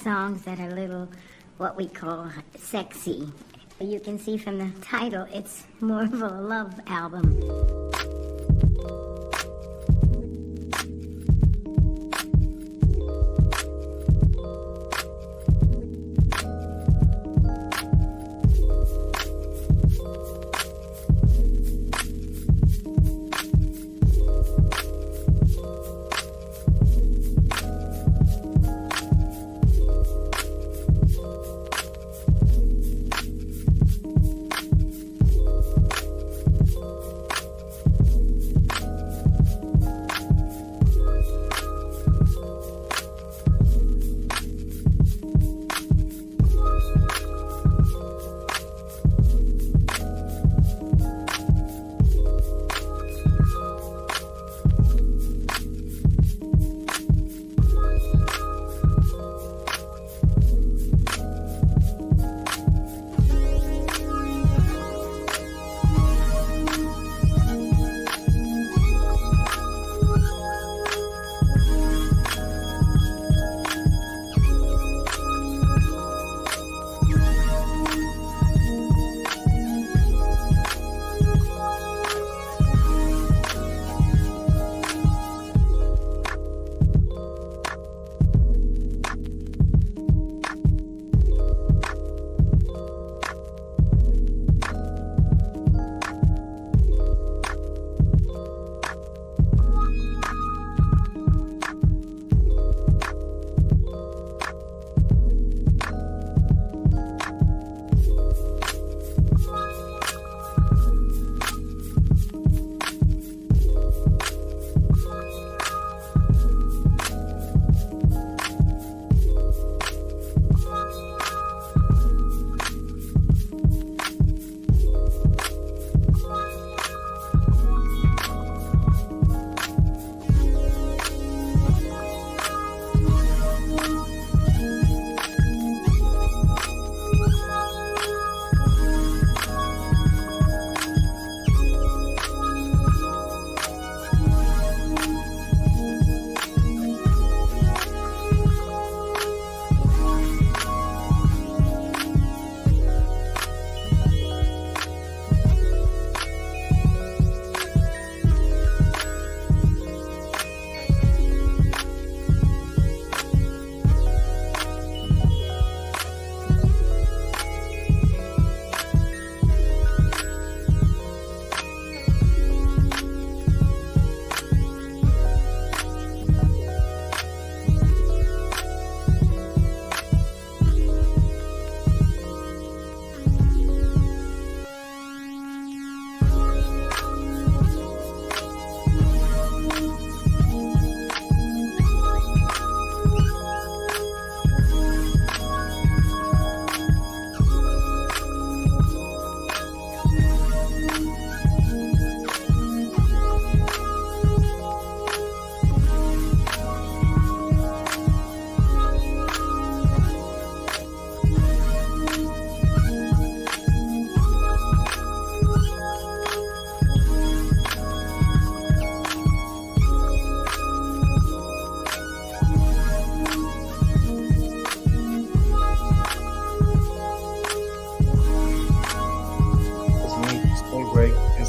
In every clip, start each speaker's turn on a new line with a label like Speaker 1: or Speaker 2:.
Speaker 1: songs that are a little, what we call sexy. You can see from the title, it's more of a love album.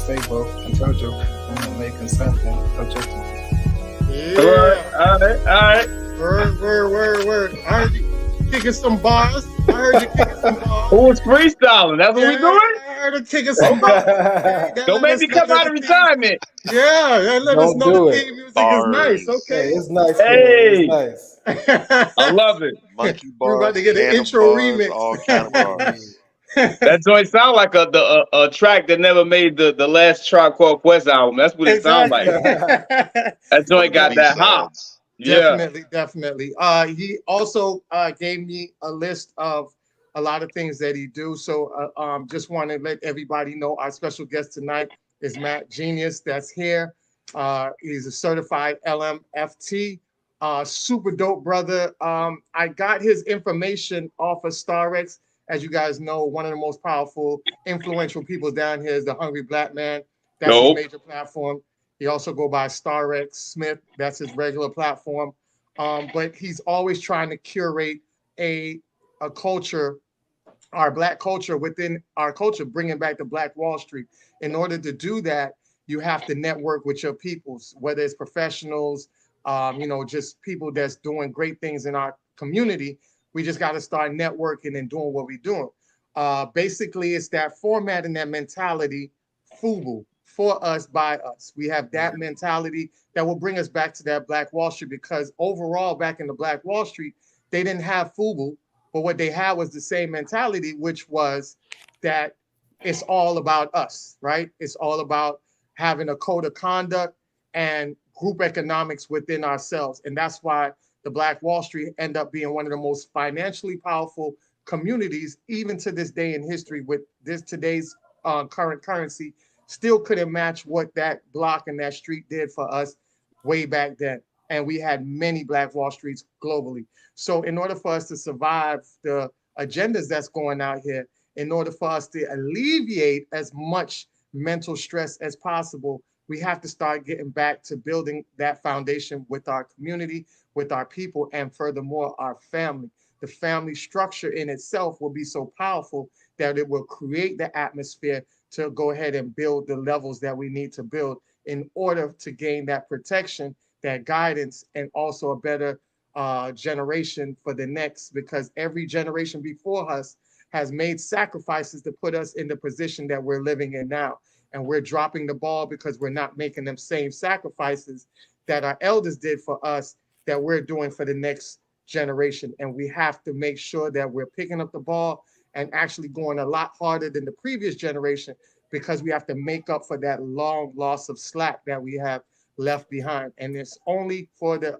Speaker 2: Stay broke and Jojo and making something objective.
Speaker 3: Yeah.
Speaker 2: All right.
Speaker 3: Word. I heard you kicking some bars.
Speaker 2: Who's freestyling? That's what we doing?
Speaker 3: I heard you kicking some bars.
Speaker 2: Don't make me come out of retirement.
Speaker 3: Yeah, let us know the theme music is nice. Okay.
Speaker 4: It's nice.
Speaker 2: Hey.
Speaker 4: It's nice.
Speaker 2: I love it.
Speaker 5: Monkey bars.
Speaker 3: We're about to get an intro remix.
Speaker 5: All kind of bars.
Speaker 2: That joint sound like a track that never made the last Tribe Called Quest album. That's what it sounds like. That joint got that hop. Yeah.
Speaker 3: Definitely. He also gave me a list of a lot of things that he do. So just want to let everybody know our special guest tonight is Matt Genius that's here. He's a certified LMFT. Super dope brother. I got his information off of StarX. As you guys know, one of the most powerful, influential people down here is the Hungry Black Man. That's his major platform. He also go by StarX Smith. That's his regular platform. But he's always trying to curate a culture, our Black culture within our culture, bringing back the Black Wall Street. In order to do that, you have to network with your peoples, whether it's professionals, just people that's doing great things in our community. We just got to start networking and doing what we're doing. Basically, it's that format and that mentality, FUBU, for us, by us. We have that mentality that will bring us back to that Black Wall Street, because overall, back in the Black Wall Street, they didn't have FUBU, but what they had was the same mentality, which was that it's all about us, right? It's all about having a code of conduct and group economics within ourselves. And that's why the Black Wall Street end up being one of the most financially powerful communities, even to this day in history, with this today's current currency, still couldn't match what that block and that street did for us way back then. And we had many Black Wall Streets globally. So in order for us to survive the agendas that's going out here, in order for us to alleviate as much mental stress as possible, we have to start getting back to building that foundation with our community, with our people, and furthermore, our family. The family structure in itself will be so powerful that it will create the atmosphere to go ahead and build the levels that we need to build in order to gain that protection, that guidance, and also a better generation for the next, because every generation before us has made sacrifices to put us in the position that we're living in now. And we're dropping the ball because we're not making them same sacrifices that our elders did for us, that we're doing for the next generation. And we have to make sure that we're picking up the ball and actually going a lot harder than the previous generation, because we have to make up for that long loss of slack that we have left behind. And it's only for the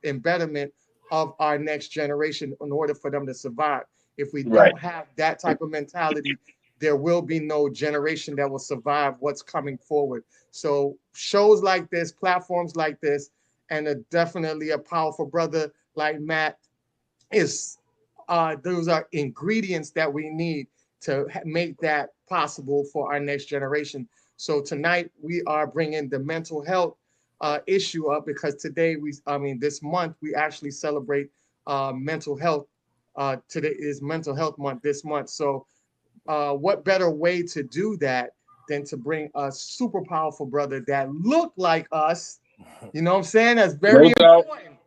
Speaker 3: embetterment of our next generation in order for them to survive. If we don't have that type of mentality, there will be no generation that will survive what's coming forward. So shows like this, platforms like this, and definitely a powerful brother like Matt is those are ingredients that we need to make that possible for our next generation. So tonight we are bringing the mental health issue up, because today this month we actually celebrate mental health. Today is Mental Health Month this month. So what better way to do that than to bring a super powerful brother that look like us? You know what I'm saying? That's very important.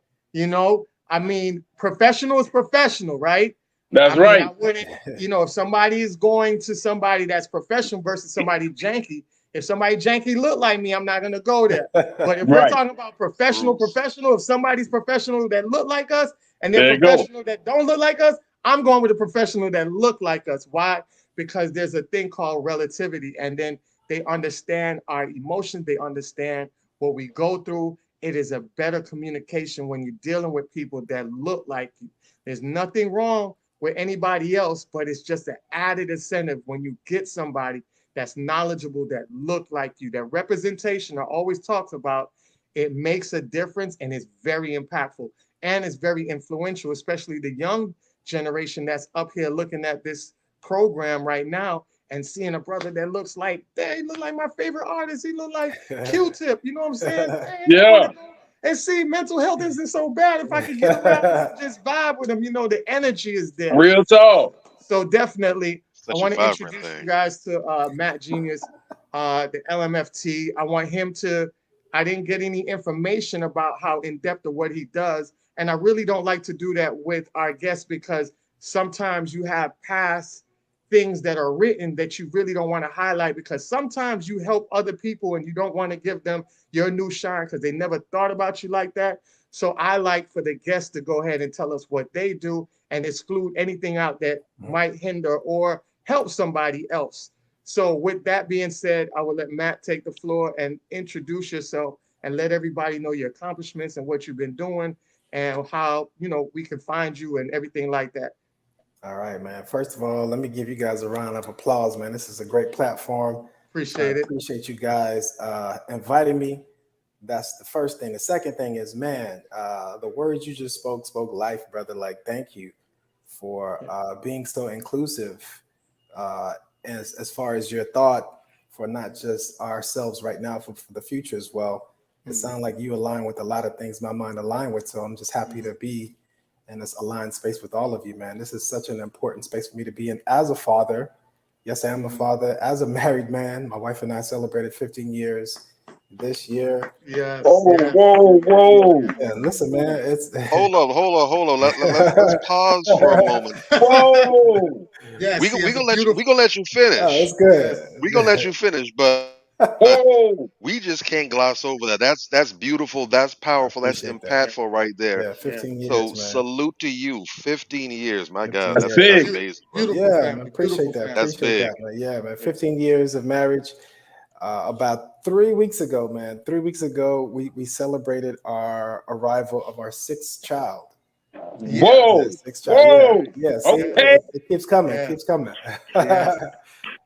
Speaker 3: Professional is professional, right?
Speaker 2: That's right.
Speaker 3: I wouldn't, if somebody is going to somebody that's professional versus somebody janky, if somebody janky look like me, I'm not going to go there. But if we're talking about professional, if somebody's professional that look like us and they're professional that don't look like us, I'm going with a professional that look like us. Why? Because there's a thing called relativity, and then they understand our emotions. They understand what we go through. It is a better communication when you're dealing with people that look like you. There's nothing wrong with anybody else, but it's just an added incentive when you get somebody that's knowledgeable, that look like you. That representation I always talks about, it makes a difference, and it's very impactful, and it's very influential, especially the young generation that's up here looking at this program right now and seeing a brother that looks like, he look like my favorite artist. He look like Q-Tip. You know what I'm saying?
Speaker 2: Yeah.
Speaker 3: And see, mental health isn't so bad if I could get around and just vibe with him. The energy is there.
Speaker 2: Real talk.
Speaker 3: So definitely, I want to introduce you guys to Matt Genius, the LMFT. I didn't get any information about how in-depth of what he does. And I really don't like to do that with our guests, because sometimes you have past things that are written that you really don't want to highlight, because sometimes you help other people and you don't want to give them your new shine because they never thought about you like that. So I like for the guests to go ahead and tell us what they do and exclude anything out that might hinder or help somebody else. So with that being said, I will let Matt take the floor and introduce yourself and let everybody know your accomplishments and what you've been doing and how, we can find you and everything like that.
Speaker 4: All right, man. First of all, let me give you guys a round of applause, man. This is a great platform.
Speaker 3: Appreciate it.
Speaker 4: Appreciate you guys inviting me. That's the first thing. The second thing is, man, the words you just spoke life, brother. Like, thank you for being so inclusive as far as your thought for not just ourselves right now, for the future as well. It sounds like you align with a lot of things my mind align with. So I'm just happy to be in this aligned space with all of you, man. This is such an important space for me to be in as a father. Yes, I am a father. As a married man, my wife and I celebrated 15 years this year.
Speaker 3: Yes.
Speaker 2: Whoa.
Speaker 4: Yeah, listen, man, it's
Speaker 5: Hold on. Let's pause for a moment.
Speaker 2: Whoa.
Speaker 3: Yes.
Speaker 5: We gonna let you finish.
Speaker 4: Oh, it's good.
Speaker 5: We gonna let you finish, but
Speaker 2: Whoa.
Speaker 5: we just can't gloss over that. That's beautiful. That's powerful. That's
Speaker 4: Appreciate that.
Speaker 5: impactful right there.
Speaker 4: Yeah, 15 years,
Speaker 5: So
Speaker 4: man.
Speaker 5: salute to you. 15 years, my
Speaker 4: 15
Speaker 5: God,
Speaker 2: That's
Speaker 5: that's
Speaker 2: big.
Speaker 5: amazing. Bro.
Speaker 3: Beautiful
Speaker 4: Yeah,
Speaker 3: family.
Speaker 4: man, appreciate
Speaker 3: Beautiful
Speaker 4: that.
Speaker 3: family.
Speaker 5: That's
Speaker 4: Appreciate
Speaker 5: big.
Speaker 4: that, man. Yeah, man. 15 years of marriage. About 3 weeks ago, man. 3 weeks ago, we celebrated our arrival of our sixth child.
Speaker 2: Whoa.
Speaker 4: Yeah, sixth child.
Speaker 2: Whoa.
Speaker 4: Yeah. See,
Speaker 2: Okay.
Speaker 4: it keeps coming.
Speaker 3: Yeah.
Speaker 4: It keeps coming.
Speaker 3: Yeah.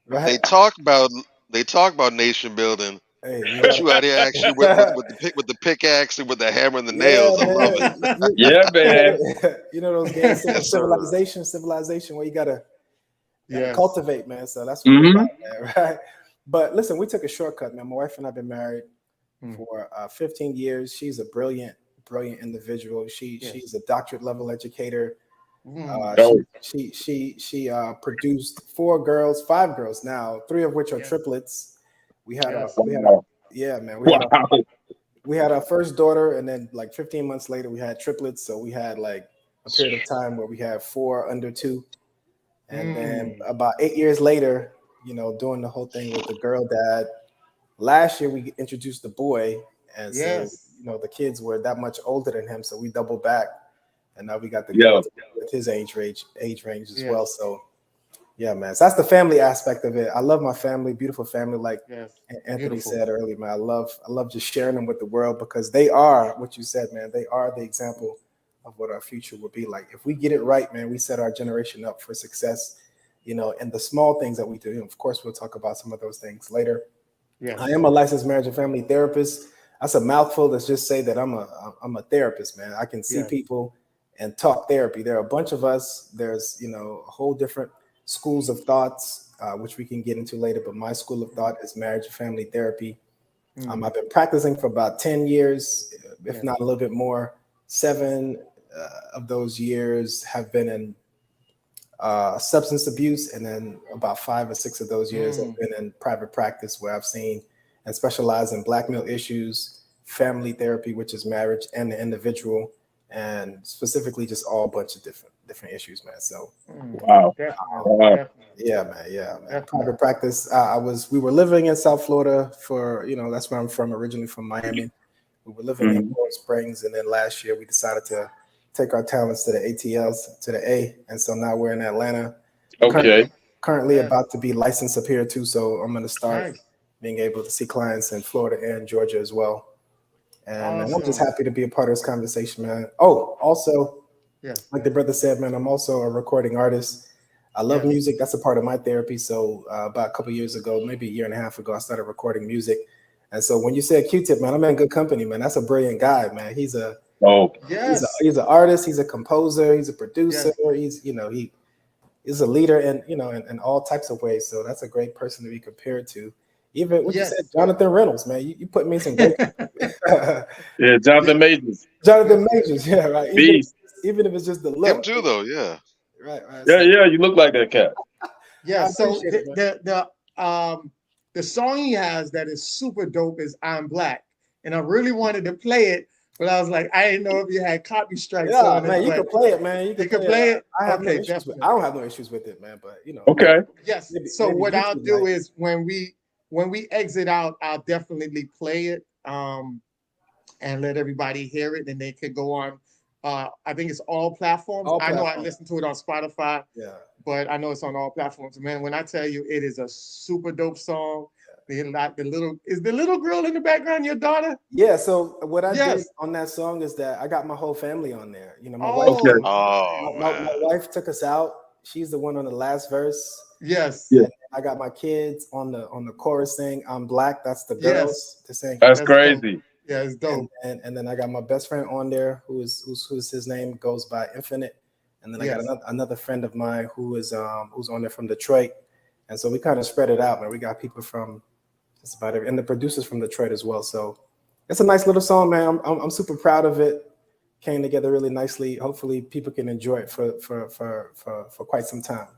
Speaker 4: Right.
Speaker 5: They talk about nation building,
Speaker 4: Hey, you
Speaker 5: but
Speaker 4: gotta-
Speaker 5: you out here actually with the pickaxe and with the hammer and the
Speaker 4: Yeah,
Speaker 5: nails. I love it.
Speaker 4: man.
Speaker 2: Yeah, man.
Speaker 4: You know those games,
Speaker 5: Yes, sir.
Speaker 4: civilization, where you gotta
Speaker 3: Yes.
Speaker 4: cultivate, man. So that's what we're about, man, right? But listen, we took a shortcut, man. My wife and I've been married for 15 years. She's a brilliant individual. She's a doctorate level educator. She produced 5 girls now, 3 of which are triplets. We had we had our first daughter, and then like 15 months later we had triplets. So we had like a period of time where we had 4 under 2, and then about 8 years later, you know, doing the whole thing with the girl dad. Last year we introduced the boy, and so you know the kids were that much older than him, so we doubled back, and now we got the girl with his age range as well. So yeah, man. So that's the family aspect of it. I love my family, beautiful family, like Anthony said earlier, man. I love just sharing them with the world, because they are what you said, man. They are the example of what our future will be like. If we get it right, man, we set our generation up for success, you know, and the small things that we do. And of course, we'll talk about some of those things later. I am a licensed marriage and family therapist. That's a mouthful. Let's just say that I'm a therapist, man. I can see people and talk therapy. There are a bunch of us. There's, you know, a whole different schools of thoughts, which we can get into later. But my school of thought is marriage and family therapy. I've been practicing for about 10 years, if not a little bit more. 7 of those years have been in substance abuse, and then about 5 or 6 of those years have been in private practice, where I've seen and specialize in Black male issues, family therapy, which is marriage and the individual, and specifically just all a bunch of different issues, man. So
Speaker 2: Wow.
Speaker 4: yeah, man. Private practice. We were living in South Florida for, you know, that's where I'm from, originally from Miami. We were living in Coral Springs, and then last year we decided to take our talents to the ATLs, to the A, and so now we're in Atlanta.
Speaker 2: Okay.
Speaker 4: Currently about to be licensed up here too, so I'm going to start being able to see clients in Florida and Georgia as well. And I'm just happy to be a part of this conversation, man. Oh, also, like the brother said, man, I'm also a recording artist. I love music. That's a part of my therapy. So about a couple years ago, maybe a year and a half ago, I started recording music. And so when you said Q-Tip, man, I'm in good company, man. That's a brilliant guy, man. He's an artist. He's a composer. He's a producer. He's, you know, he is a leader in, you know, in all types of ways. So that's a great person to be compared to. Even what you said, Jonathan Reynolds, man. You put me in some great.
Speaker 2: Jonathan Majors.
Speaker 4: Jonathan Majors, right. Even if it's just the look.
Speaker 5: Him too, though,
Speaker 4: Right.
Speaker 2: Yeah, you look like that cat.
Speaker 3: So the song he has that is super dope is "I'm Black," and I really wanted to play it, but I was like, I didn't know if you had copy strikes on it.
Speaker 4: Man, you can play it, man. You can play it. I have no issues
Speaker 3: definitely.
Speaker 4: I don't have no issues with it, man. But you know.
Speaker 2: Okay.
Speaker 3: Yes.
Speaker 4: Maybe
Speaker 3: What I'll
Speaker 4: YouTube
Speaker 3: do
Speaker 4: might.
Speaker 3: is when we exit out, I'll definitely play it and let everybody hear it, and they could go on. I think it's all platforms. I know I listened to it on Spotify, but I know it's on all platforms. Man, when I tell you it is a super dope song, is the little girl in the background your daughter?
Speaker 4: Yeah. So what I did on that song is that I got my whole family on there. You know, my my wife took us out. She's the one on the last verse.
Speaker 3: Yes.
Speaker 4: Yeah. I got my kids on the chorus saying "I'm Black." That's the girls to sing.
Speaker 2: That's crazy.
Speaker 3: Dope. Yeah, it's dope.
Speaker 4: And then I got my best friend on there who's his name goes by Infinite. And then I got another friend of mine who's on there from Detroit. And so we kind of spread it out, man. We got people from just about every, and the producers from Detroit as well. So it's a nice little song, man. I'm super proud of it. came together really nicely. Hopefully people can enjoy it for quite some time.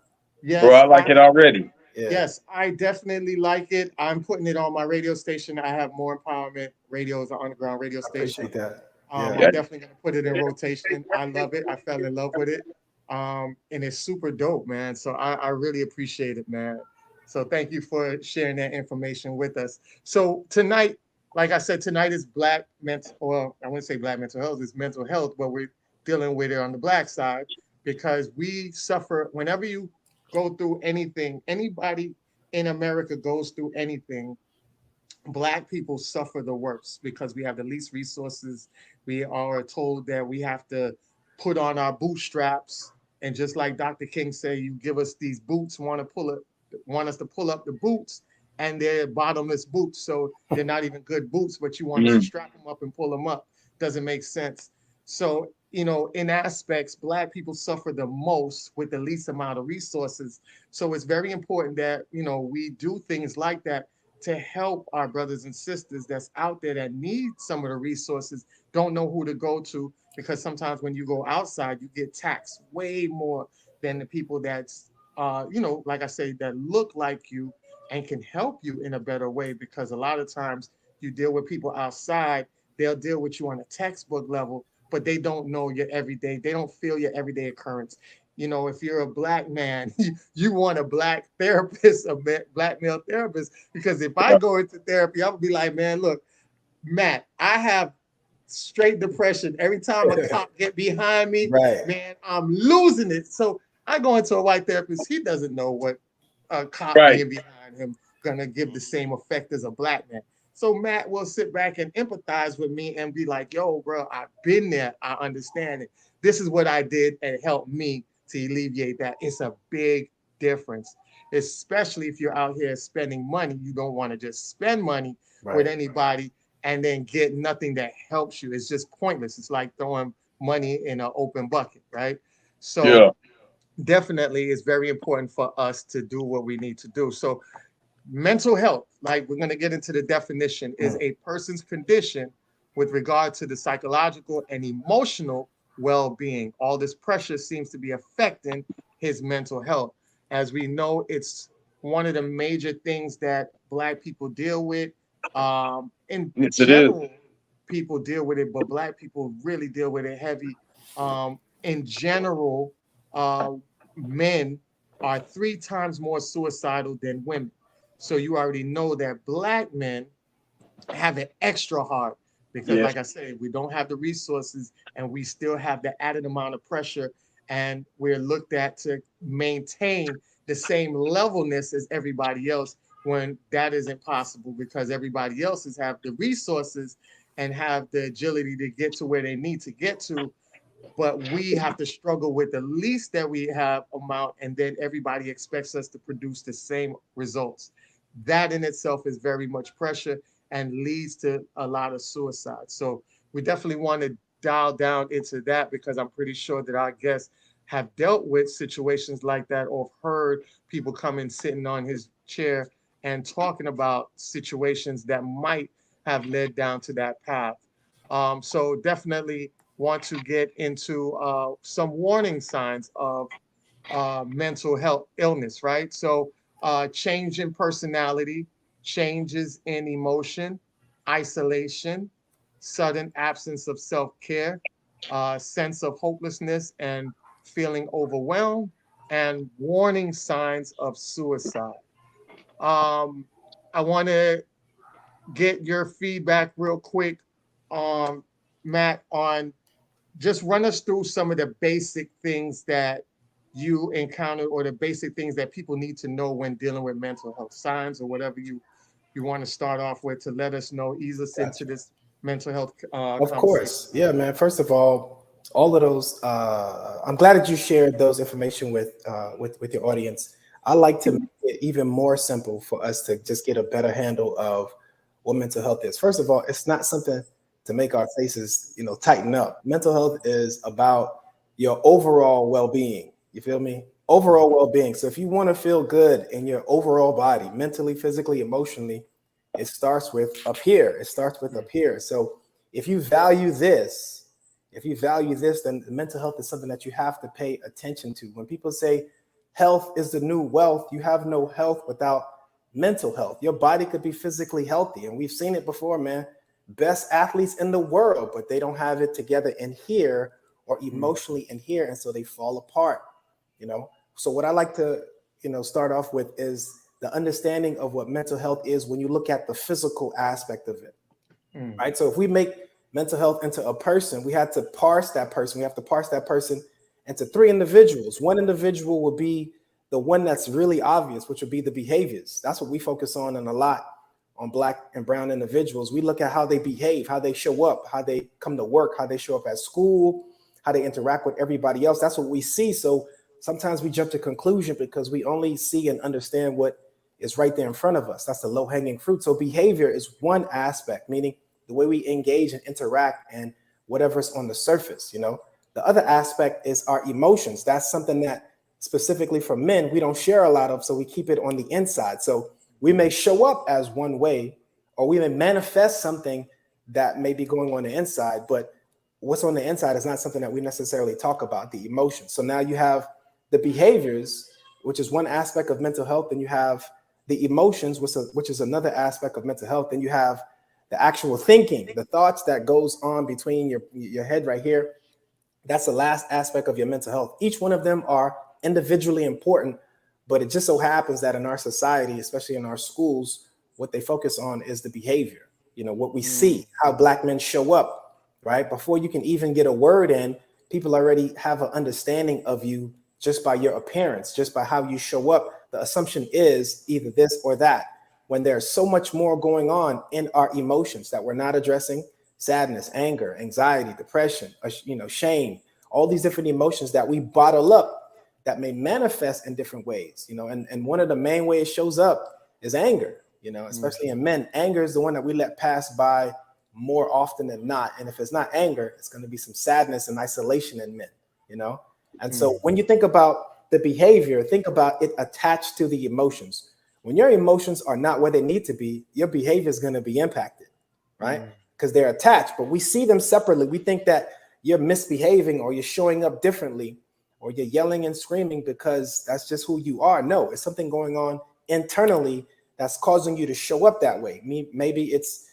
Speaker 2: Bro, I
Speaker 3: Yes,
Speaker 2: like it already.
Speaker 4: Yeah.
Speaker 3: yes, I definitely like it. I'm putting it on my radio station. I have More Empowerment Radio as an underground radio
Speaker 4: I
Speaker 3: station.
Speaker 4: appreciate that.
Speaker 3: I'm
Speaker 4: Yeah.
Speaker 3: definitely gonna put it in rotation. I love it. I fell in love with it. And it's super dope, man. So I really appreciate it, man. So thank you for sharing that information with us. So tonight, like I said, tonight is Black mental, well, I wouldn't say Black mental health, it's mental health, but we're dealing with it on the Black side because we suffer whenever you go through anything, anybody in America goes through anything, Black people suffer the worst because we have the least resources. We are told that we have to put on our bootstraps. And just like Dr. King said, you give us these boots, want us to pull up the boots, and they're bottomless boots. So they're not even good boots, but you want us to strap them up and pull them up. Doesn't make sense. So, in aspects, Black people suffer the most with the least amount of resources. So it's very important that, we do things like that to help our brothers and sisters that's out there that need some of the resources, don't know who to go to, because sometimes when you go outside, you get taxed way more than the people that's, like I say, that look like you and can help you in a better way. Because a lot of times you deal with people outside, they'll deal with you on a textbook level, but they don't know your everyday, they don't feel your everyday occurrence. If you're a Black man, you want a Black therapist, a Black male therapist, because if I go into therapy, I would be like, man, look, Matt, I have straight depression. Every time a cop get behind me,
Speaker 4: Right.
Speaker 3: man, I'm losing it. So I go into a white therapist, he doesn't know what a cop being behind him gonna give the same effect as a Black man. So Matt will sit back and empathize with me and be like, yo, bro, I've been there. I understand it. This is what I did and it helped me to alleviate that. It's a big difference, especially if you're out here spending money. You don't want to just spend money with anybody and then get nothing that helps you. It's just pointless. It's like throwing money in an open bucket, right? So definitely it's very important for us to do what we need to do. So mental health, like we're going to get into the definition, is a person's condition with regard to the psychological and emotional well-being. All this pressure seems to be affecting his mental health. As we know, it's one of the major things that Black people deal with. In general, people deal with it, but Black people really deal with it heavy. In general, men are 3 times more suicidal than women. So you already know that Black men have it extra hard because, like I said, we don't have the resources and we still have the added amount of pressure, and we're looked at to maintain the same levelness as everybody else, when that isn't possible because everybody else have the resources and have the agility to get to where they need to get to. But we have to struggle with the least that we have amount, and then everybody expects us to produce the same results. That in itself is very much pressure and leads to a lot of suicide. So we definitely want to dial down into that because I'm pretty sure that our guests have dealt with situations like that or heard people come in sitting on his chair and talking about situations that might have led down to that path. So definitely want to get into some warning signs of mental health illness, right? So change in personality, changes in emotion, isolation, sudden absence of self-care, sense of hopelessness and feeling overwhelmed, and warning signs of suicide. I want to get your feedback real quick, Matt, on just run us through some of the basic things that you encounter or the basic things that people need to know when dealing with mental health signs or whatever you want to start off with to let us know, ease us into this mental health
Speaker 4: Of course. Yeah, man. First of all of those, I'm glad that you shared those information with your audience. I like to make it even more simple for us to just get a better handle of what mental health is. First of all, it's not something to make our faces, tighten up. Mental health is about your overall well-being. You feel me? Overall well-being. So if you want to feel good in your overall body, mentally, physically, emotionally, it starts with up here. So if you value this, If you value this, then mental health is something that you have to pay attention to. When people say health is the new wealth, you have no health without mental health. Your body could be physically healthy, and we've seen it before, man. Best athletes in the world, but they don't have it together in here or emotionally in here, and so they fall apart, you know. So what I like to, start off with is the understanding of what mental health is when you look at the physical aspect of it, right? So if we make mental health into a person, we had to parse that person. We have to parse that person into three individuals. One individual will be the one that's really obvious, which would be the behaviors. That's what we focus on and a lot on Black and brown individuals. We look at how they behave, how they show up, how they come to work, how they show up at school, how they interact with everybody else. That's what we see. So sometimes we jump to conclusion because we only see and understand what is right there in front of us. That's the low-hanging fruit. So behavior is one aspect, meaning the way we engage and interact and whatever's on the surface, The other aspect is our emotions. That's something that specifically for men, we don't share a lot of, so we keep it on the inside. So we may show up as one way, or we may manifest something that may be going on the inside, but what's on the inside is not something that we necessarily talk about, the emotions. So now you have the behaviors, which is one aspect of mental health, and you have the emotions, which is another aspect of mental health, and you have the actual thinking, the thoughts that goes on between your head right here. That's the last aspect of your mental health. Each one of them are individually important, but it just so happens that in our society, especially in our schools, what they focus on is the behavior, what we see, how Black men show up, right? Before you can even get a word in, people already have an understanding of you just by your appearance, just by how you show up. The assumption is either this or that, when there's so much more going on in our emotions that we're not addressing: sadness, anger, anxiety, depression, shame, all these different emotions that we bottle up that may manifest in different ways, and one of the main ways it shows up is anger, especially in men. Anger is the one that we let pass by more often than not. And if it's not anger, it's going to be some sadness and isolation in men, And so when you think about the behavior, think about it attached to the emotions. When your emotions are not where they need to be, your behavior is going to be impacted, right? Because they're attached, but we see them separately. We think that you're misbehaving or you're showing up differently or you're yelling and screaming because that's just who you are. No, it's something going on internally that's causing you to show up that way. Maybe it's,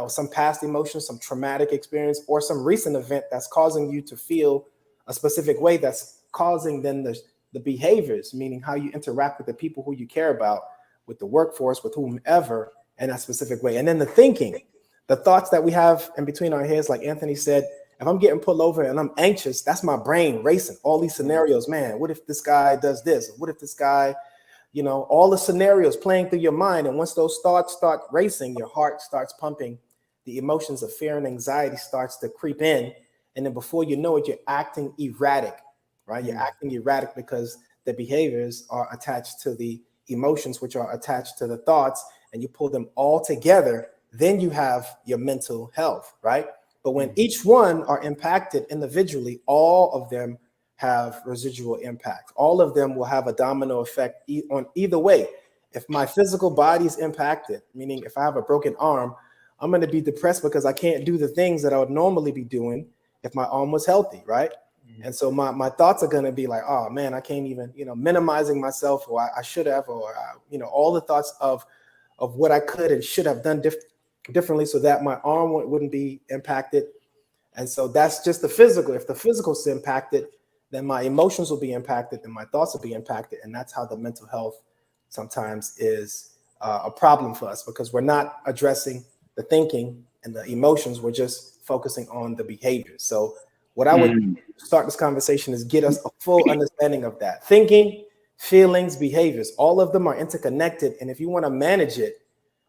Speaker 4: some past emotion, some traumatic experience, or some recent event that's causing you to feel a specific way that's causing then the behaviors, meaning how you interact with the people who you care about, with the workforce, with whomever, in that specific way. And then the thinking, the thoughts that we have in between our heads, like Anthony said, if I'm getting pulled over and I'm anxious, that's my brain racing. All these scenarios, man, what if this guy does this? What if this guy, all the scenarios playing through your mind. And once those thoughts start racing, your heart starts pumping, the emotions of fear and anxiety starts to creep in. And then before you know it, you're acting erratic, right? You're acting erratic because the behaviors are attached to the emotions, which are attached to the thoughts, and you pull them all together. Then you have your mental health, right? But when each one are impacted individually, all of them have residual impact. All of them will have a domino effect on either way. If my physical body is impacted, meaning if I have a broken arm, I'm going to be depressed because I can't do the things that I would normally be doing if my arm was healthy, right? And so my thoughts are going to be like, oh man, I can't even, minimizing myself, or I should have, or all the thoughts of what I could and should have done differently so that my arm wouldn't be impacted. And so that's just the physical. If the physical is impacted, then my emotions will be impacted and my thoughts will be impacted. And that's how the mental health sometimes is a problem for us, because we're not addressing the thinking and the emotions. We're just focusing on the behaviors. So what I would start this conversation is get us a full understanding of that. Thinking, feelings, behaviors, all of them are interconnected. And if you want to manage it,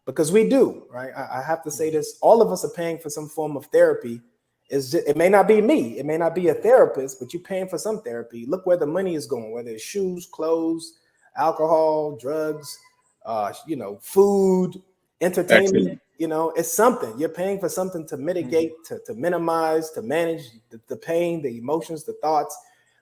Speaker 4: because we do, right? I have to say this, all of us are paying for some form of therapy. It may not be me, it may not be a therapist, but you're paying for some therapy. Look where the money is going, whether it's shoes, clothes, alcohol, drugs, food, entertainment. It's something. You're paying for something to mitigate, to minimize, to manage the pain, the emotions, the thoughts.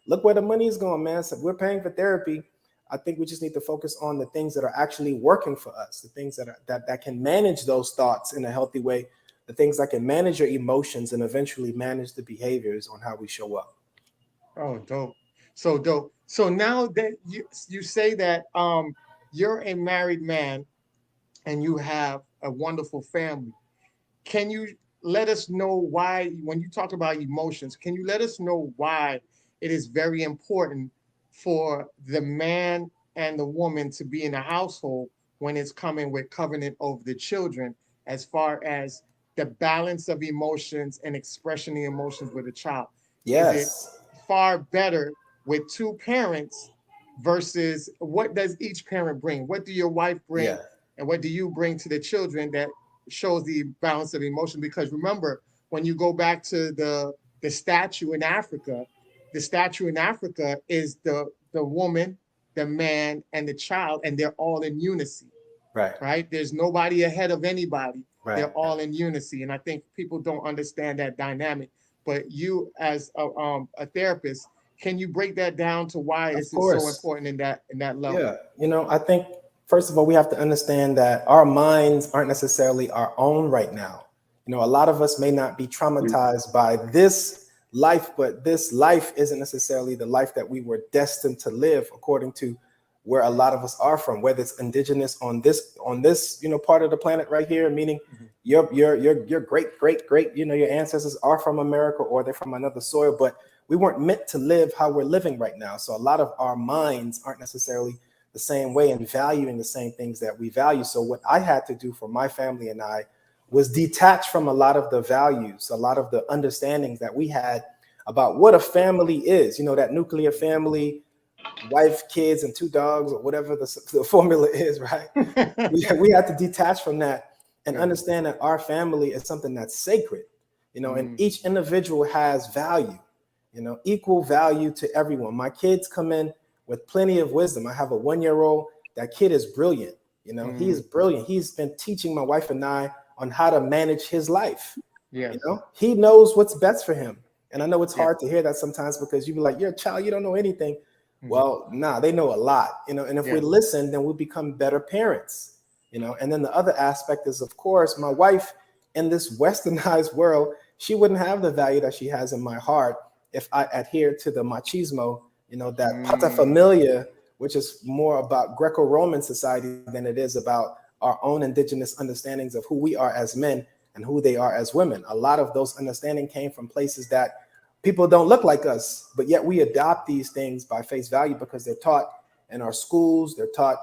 Speaker 4: Look where the money is going, man. So if we're paying for therapy, I think we just need to focus on the things that are actually working for us, the things that can manage those thoughts in a healthy way, the things that can manage your emotions and eventually manage the behaviors on how we show up.
Speaker 3: Oh, dope. So dope. So now that you say that you're a married man and you have a wonderful family, can you let us know why, when you talk about emotions, can you let us know why it is very important for the man and the woman to be in a household when it's coming with covenant over the children, as far as the balance of emotions and expressing the emotions with a child? Is it
Speaker 4: Yes.
Speaker 3: far better with two parents versus what does each parent bring? What do your wife bring?
Speaker 4: Yeah.
Speaker 3: And what do you bring to the children that shows the balance of emotion? Because remember, when you go back to the statue in Africa, the statue in Africa is the woman, the man, and the child, and they're all in unison. Right? There's nobody ahead of anybody.
Speaker 4: Right.
Speaker 3: They're all in unison. And I think people don't understand that dynamic. But you, as a therapist, can you break that down to why it's so important in that level?
Speaker 4: Yeah. You know, I think first of all, we have to understand that our minds aren't necessarily our own right now. You know, a lot of us may not be traumatized by this life, but this life isn't necessarily the life that we were destined to live according to where a lot of us are from, whether it's indigenous on this, you know, part of the planet right here, meaning your great, you know, your ancestors are from America or they're from another soil, but we weren't meant to live how we're living right now. So a lot of our minds aren't necessarily the same way and valuing the same things that we value. So what I had to do for my family and I was detach from a lot of the values, a lot of the understandings that we had about what a family is, you know, that nuclear family, wife, kids, and 2 dogs, or whatever the formula is, right? we had to detach from that and understand that our family is something that's sacred, you know, and each individual has value, you know, equal value to everyone. My kids come in with plenty of wisdom. I have a 1-year-old. That kid is brilliant. You know, he is brilliant. He's been teaching my wife and I on how to manage his life.
Speaker 3: Yes.
Speaker 4: You know, he knows what's best for him. And I know it's hard to hear that sometimes because you be like, you're a child, you don't know anything. Well, nah, they know a lot, you know, and if we listen, then we become better parents, you know. And then the other aspect is, of course, my wife in this westernized world, she wouldn't have the value that she has in my heart if I adhere to the machismo, you know, that paterfamilia, which is more about Greco-Roman society than it is about our own indigenous understandings of who we are as men and who they are as women. A lot of those understanding came from places that people don't look like us, but yet we adopt these things by face value because they're taught in our schools, they're taught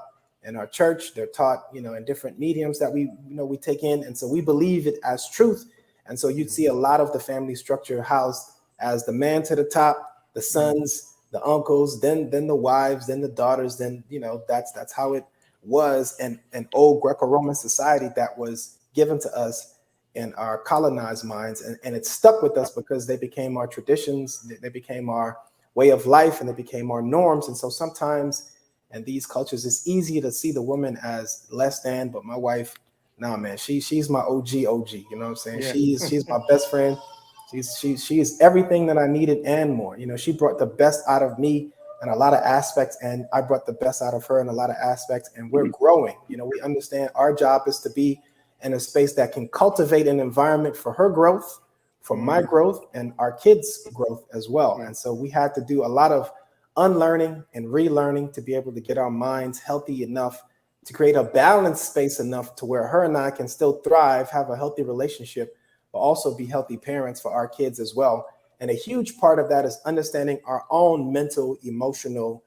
Speaker 4: in our church, they're taught, you know, in different mediums that we take in. And so we believe it as truth. And so you'd see a lot of the family structure housed as the man to the top, the sons, the uncles, then the wives, then the daughters, then, you know, that's how it was in an old Greco-Roman society that was given to us in our colonized minds, and it stuck with us because they became our traditions, they became our way of life, and they became our norms. And so sometimes in these cultures, it's easy to see the woman as less than, but my wife, nah, man, she's my OG, you know what I'm saying? Yeah. She's my best friend. She's everything that I needed and more. You know, she brought the best out of me in a lot of aspects, and I brought the best out of her in a lot of aspects, and we're growing. You know, we understand our job is to be in a space that can cultivate an environment for her growth, for my growth, and our kids' growth as well. And so we had to do a lot of unlearning and relearning to be able to get our minds healthy enough to create a balanced space enough to where her and I can still thrive, have a healthy relationship, but also be healthy parents for our kids as well. And a huge part of that is understanding our own mental, emotional,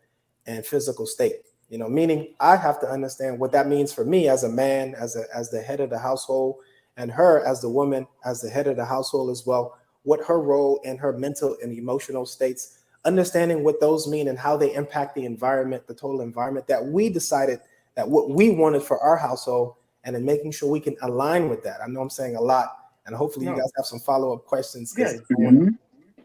Speaker 4: and physical state. You know, meaning I have to understand what that means for me as a man, as the head of the household, and her as the woman, as the head of the household as well, what her role in her mental and emotional states, understanding what those mean and how they impact the environment, the total environment that we decided that what we wanted for our household, and then making sure we can align with that. I know I'm saying a lot, and hopefully you guys have some follow-up questions.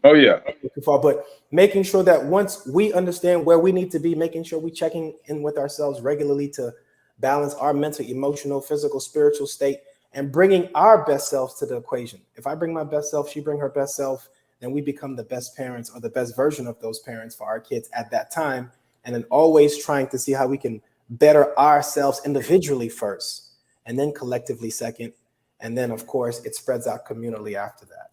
Speaker 2: Oh yeah.
Speaker 4: But making sure that once we understand where we need to be, making sure we checking in with ourselves regularly to balance our mental, emotional, physical, spiritual state, and bringing our best selves to the equation. If I bring my best self, she bring her best self, then we become the best parents or the best version of those parents for our kids at that time. And then always trying to see how we can better ourselves individually first, and then collectively second, And then, of course, it spreads out communally after that.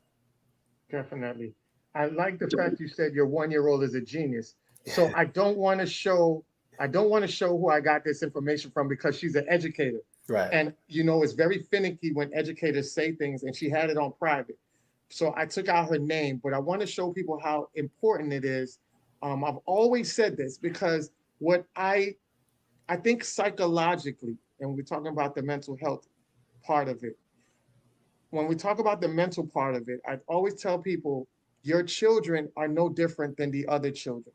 Speaker 3: Definitely. I like the fact you said your 1-year-old is a genius. So I don't want to show who I got this information from because she's an educator.
Speaker 4: Right.
Speaker 3: And it's very finicky when educators say things, and she had it on private. So I took out her name, but I want to show people how important it is. I've always said this because what I think psychologically, and we're talking about the mental health part of it. When we talk about the mental part of it, I always tell people your children are no different than the other children,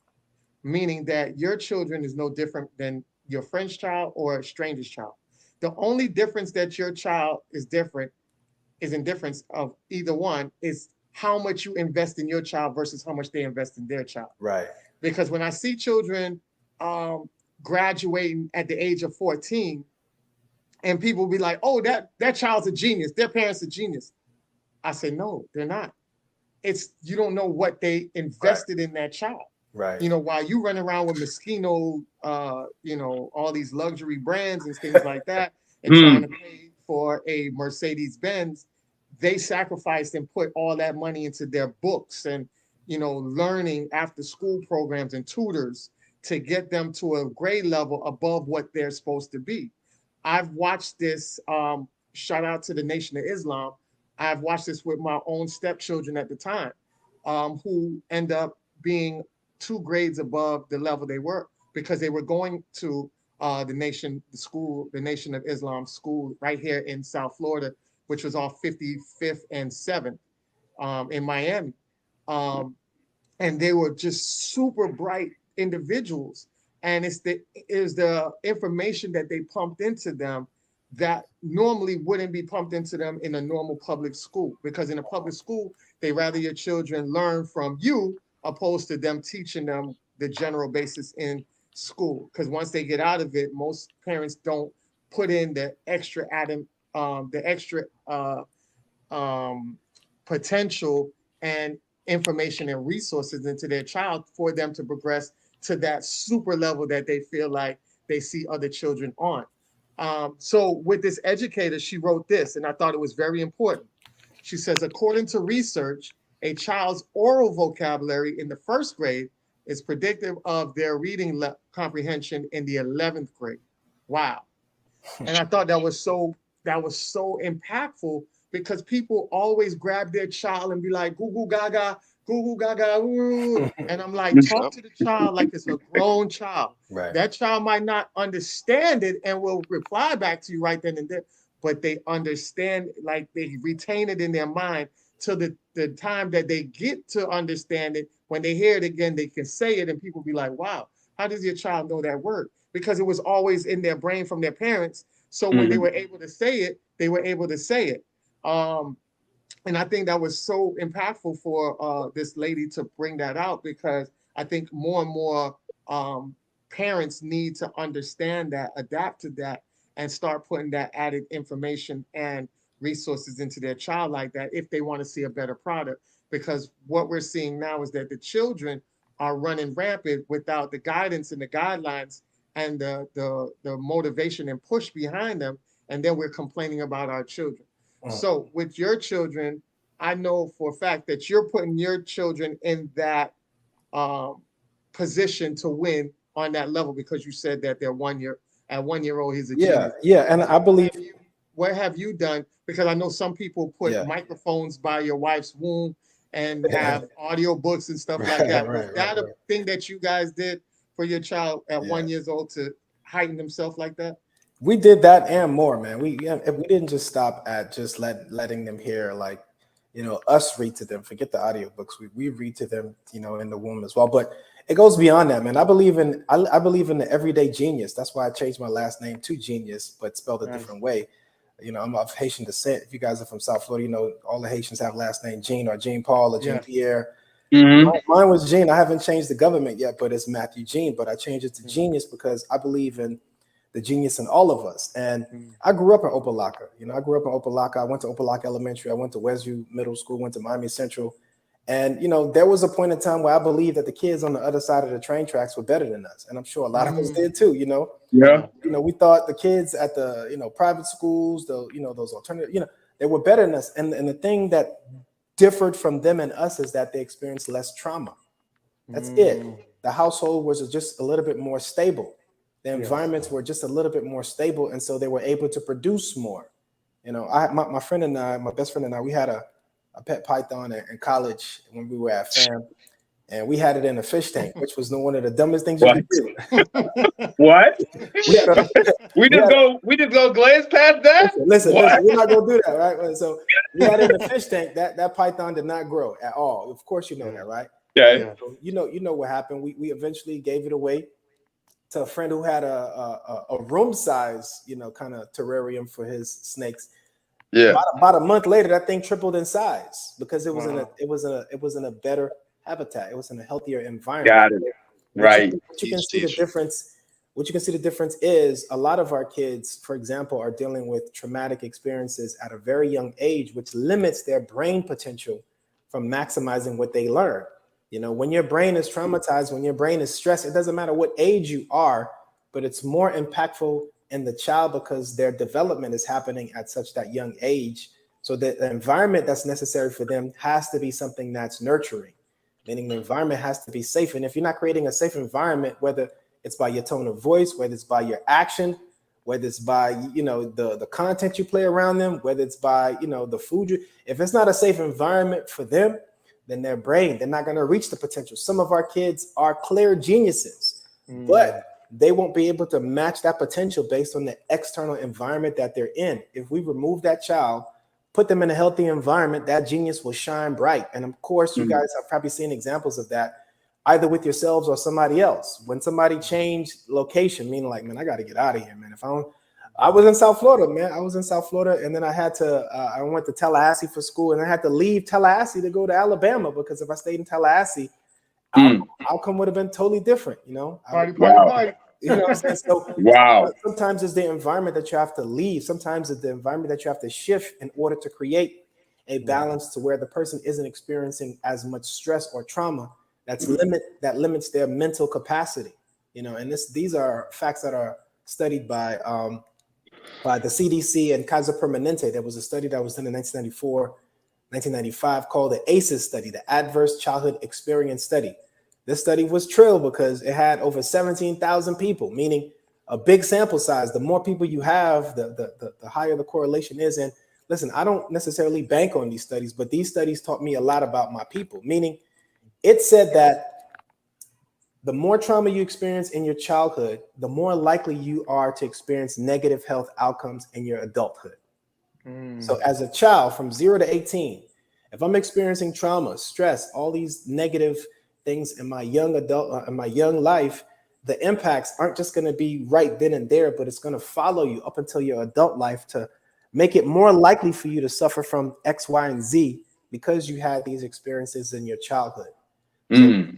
Speaker 3: meaning that your children is no different than your friend's child or a stranger's child. The only difference that your child is different is in difference of either one is how much you invest in your child versus how much they invest in their child.
Speaker 4: Right.
Speaker 3: Because when I see children graduating at the age of 14, and people be like, oh, that child's a genius, their parents are genius. I say, no, they're not. It's you don't know what they invested in that child.
Speaker 4: Right.
Speaker 3: While you run around with Moschino, all these luxury brands and things like that, and trying to pay for a Mercedes Benz, they sacrificed and put all that money into their books and, learning after school programs and tutors to get them to a grade level above what they're supposed to be. I've watched this, shout out to the Nation of Islam. I've watched this with my own stepchildren at the time, who end up being 2 grades above the level they were because they were going to the Nation of Islam school right here in South Florida, which was off 55th and 7th in Miami. And they were just super bright individuals. And it's the information that they pumped into them that normally wouldn't be pumped into them in a normal public school, because in a public school, they rather your children learn from you opposed to them teaching them the general basis in school. Because once they get out of it, most parents don't put in the extra potential and information and resources into their child for them to progress to that super level that they feel like they see other children on. So with this educator, she wrote this, and I thought it was very important. She says, according to research, a child's oral vocabulary in the 1st grade is predictive of their reading comprehension in the 11th grade. Wow. And I thought that was so impactful, because people always grab their child and be like, goo goo gaga, ooh. And I'm like, talk to the child like it's a grown child.
Speaker 4: Right.
Speaker 3: That child might not understand it and will reply back to you right then and there, but they understand, like they retain it in their mind till the time that they get to understand it. When they hear it again, they can say it, and people be like, wow, how does your child know that word? Because it was always in their brain from their parents. So when they were able to say it, they were able to say it. And I think that was so impactful for this lady to bring that out, because I think more and more parents need to understand that, adapt to that, and start putting that added information and resources into their child like that if they want to see a better product. Because what we're seeing now is that the children are running rampant without the guidance and the guidelines and the motivation and push behind them. And then we're complaining about our children. So with your children, I know for a fact that you're putting your children in that position to win on that level, because you said that they're 1 year. At 1 year old, he's a genius.
Speaker 4: Yeah, and I believe.
Speaker 3: What have you done? Because I know some people put microphones by your wife's womb and have audio books and stuff like that. Was that a thing that you guys did for your child at 1 year old to heighten himself like that?
Speaker 4: We did that and more, man. We didn't just stop at just letting them hear, like, us read to them. Forget the audio books. We read to them, in the womb as well. But it goes beyond that, man. I believe in the everyday genius. That's why I changed my last name to Genius, but spelled a different way. I'm of Haitian descent. If you guys are from South Florida, all the Haitians have last name Jean or Jean Paul or Jean Pierre. Mine was Jean. I haven't changed the government yet, but it's Matthew Jean. But I changed it to Genius because I believe in the genius in all of us. And I grew up in Opa-locka. I grew up in Opa-locka. I went to Opa-locka Elementary. I went to Westview Middle School, went to Miami Central. And, there was a point in time where I believed that the kids on the other side of the train tracks were better than us. And I'm sure a lot of us did too, Yeah. We thought the kids at the, private schools, those alternative, They were better than us. And the thing that differed from them and us is that they experienced less trauma. That's it. The household was just a little bit more stable. The environments were just a little bit more stable. And so they were able to produce more. You know, my friend and I, my best friend and I, we had a pet python in college when we were at FAM. And we had it in a fish tank, which was one of the dumbest things you could do.
Speaker 2: What? We just go glaze past that?
Speaker 4: Listen, we're not gonna do that, right? So we had it in a fish tank. That python did not grow at all. Of course, you know that, right?
Speaker 2: Yeah.
Speaker 4: So you know what happened. We eventually gave it away to a friend who had a room size, kind of terrarium for his snakes.
Speaker 2: Yeah.
Speaker 4: About a month later, that thing tripled in size because it was in a better habitat. It was in a healthier environment.
Speaker 2: Got it. Right.
Speaker 4: What you can see the difference is a lot of our kids, for example, are dealing with traumatic experiences at a very young age, which limits their brain potential from maximizing what they learn. You know, when your brain is traumatized, when your brain is stressed, it doesn't matter what age you are, but it's more impactful in the child because their development is happening at such that young age. So the environment that's necessary for them has to be something that's nurturing. Meaning the environment has to be safe. And if you're not creating a safe environment, whether it's by your tone of voice, whether it's by your action, whether it's by, the content you play around them, whether it's by, the food, if it's not a safe environment for them, then their brain, they're not going to reach the potential. Some of our kids are clear geniuses, but they won't be able to match that potential based on the external environment that they're in. If we remove that child, put them in a healthy environment, that genius will shine bright. And of course, you guys have probably seen examples of that either with yourselves or somebody else. When somebody changed location, meaning like, man, I got to get out of here, man. I was in South Florida, man. I was in South Florida, and then I had to, I went to Tallahassee for school, and I had to leave Tallahassee to go to Alabama because if I stayed in Tallahassee, outcome would have been totally different,
Speaker 3: Party.
Speaker 4: You know what I'm saying? So
Speaker 2: wow.
Speaker 4: Sometimes it's the environment that you have to leave. Sometimes it's the environment that you have to shift in order to create a balance to where the person isn't experiencing as much stress or trauma that limits their mental capacity. And these are facts that are studied by the CDC and Kaiser Permanente. There was a study that was done in 1995 called the ACEs study, the Adverse Childhood Experience Study. This study was trilled because it had over 17,000 people, meaning a big sample size. The more people you have, the higher the correlation is. And listen, I don't necessarily bank on these studies, but these studies taught me a lot about my people, meaning it said that the more trauma you experience in your childhood, the more likely you are to experience negative health outcomes in your adulthood. So as a child from 0 to 18, if I'm experiencing trauma, stress, all these negative things in my young life, the impacts aren't just going to be right then and there, but it's going to follow you up until your adult life to make it more likely for you to suffer from X, Y, and Z because you had these experiences in your childhood. So,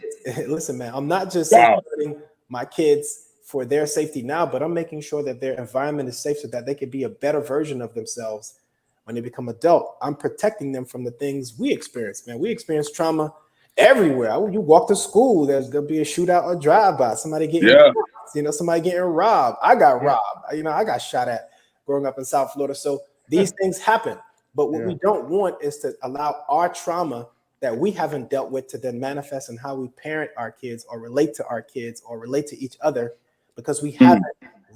Speaker 4: listen, man, I'm not just safeguarding my kids for their safety now, but I'm making sure that their environment is safe so that they can be a better version of themselves when they become adult. I'm protecting them from the things we experience, man. We experience trauma everywhere. You walk to school, there's gonna be a shootout or drive-by, somebody getting somebody getting robbed. I got robbed. I got shot at growing up in South Florida. So these things happen. But what we don't want is to allow our trauma that we haven't dealt with to then manifest in how we parent our kids or relate to our kids or relate to each other because we haven't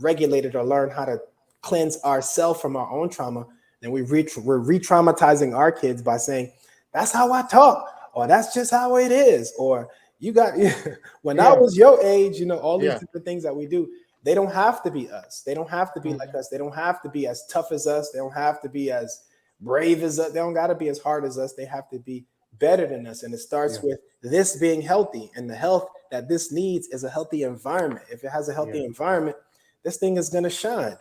Speaker 4: regulated or learned how to cleanse ourselves from our own trauma. And we're re-traumatizing our kids by saying, that's how I talk, or that's just how it is, or when I was your age, all these different things that we do, they don't have to be us. They don't have to be like us. They don't have to be as tough as us. They don't have to be as brave as us. They don't got to be as hard as us. They have to be better than us. And it starts with this being healthy, and the health that this needs is a healthy environment. If it has a healthy environment, this thing is going to shine,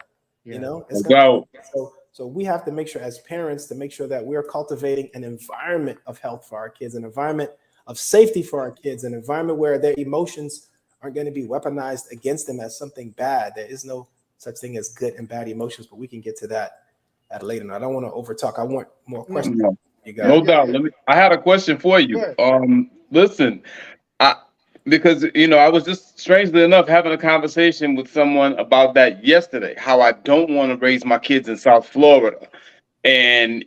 Speaker 4: So we have to make sure as parents to make sure that we're cultivating an environment of health for our kids, an environment of safety for our kids, an environment where their emotions aren't going to be weaponized against them as something bad. There is no such thing as good and bad emotions, but we can get to that at later. And I don't want to overtalk. I want more questions. You guys.
Speaker 2: No doubt. I had a question for you. Listen, because I was just strangely enough having a conversation with someone about that yesterday, how I don't want to raise my kids in South Florida And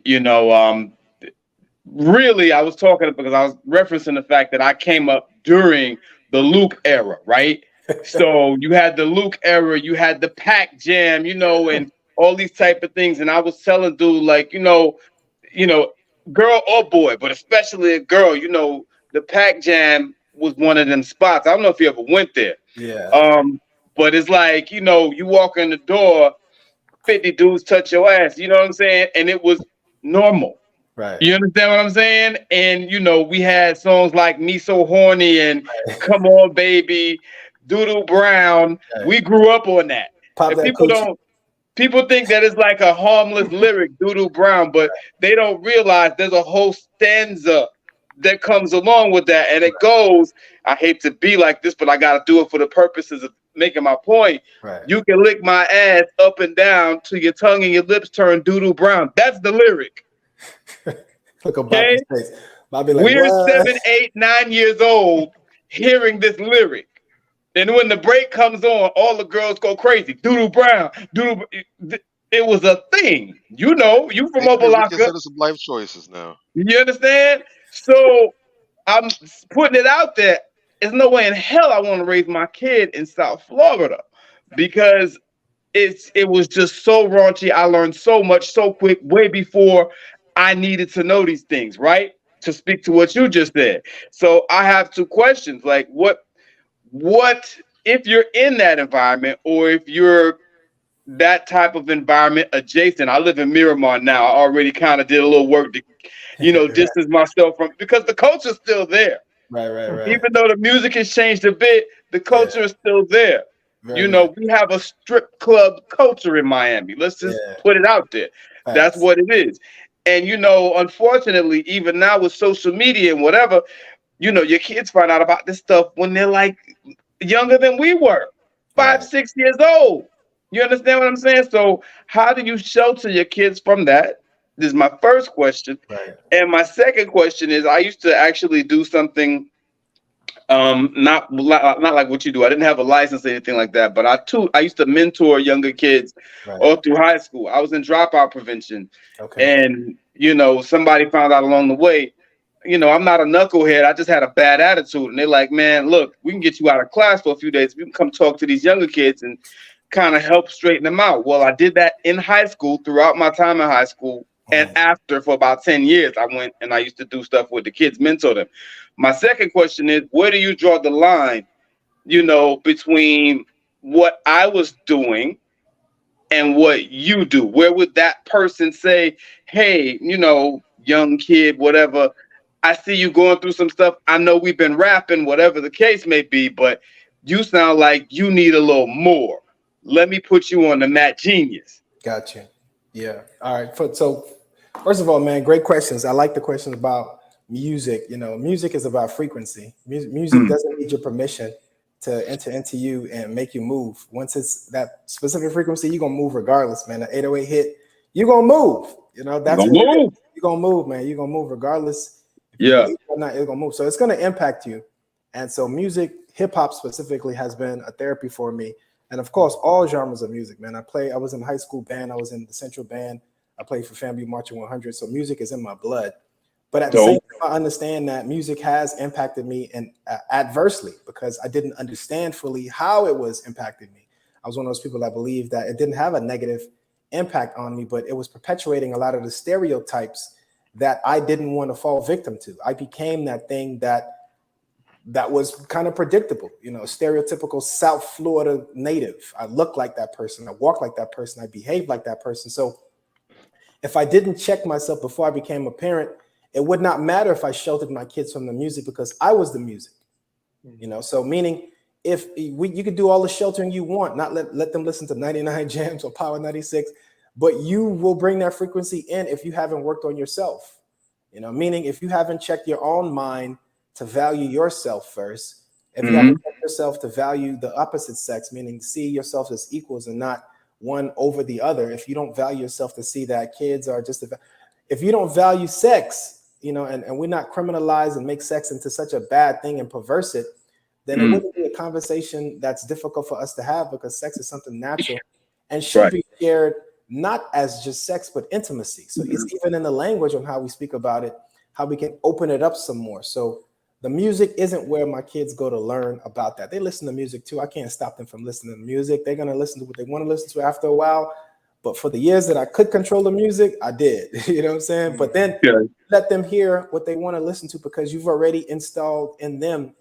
Speaker 2: really, I was talking because I was referencing the fact that I came up during the Luke era, right? So you had the Luke era, you had the Pac Jam, and all these type of things. And I was telling dude, like, girl or boy, but especially a girl, the Pac Jam was one of them spots. I don't know if you ever went there.
Speaker 4: Yeah.
Speaker 2: But it's like, you walk in the door, 50 dudes touch your ass, you know what I'm saying? And it was normal.
Speaker 4: Right.
Speaker 2: You understand what I'm saying? And we had songs like Me So Horny and Come On Baby, Doodoo Brown.
Speaker 4: Right.
Speaker 2: We grew up on that.
Speaker 4: Pop
Speaker 2: And
Speaker 4: that
Speaker 2: people think that it's like a harmless lyric, Doodoo Brown, but they don't realize there's a whole stanza that comes along with that. And it goes, I hate to be like this, but I gotta do it for the purposes of making my point.
Speaker 4: Right.
Speaker 2: You can lick my ass up and down till your tongue and your lips turn doodoo brown. That's the lyric.
Speaker 4: Look at Bobby's face. Bobby like,
Speaker 2: we're
Speaker 4: what?
Speaker 2: 7, 8, 9 years old hearing this lyric. And when the break comes on, all the girls go crazy. Doodoo Brown, Doodoo. It was a thing. You from Opa-locka.
Speaker 5: Consider some life choices now.
Speaker 2: You understand? So I'm putting it out there. There's no way in hell I want to raise my kid in South Florida because it was just so raunchy. I learned so much so quick, way before I needed to know these things, right? To speak to what you just said. So I have two questions. Like what if you're in that environment or if you're that type of environment adjacent? I live in Miramar now. I already kind of did a little work to, distance myself from, because the culture's still there.
Speaker 4: Right.
Speaker 2: Even though the music has changed a bit, the culture is still there.
Speaker 4: Very
Speaker 2: We have a strip club culture in Miami. Let's just put it out there.
Speaker 4: Facts.
Speaker 2: That's what it is. And, unfortunately, even now with social media and whatever, your kids find out about this stuff when they're like younger than we were, 5, 6 years old. You understand what I'm saying? So how do you shelter your kids from that? This is my first question.
Speaker 4: Right.
Speaker 2: And my second question is, I used to actually do something, not like what you do. I didn't have a license or anything like that, but I used to mentor younger kids all through high school. I was in dropout prevention.
Speaker 4: Okay.
Speaker 2: And, somebody found out along the way, I'm not a knucklehead. I just had a bad attitude. And they're like, man, look, we can get you out of class for a few days. We can come talk to these younger kids and kind of help straighten them out. Well, I did that in high school, throughout my time in high school. And after, for about 10 years, I went and I used to do stuff with the kids, mentor them. My second question is, where do you draw the line, between what I was doing and what you do? Where would that person say, hey, young kid, whatever, I see you going through some stuff. I know we've been rapping, whatever the case may be, but you sound like you need a little more. Let me put you on the Matt Genius.
Speaker 4: Gotcha. Yeah. All right. So first of all, man, great questions. I like the questions about music. Music is about frequency. Music doesn't need your permission to enter into you and make you move. Once it's that specific frequency, you're gonna move regardless, man. An 808 hit, you're gonna move. That's what you're gonna move, man. You're gonna move regardless.
Speaker 2: Yeah.
Speaker 4: Or not, it's gonna move. So it's gonna impact you. And so music, hip hop specifically, has been a therapy for me. And of course, all genres of music, man. I was in high school band. I was in the Central Band. I played for FAMU Marching 100. So music is in my blood. But at the same time, I understand that music has impacted me and adversely, because I didn't understand fully how it was impacting me. I was one of those people that believed that it didn't have a negative impact on me, but it was perpetuating a lot of the stereotypes that I didn't want to fall victim to. I became that thing that was kind of predictable, stereotypical South Florida native. I look like that person. I walk like that person. I behave like that person. So if I didn't check myself before I became a parent, it would not matter if I sheltered my kids from the music, because I was the music, So meaning, if you could do all the sheltering you want, not let them listen to 99 Jams or Power 96, but you will bring that frequency in if you haven't worked on yourself, meaning if you haven't checked your own mind to value yourself first, if you haven't checked yourself to value the opposite sex, meaning see yourself as equals and not one over the other, if you don't value yourself to see that kids are just, if you don't value sex, and we're not criminalize and make sex into such a bad thing and perverse it, then it wouldn't be a conversation that's difficult for us to have, because sex is something natural and should be shared not as just sex, but intimacy. So it's even in the language on how we speak about it, how we can open it up some more. So the music isn't where my kids go to learn about that. They listen to music too. I can't stop them from listening to music. They're going to listen to what they want to listen to after a while. But for the years that I could control the music, I did. You know what I'm saying? But then let them hear what they want to listen to, because you've already instilled in them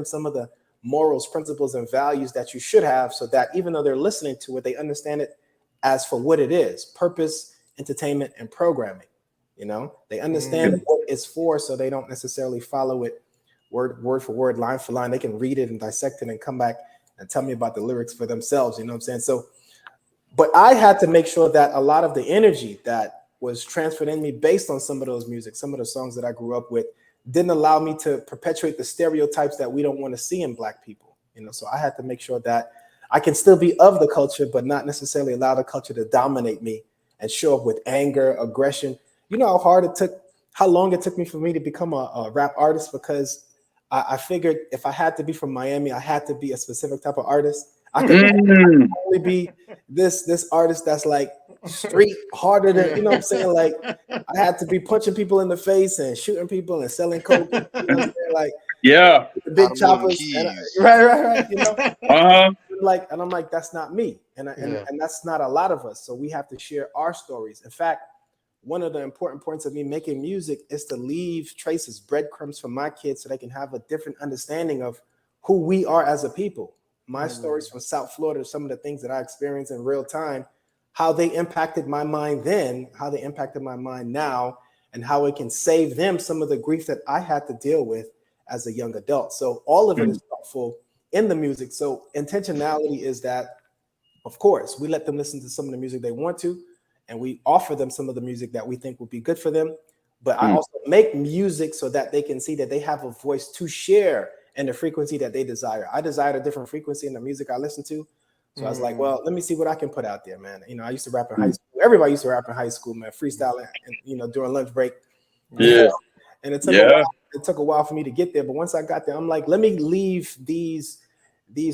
Speaker 4: some of the morals, principles, and values that you should have, so that even though they're listening to it, they understand it as for what it is: purpose, entertainment, and programming. You know, they understand what it's for, so they don't necessarily follow it word for word, line for line. They can read it and dissect it and come back and tell me about the lyrics for themselves. You know what I'm saying? So, but I had to make sure that a lot of the energy that was transferred in me based on some of those music, some of the songs that I grew up with, didn't allow me to perpetuate the stereotypes that we don't want to see in Black people. You know, so I had to make sure that I can still be of the culture, but not necessarily allow the culture to dominate me and show up with anger, aggression. You know how long it took me for me to become a rap artist, because I figured if I had to be from Miami, I had to be a specific type of artist. I could only be this artist that's like street harder than, you know what I'm saying? Like, I had to be punching people in the face and shooting people and selling coke. You know what I'm saying? Like, the big choppers. And right. You know, like, and I'm like, that's not me, and that's not a lot of us. So we have to share our stories. In fact, one of the important points of me making music is to leave traces, breadcrumbs for my kids, so they can have a different understanding of who we are as a people. My stories from South Florida, some of the things that I experienced in real time, how they impacted my mind then, how they impacted my mind now, and how it can save them some of the grief that I had to deal with as a young adult. So all of it is thoughtful in the music. So intentionality is that, of course, we let them listen to some of the music they want to, and we offer them some of the music that we think will be good for them. But I also make music so that they can see that they have a voice to share in the frequency that they desire. I desired a different frequency in the music I listen to. So I was like, well, let me see what I can put out there, man. You know, I used to rap in high school. Everybody used to rap in high school, man, freestyling, and, you know, during lunch break. Yeah. And it took a while for me to get there. But once I got there, I'm like, let me leave these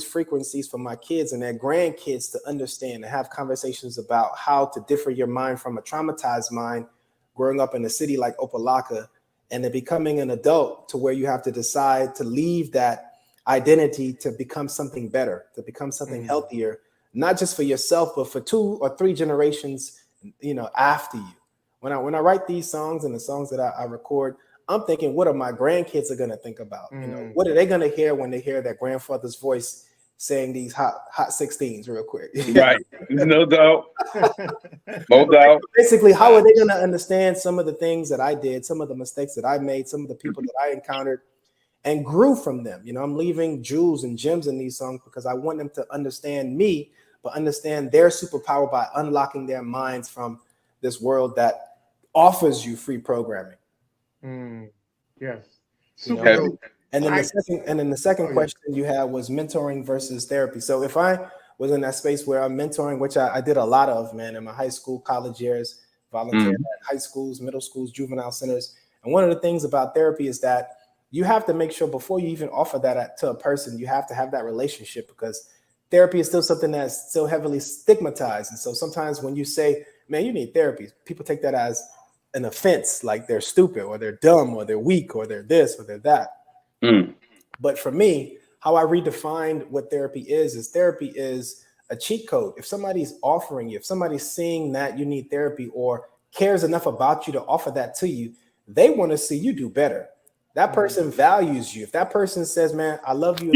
Speaker 4: frequencies for my kids and their grandkids to understand and have conversations about how to differ your mind from a traumatized mind growing up in a city like Opelika, and then becoming an adult to where you have to decide to leave that identity to become something better, to become something healthier, not just for yourself, but for 2 or 3 generations, you know, after you. When I write these songs and the songs that I record, I'm thinking, what are my grandkids are going to think about? You know, what are they going to hear when they hear their grandfather's voice saying these hot 16s real quick?
Speaker 2: Right. No doubt. No doubt.
Speaker 4: Basically, how are they going to understand some of the things that I did, some of the mistakes that I made, some of the people that I encountered and grew from them? You know, I'm leaving jewels and gems in these songs because I want them to understand me, but understand their superpower by unlocking their minds from this world that offers you free programming.
Speaker 3: Yes.
Speaker 4: Super dope. And then the second question you had was mentoring versus therapy. So if I was in that space where I'm mentoring, which I did a lot of, man, in my high school, college years, volunteered at high schools, middle schools, juvenile centers. And one of the things about therapy is that you have to make sure before you even offer that to a person, you have to have that relationship, because therapy is still something that's still heavily stigmatized. And so sometimes when you say, man, you need therapy, people take that as an offense, like they're stupid or they're dumb or they're weak or they're this or they're that. But for me, how I redefined what therapy is a cheat code. If somebody's offering you, if somebody's seeing that you need therapy or cares enough about you to offer that to you, they want to see you do better. That person values you. If that person says, man, I love you,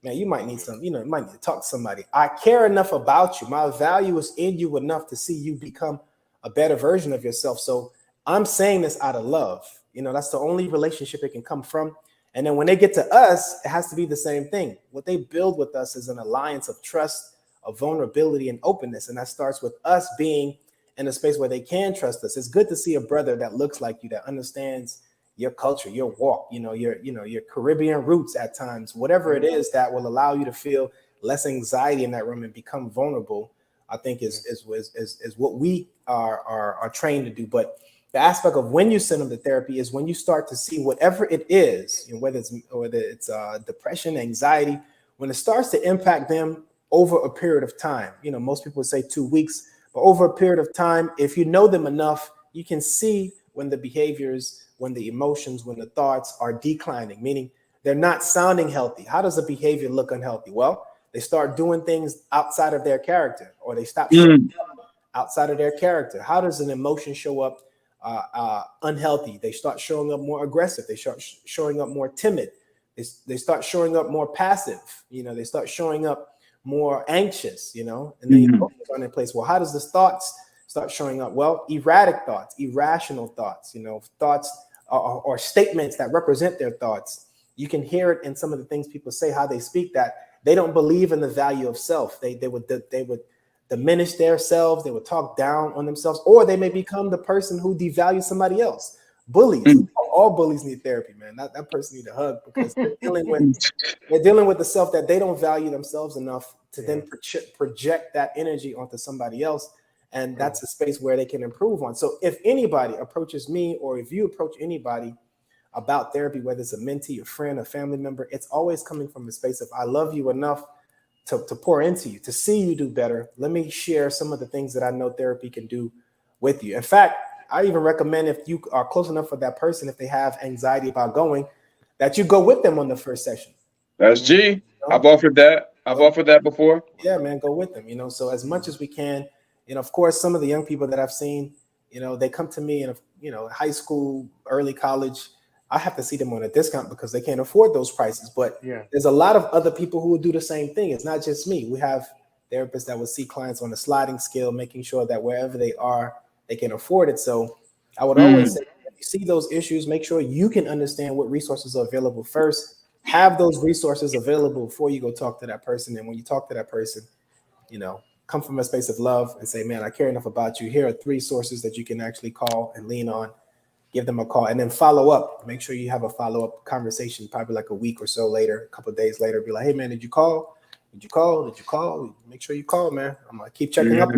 Speaker 4: man, you might need some, you might need to talk to somebody. I care enough about you. My value is in you enough to see you become a better version of yourself. So I'm saying this out of love. That's the only relationship it can come from. And then when they get to us, it has to be the same thing. What they build with us is an alliance of trust, of vulnerability, and openness. And that starts with us being in a space where they can trust us. It's good to see a brother that looks like you, that understands your culture, your walk, your Caribbean roots at times, whatever it is that will allow you to feel less anxiety in that room and become vulnerable, I think is what we are trained to do. But the aspect of when you send them to therapy is when you start to see whatever it is, whether it's depression, anxiety, when it starts to impact them over a period of time. Most people say 2 weeks, But over a period of time, if you know them enough, you can see when the behaviors, when the emotions, when the thoughts are declining, meaning they're not sounding healthy. How does a behavior look unhealthy? Well, they start doing things outside of their character, or they stop showing up outside of their character. How does an emotion show up unhealthy? They start showing up more aggressive. They start showing up more timid. They start showing up more passive. They start showing up more anxious, and then emotions aren't in place. Well, how does the thoughts start showing up? Well, erratic thoughts, irrational thoughts, thoughts or statements that represent their thoughts. You can hear it in some of the things people say, how they speak, that they don't believe in the value of self. They would diminish their selves. They would talk down on themselves, or they may become the person who devalues somebody else. Bullies, all bullies need therapy, man. That person need a hug, because they're dealing with the self that they don't value themselves enough to then project that energy onto somebody else. And that's a space where they can improve on. So if anybody approaches me, or if you approach anybody about therapy, whether it's a mentee, a friend, a family member, it's always coming from a space of, I love you enough to pour into you, to see you do better. Let me share some of the things that I know therapy can do with you. In fact, I even recommend, if you are close enough for that person, if they have anxiety about going, that you go with them on the first session.
Speaker 2: That's G. I've offered that. I've offered that before.
Speaker 4: Yeah, man, go with them, so as much as we can. Of course, some of the young people that I've seen, they come to me in, high school, early college. I have to see them on a discount because they can't afford those prices. But there's a lot of other people who will do the same thing. It's not just me. We have therapists that will see clients on a sliding scale, making sure that wherever they are, they can afford it. So I would always say, if you see those issues, make sure you can understand what resources are available first. Have those resources available before you go talk to that person. And when you talk to that person, come from a space of love and say, man, I care enough about you. Here are 3 sources that you can actually call and lean on. Give them a call, and then follow up. Make sure you have a follow-up conversation, probably like a week or so later, a couple of days later. Be like, hey, man, did you call? Did you call? Did you call? Make sure you call, man. I'm going to keep checking up,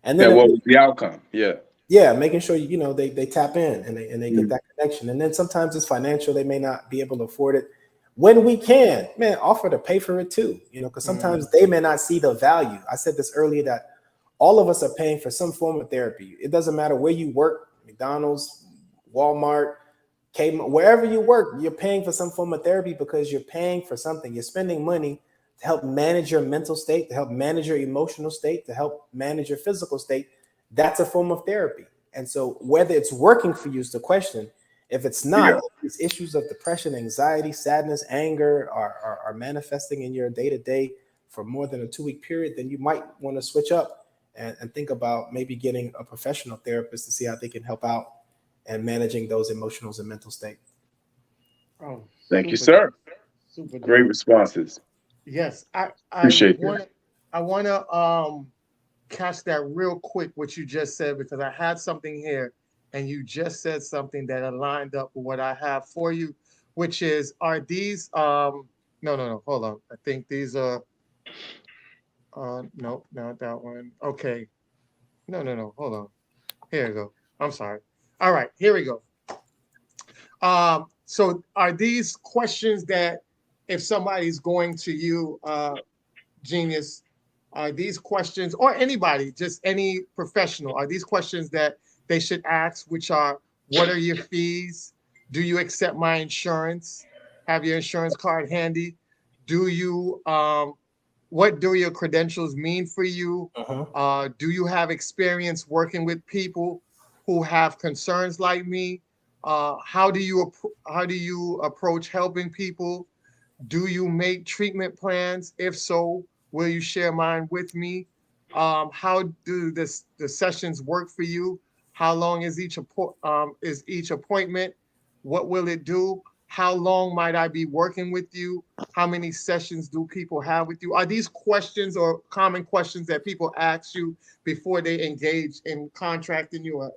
Speaker 4: And then
Speaker 2: what was the outcome?
Speaker 4: Yeah, making sure, they tap in and they get that connection. And then sometimes it's financial. They may not be able to afford it. When we can, man, offer to pay for it too, because sometimes they may not see the value. I said this earlier, that all of us are paying for some form of therapy. It doesn't matter where you work, McDonald's, Walmart, Kmart, wherever you work, you're paying for some form of therapy because you're paying for something. You're spending money to help manage your mental state, to help manage your emotional state, to help manage your physical state. That's a form of therapy. And so whether it's working for you is the question. If it's not, if these issues of depression, anxiety, sadness, anger are manifesting in your day-to-day for more than a 2-week period, then you might want to switch up and think about maybe getting a professional therapist to see how they can help out and managing those emotions and mental state.
Speaker 3: Oh,
Speaker 2: thank you, sir.
Speaker 3: Super
Speaker 2: great responses.
Speaker 3: Yes, I
Speaker 2: Appreciate that.
Speaker 3: I want to catch that real quick, what you just said, because I had something here and you just said something that aligned up with what I have for you, which is, are these no, hold on. I think these are no, not that one. Okay. No, hold on. Here we go. I'm sorry. All right, here we go. So are these questions that, if somebody's going to you, Genius, are these questions, or anybody, just any professional, are these questions that they should ask, which are, what are your fees? Do you accept my insurance? Have your insurance card handy? Do you, what do your credentials mean for you? Do you have experience working with people who have concerns like me? How do you approach helping people? Do you make treatment plans? If so, will you share mine with me? How do the sessions work for you? How long is each appointment? What will it do? How long might I be working with you? How many sessions do people have with you? Are these questions or common questions that people ask you before they engage in contracting you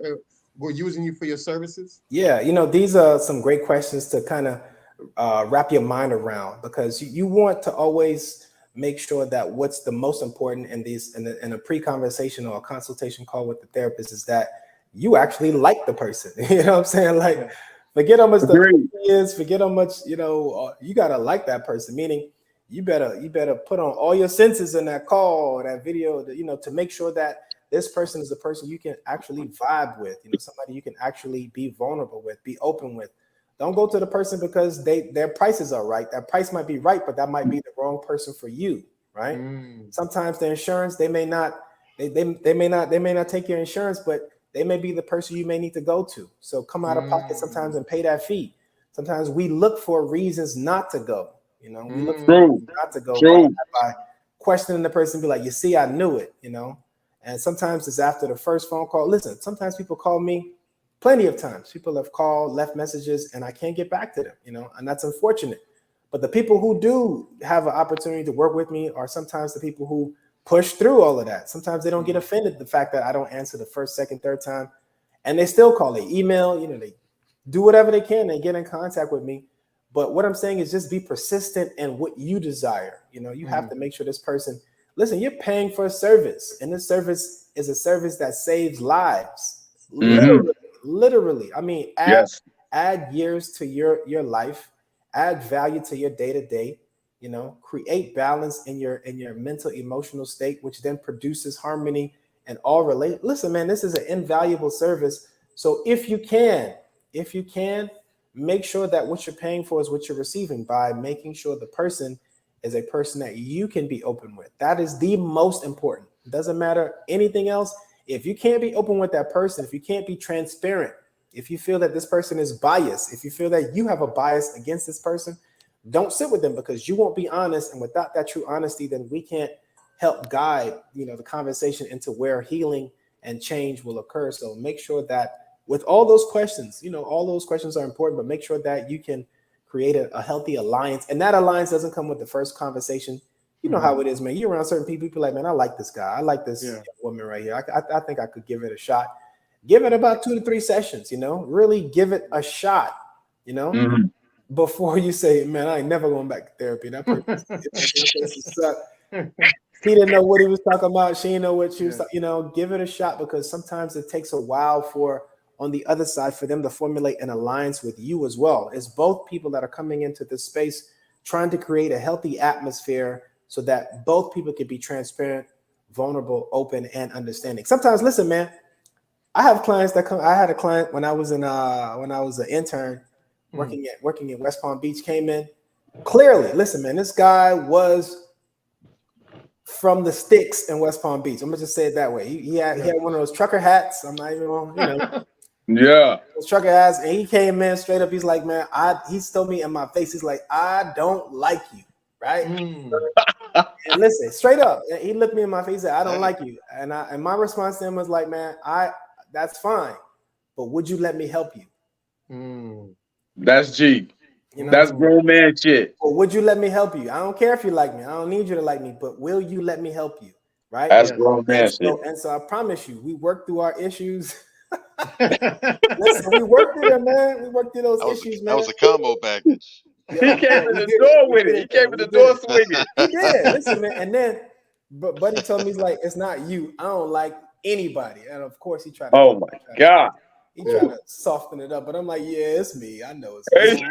Speaker 3: or using you for your services?
Speaker 4: Yeah, these are some great questions to kind of wrap your mind around, because you want to always make sure that what's the most important in a pre-conversation or a consultation call with the therapist is that you actually like the person. You know what I'm saying? Like, forget how much the is, forget how much, you gotta like that person. Meaning you better put on all your senses in that call or that video to make sure that this person is a person you can actually vibe with, somebody you can actually be vulnerable with, be open with. Don't go to the person because their prices are right. That price might be right, but that might be the wrong person for you, right? Sometimes the insurance, they may not take your insurance, but they may be the person you may need to go to. So come out of pocket sometimes and pay that fee. Sometimes we look for reasons not to go. We look for reasons not to go by questioning the person, be like, you see, I knew it, And sometimes it's after the first phone call. Listen, sometimes people call me. Plenty of times people have called, left messages, and I can't get back to them, and that's unfortunate. But the people who do have an opportunity to work with me are sometimes the people who push through all of that. Sometimes they don't get offended the fact that I don't answer the first, second, third time, and they still call, they email, they do whatever they can, they get in contact with me. But what I'm saying is just be persistent in what you desire. You have to make sure this person, listen, you're paying for a service, and this service is a service that saves lives. Literally. I mean, add years to your life, add value to your day-to-day, create balance in your mental, emotional state, which then produces harmony and all relate. Listen, man, this is an invaluable service. So if you can, make sure that what you're paying for is what you're receiving by making sure the person is a person that you can be open with. That is the most important. It doesn't matter anything else. If you can't be open with that person, if you can't be transparent, if you feel that this person is biased, if you feel that you have a bias against this person, don't sit with them because you won't be honest. And without that true honesty, then we can't help guide, the conversation into where healing and change will occur. So make sure that with all those questions, all those questions are important, but make sure that you can create a healthy alliance. And that alliance doesn't come with the first conversation. You know how it is, man. You're around certain people like, man, I like this guy. I like this woman right here. I think I could give it a shot. Give it about 2 to 3 sessions, really give it a shot, before you say, man, I ain't never going back to therapy. That person suck. He didn't know what he was talking about. She didn't know what she was talking, give it a shot because sometimes it takes a while for on the other side for them to formulate an alliance with you as well. It's both people that are coming into this space trying to create a healthy atmosphere so that both people can be transparent, vulnerable, open, and understanding. Sometimes, listen, man, I have clients that come. I had a client when I was an intern working at West Palm Beach, came in. Clearly, listen, man, this guy was from the sticks in West Palm Beach. I'm gonna just say it that way. He had one of those trucker hats. I'm not even on, those trucker hats, and he came in straight up. He's like, man, he told me in my face, he's like, I don't like you. Right? And listen, straight up, he looked me in my face and said, I don't like you. And my response to him was like, man, that's fine, but would you let me help you?
Speaker 2: That's G. That's grown man shit.
Speaker 4: Or would you let me help you? I don't care if you like me. I don't need you to like me, but will you let me help you? Right?
Speaker 2: That's grown man shit.
Speaker 4: And so I promise you, we worked through our issues. Listen, we worked through them, man. We worked through those issues, man.
Speaker 5: That was a combo package.
Speaker 2: He came in the door with it. He came in the door swinging.
Speaker 4: He did. Listen, man. And then, Buddy told me, he's like, it's not you. I don't like anybody. And of course, he tried to.
Speaker 2: Oh my God.
Speaker 4: He tried to soften it up, but I'm like, yeah, it's me. I know it's me.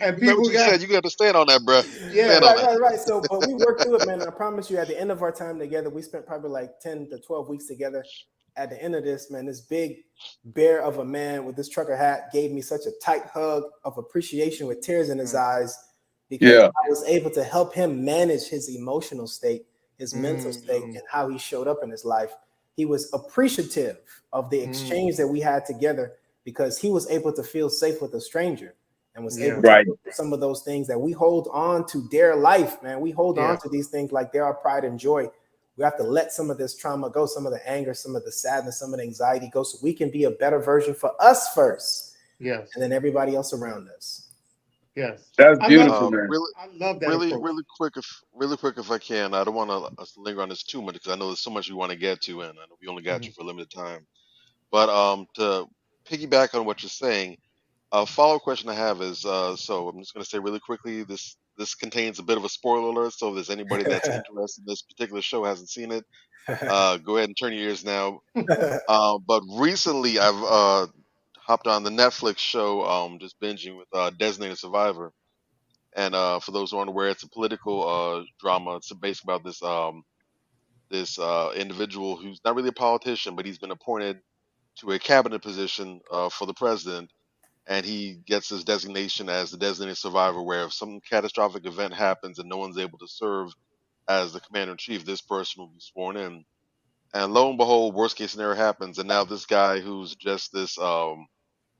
Speaker 5: And people said you got to stand on that, bro.
Speaker 4: Yeah, right. So, but we worked through it, man. I promise you, at the end of our time together, we spent probably like 10 to 12 weeks together. At the end of this, man, this big bear of a man with this trucker hat gave me such a tight hug of appreciation with tears in his eyes because I was able to help him manage his emotional state, his mental state, and how he showed up in his life. He was appreciative of the exchange that we had together because he was able to feel safe with a stranger and was able to do some of those things that we hold on to dear life, man. We hold on to these things like they're our pride and joy. We have to let some of this trauma go, some of the anger, some of the sadness, some of the anxiety go so we can be a better version for us first.
Speaker 3: Yes.
Speaker 4: And then everybody else around us.
Speaker 3: Yes.
Speaker 2: That's beautiful, man.
Speaker 3: I love that.
Speaker 5: Really quick, if I can, I don't want to linger on this too much because I know there's so much we want to get to, and I know we only got you for a limited time. But to piggyback on what you're saying, a follow-up question I have is, so I'm just going to say really quickly, this contains a bit of a spoiler alert, so if there's anybody that's interested in this particular show hasn't seen it, go ahead and turn your ears now. But recently, I've hopped on the Netflix show, just binging with Designated Survivor. And for those who aren't aware, it's a political drama. It's based about this this individual who's not really a politician, but he's been appointed to a cabinet position for the president, and he gets his designation as the designated survivor, where if some catastrophic event happens and no one's able to serve as the commander in chief, this person will be sworn in. And lo and behold, worst case scenario happens, and now this guy who's just this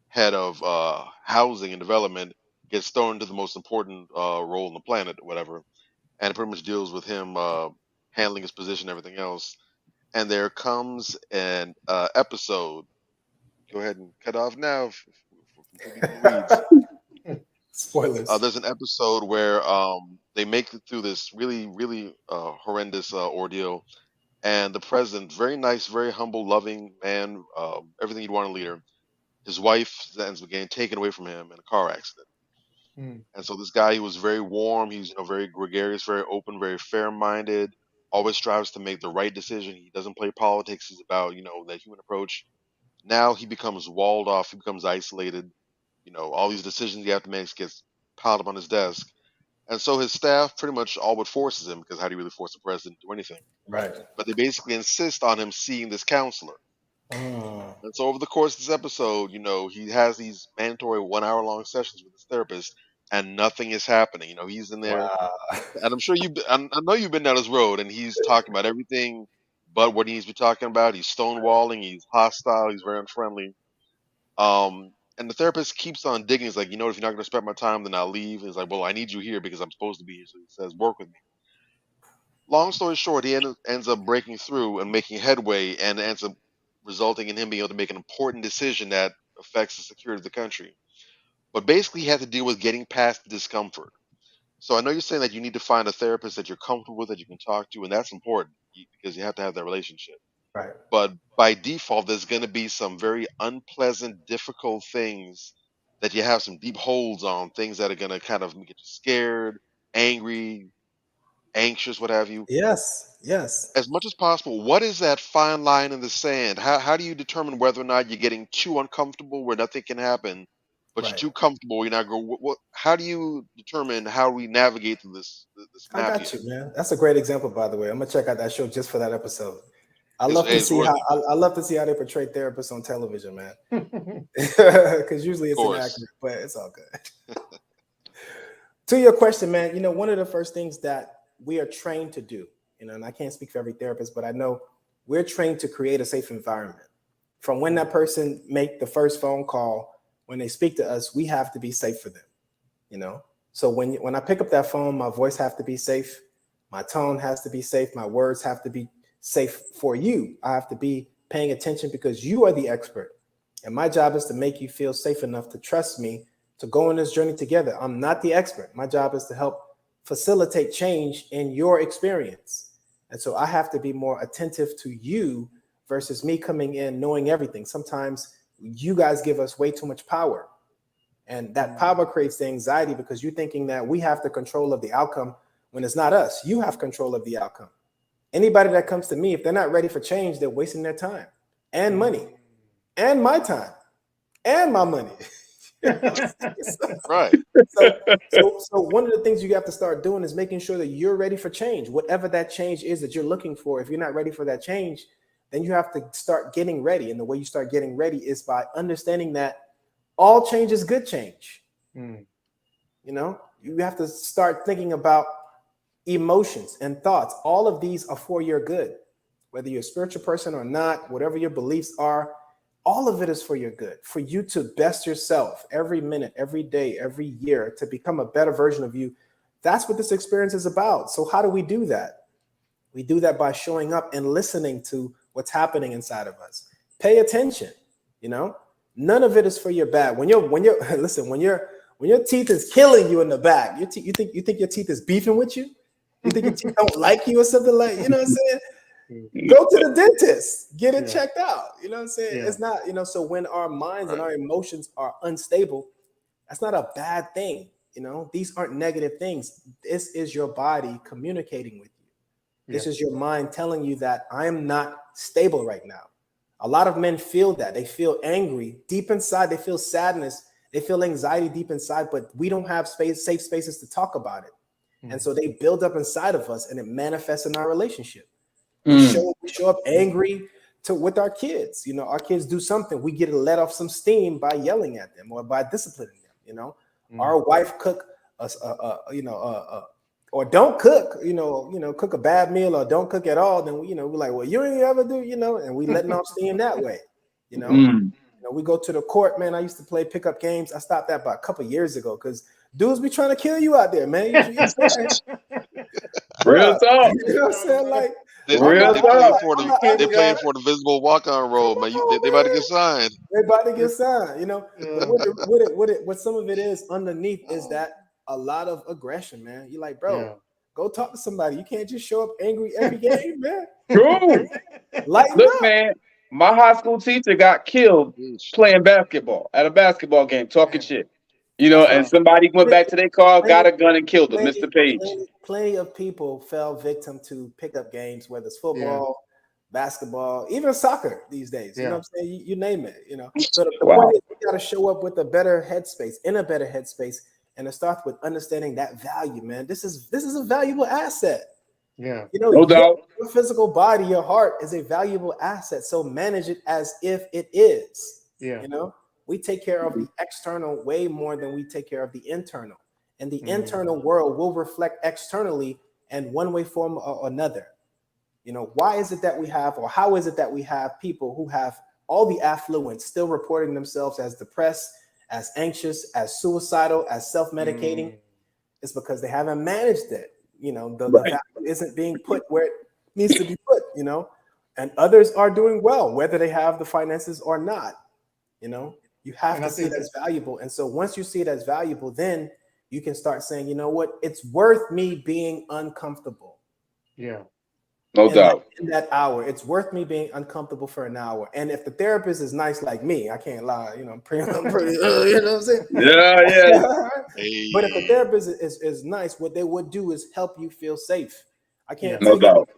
Speaker 5: head of housing and development gets thrown into the most important role on the planet, or whatever, and it pretty much deals with him handling his position, and everything else. And there comes an episode. Go ahead and cut off now. From reads.
Speaker 4: Spoilers.
Speaker 5: There's an episode where they make it through this really, really horrendous ordeal, and the president, very nice, very humble, loving man, everything you'd want in a leader. His wife ends up getting taken away from him in a car accident. And so this guy, he was very warm. He's very gregarious, very open, very fair-minded. Always strives to make the right decision. He doesn't play politics. He's about that human approach. Now he becomes walled off. He becomes isolated. All these decisions he has to make gets piled up on his desk. And so his staff pretty much all but forces him, because how do you really force a president to do anything?
Speaker 4: Right.
Speaker 5: But they basically insist on him seeing this counselor. And so over the course of this episode, he has these mandatory 1 hour long sessions with his therapist, and nothing is happening. He's in there,
Speaker 4: Wow.
Speaker 5: and I'm sure I know you've been down this road, and he's talking about everything but what he needs to be talking about. He's stonewalling, he's hostile, he's very unfriendly. And the therapist keeps on digging. He's like, if you're not going to spend my time, then I'll leave. And he's like, well, I need you here because I'm supposed to be here. So he says, work with me. Long story short, he ends up breaking through and making headway, and ends up resulting in him being able to make an important decision that affects the security of the country. But basically, he had to deal with getting past the discomfort. So I know you're saying that you need to find a therapist that you're comfortable with, that you can talk to, and that's important because you have to have that relationship.
Speaker 4: Right.
Speaker 5: But by default, there's going to be some very unpleasant, difficult things that you have some deep holds on, things that are going to kind of get you scared, angry, anxious, what have you.
Speaker 4: Yes.
Speaker 5: As much as possible, what is that fine line in the sand? How do you determine whether or not you're getting too uncomfortable where nothing can happen, but
Speaker 4: Right.
Speaker 5: you're too comfortable where you're not going? How do you determine how we navigate through this
Speaker 4: I
Speaker 5: map
Speaker 4: got
Speaker 5: here?
Speaker 4: you, man. That's a great example, by the way. I'm gonna check out that show just for that episode. I love to
Speaker 5: It's
Speaker 4: see
Speaker 5: worth
Speaker 4: how
Speaker 5: it.
Speaker 4: I love to see how they portray therapists on television, man. Because usually
Speaker 5: Of
Speaker 4: it's
Speaker 5: course.
Speaker 4: inaccurate, but it's all good. To your question, man, one of the first things that we are trained to do, and I can't speak for every therapist, but I know we're trained to create a safe environment. From when that person make the first phone call, when they speak to us, we have to be safe for them, So when I pick up that phone, my voice have to be safe, my tone has to be safe, my words have to be safe for you. I have to be paying attention because you are the expert. And my job is to make you feel safe enough to trust me to go on this journey together. I'm not the expert. My job is to help facilitate change in your experience. And so I have to be more attentive to you versus me coming in knowing everything. Sometimes you guys give us way too much power. And that power creates the anxiety because you're thinking that we have the control of the outcome when it's not us. You have control of the outcome. Anybody that comes to me, if they're not ready for change, they're wasting their time and money and my time and my money.
Speaker 5: Right.
Speaker 4: So one of the things you have to start doing is making sure that you're ready for change, whatever that change is that you're looking for. If you're not ready for that change, then you have to start getting ready. And the way you start getting ready is by understanding that all change is good change. You have to start thinking about emotions and thoughts. All of these are for your good, whether you're a spiritual person or not, whatever your beliefs are, all of it is for your good, for you to best yourself every minute, every day, every year, to become a better version of you. That's what this experience is about. So how do we do that? We do that by showing up and listening to what's happening inside of us. Pay attention. None of it is for your bad. When your teeth is killing you in the back, you think your teeth is beefing with you? You think your teeth don't like you or something like, you know what I'm saying? Go to the dentist, get it checked out. You know what I'm saying? It's not, so when our minds and our emotions are unstable, that's not a bad thing. These aren't negative things. This is your body communicating with you. This is your mind telling you that I am not stable right now. A lot of men feel that. They feel angry deep inside. They feel sadness. They feel anxiety deep inside, but we don't have safe spaces to talk about it. And so they build up inside of us and it manifests in our relationship.
Speaker 2: Mm.
Speaker 4: We show up angry with our kids. You know, our kids do something, we get to let off some steam by yelling at them or by disciplining them. You know, our wife cook or don't cook, cook a bad meal or don't cook at all, then we're like, well, you ain't ever do, and we letting off steam that way,
Speaker 2: Mm.
Speaker 4: we go to the court, man. I used to play pickup games. I stopped that about a couple years ago because dudes be trying to kill you out there, man. You know what I'm saying?
Speaker 2: Real
Speaker 4: Bruh,
Speaker 2: talk.
Speaker 4: you know what I'm saying? Like,
Speaker 5: They,
Speaker 4: I'm
Speaker 2: Real
Speaker 4: not,
Speaker 5: they
Speaker 4: I'm
Speaker 5: playing
Speaker 2: talk.
Speaker 4: not,
Speaker 5: for
Speaker 4: I'm
Speaker 5: the
Speaker 4: not
Speaker 5: they
Speaker 4: able
Speaker 5: playing
Speaker 4: to.
Speaker 5: for the visible walk-on role, man. They about to get signed.
Speaker 4: They about to get signed, But
Speaker 3: Yeah.
Speaker 4: what some of it is underneath is that a lot of aggression, man. You're like, bro,
Speaker 3: Yeah.
Speaker 4: go talk to somebody. You can't just show up angry every game, man.
Speaker 2: True.
Speaker 4: Lighten
Speaker 2: Look,
Speaker 4: up.
Speaker 2: man, my high school teacher got killed
Speaker 5: Yeesh.
Speaker 2: playing basketball at a basketball game, talking shit.
Speaker 4: That's
Speaker 2: And
Speaker 4: what
Speaker 2: somebody went back to their car, got
Speaker 4: plenty,
Speaker 2: a gun, and killed him,
Speaker 4: plenty,
Speaker 2: Mr. Page.
Speaker 4: plenty of people fell victim to pickup games, whether it's
Speaker 3: Yeah.
Speaker 4: football, basketball, even soccer these days. You know
Speaker 3: Yeah.
Speaker 4: what I'm saying? You name it, So the
Speaker 2: Wow.
Speaker 4: point is we got to show up with a better headspace, in a better headspace. And it starts with understanding that value, man. This is a valuable asset.
Speaker 3: Yeah.
Speaker 2: No doubt.
Speaker 4: Your physical body, your heart is a valuable asset. So manage it as if it is.
Speaker 3: Yeah.
Speaker 4: We take care of the external way more than we take care of the internal. And the
Speaker 3: Mhm.
Speaker 4: internal world will reflect externally in one way, form, or another. Why is it that we have, or how is it that we have people who have all the affluence still reporting themselves as depressed, as anxious, as suicidal, as self-medicating? It's because they haven't managed it. The
Speaker 2: Right.
Speaker 4: value isn't being put where it needs to be put, and others are doing well, whether they have the finances or not. You have
Speaker 3: And I
Speaker 4: to see it
Speaker 3: think
Speaker 4: as valuable. And so once you see it as valuable, then you can start saying, you know what, it's worth me being uncomfortable.
Speaker 3: Yeah.
Speaker 2: No doubt.
Speaker 4: In that hour, it's worth me being uncomfortable for an hour. And if the therapist is nice like me, I can't lie, I'm pretty, you know what I'm saying?
Speaker 2: Yeah.
Speaker 5: Hey,
Speaker 4: But if the therapist is nice, what they would do is help you feel safe. I can't
Speaker 3: Yeah.
Speaker 2: No doubt.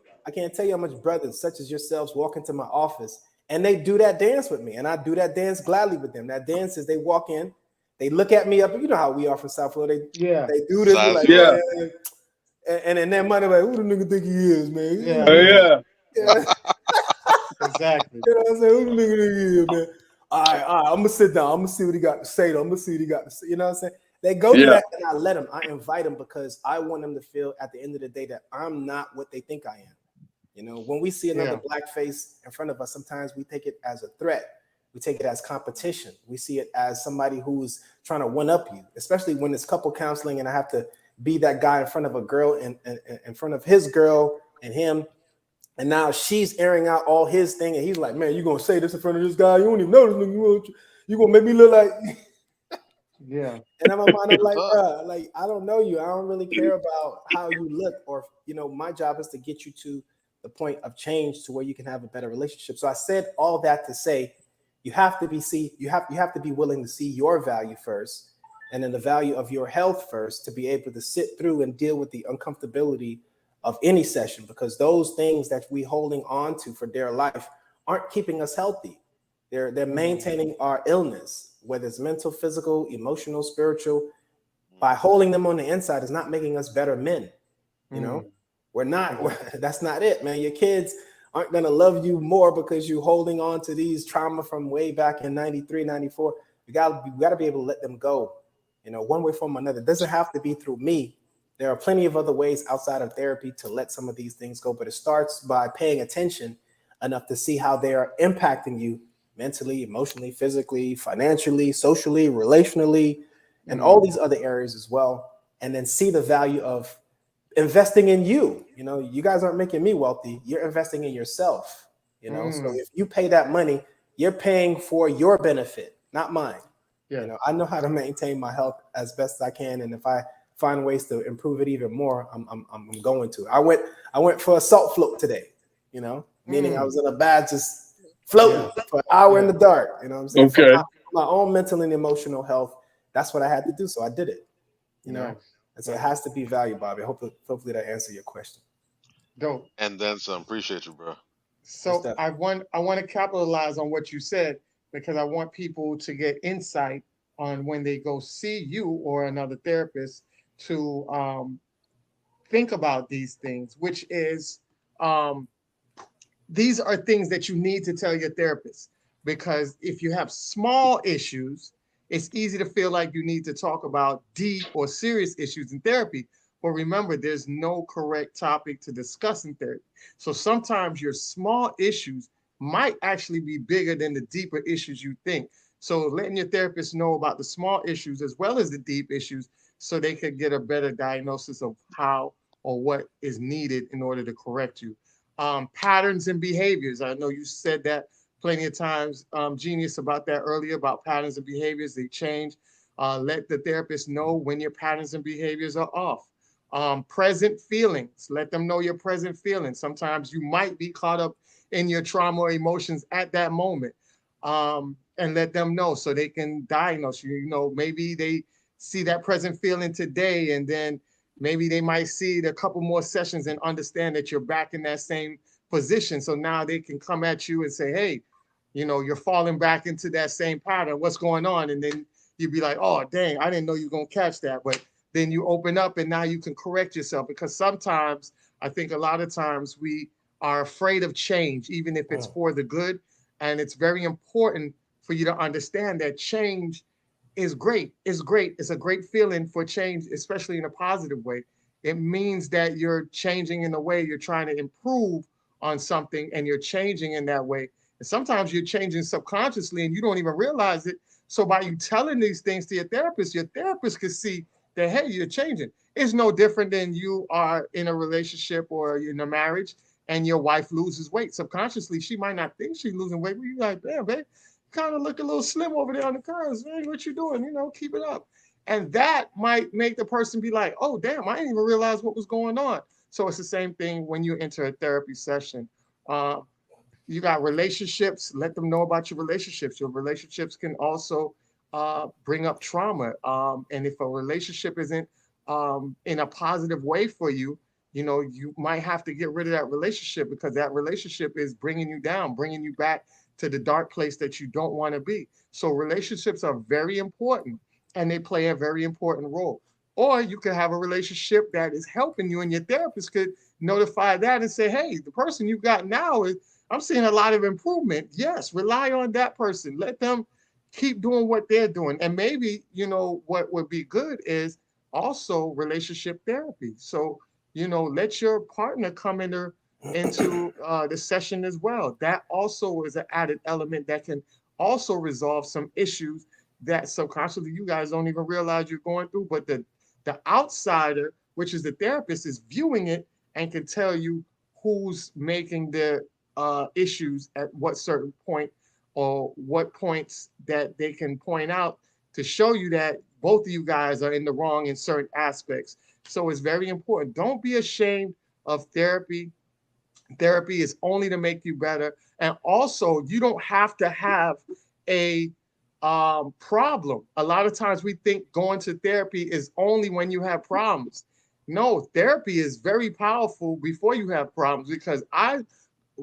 Speaker 4: tell you how much brothers such as yourselves walk into my office and they do that dance with me, and I do that dance gladly with them. That dance is they walk in, they look at me up. You know how we are from South Florida.
Speaker 3: Yeah.
Speaker 4: They do this. We're like,
Speaker 2: Yeah.
Speaker 4: man. And in their mind, like, who the nigga think he is, man?
Speaker 3: Yeah.
Speaker 2: Yeah.
Speaker 4: Yeah.
Speaker 3: Exactly.
Speaker 4: You know what I'm saying? Who the nigga think he is, man? All right, I'm gonna sit down. I'm gonna see what he got to say. I'm gonna see what he got to say. You know what I'm saying? They go to
Speaker 2: Yeah.
Speaker 4: that, and I let them. I invite them because I want them to feel at the end of the day that I'm not what they think I am. When we see another black face in front of us, sometimes we take it as a threat. We take it as competition. We see it as somebody who's trying to one up you, especially when it's couple counseling and I have to be that guy in front of a girl and in front of his girl and him. And now she's airing out all his thing. And he's like, man, you going to say this in front of this guy? You don't even know this nigga. You going to make me look like...
Speaker 3: Yeah.
Speaker 4: And in my mind, I'm like, bro, like, I don't know you. I don't really care about how you look. Or, my job is to get you to the point of change to where you can have a better relationship. So I said all that to say, you have to be willing to see your value first, and then the value of your health first, to be able to sit through and deal with the uncomfortability of any session, because those things that we holding on to for dear life aren't keeping us healthy. They're maintaining our illness, whether it's mental, physical, emotional, spiritual. By holding them on the inside is not making us better men. We're not. That's not it, man. Your kids aren't going to love you more because you're holding on to these trauma from way back in 93, 94. We got to be able to let them go, one way from another. It doesn't have to be through me. There are plenty of other ways outside of therapy to let some of these things go, but it starts by paying attention enough to see how they are impacting you mentally, emotionally, physically, financially, socially, relationally, and all these other areas as well. And then see the value of investing in you. You guys aren't making me wealthy. You're investing in yourself. So if you pay that money, you're paying for your benefit, not mine.
Speaker 3: Yeah.
Speaker 4: I know how to maintain my health as best I can, and if I find ways to improve it even more, I'm going to. I went for a salt float today. Meaning I was in a bath just floating for an hour in the dark. You know what I'm saying?
Speaker 2: Okay.
Speaker 4: For my own mental and emotional health, that's what I had to do. So I did it. And so it has to be value, Bobby. Hopefully that answered your question.
Speaker 3: Dope.
Speaker 5: and then some. Appreciate you, bro.
Speaker 3: So I want to capitalize on what you said, because I want people to get insight on when they go see you or another therapist to think about these things, which is these are things that you need to tell your therapist, because if you have small issues, it's easy to feel like you need to talk about deep or serious issues in therapy. But remember, there's no correct topic to discuss in therapy. So sometimes your small issues might actually be bigger than the deeper issues you think. So letting your therapist know about the small issues as well as the deep issues, so they could get a better diagnosis of how or what is needed in order to correct you. Patterns and behaviors. I know you said that plenty of times, Genius, about that earlier, about patterns and behaviors. They change. Let the therapist know when your patterns and behaviors are off. Present feelings. Let them know your present feelings. Sometimes you might be caught up in your trauma or emotions at that moment. And let them know so they can diagnose you. You know, maybe they see that present feeling today, and then maybe they might see it a couple more sessions and understand that you're back in that same position. So now they can come at you and say, hey, you know, you're falling back into that same pattern. What's going on? And then you'd be like, oh, dang, I didn't know you were going to catch that. But then you open up and now you can correct yourself, because sometimes, I think a lot of times, we are afraid of change, even if it's for the good. And it's very important for you to understand that change is great. It's great. It's a great feeling for change, especially in a positive way. It means that you're changing in a way, you're trying to improve on something, and you're changing in that way. And sometimes you're changing subconsciously and you don't even realize it. So by you telling these things to your therapist can see that, hey, you're changing. It's no different than you are in a relationship or in a marriage and your wife loses weight. Subconsciously, she might not think she's losing weight, but you're like, damn, babe, kind of look a little slim over there on the curves. Man, what you doing? You know, keep it up. And that might make the person be like, oh, damn, I didn't even realize what was going on. So it's the same thing when you enter a therapy session. Uh, you got relationships, let them know about your relationships. Your relationships can also bring up trauma. And if a relationship isn't in a positive way for you, you know, you might have to get rid of that relationship, because that relationship is bringing you down, bringing you back to the dark place that you don't want to be. So relationships are very important, and they play a very important role. Or you could have a relationship that is helping you, and your therapist could notify that and say, hey, the person you've got now is, I'm seeing a lot of improvement. Yes, rely on that person. Let them keep doing what they're doing. And maybe, you know, what would be good is also relationship therapy. So, you know, let your partner come into the session as well. That also is an added element that can also resolve some issues that subconsciously you guys don't even realize you're going through. But the outsider, which is the therapist, is viewing it and can tell you who's making the issues at what certain point, or what points that they can point out to show you that both of you guys are in the wrong in certain aspects. So it's very important. Don't be ashamed of therapy. Therapy is only to make you better. And also, you don't have to have a problem. A lot of times we think going to therapy is only when you have problems. No, therapy is very powerful before you have problems, because I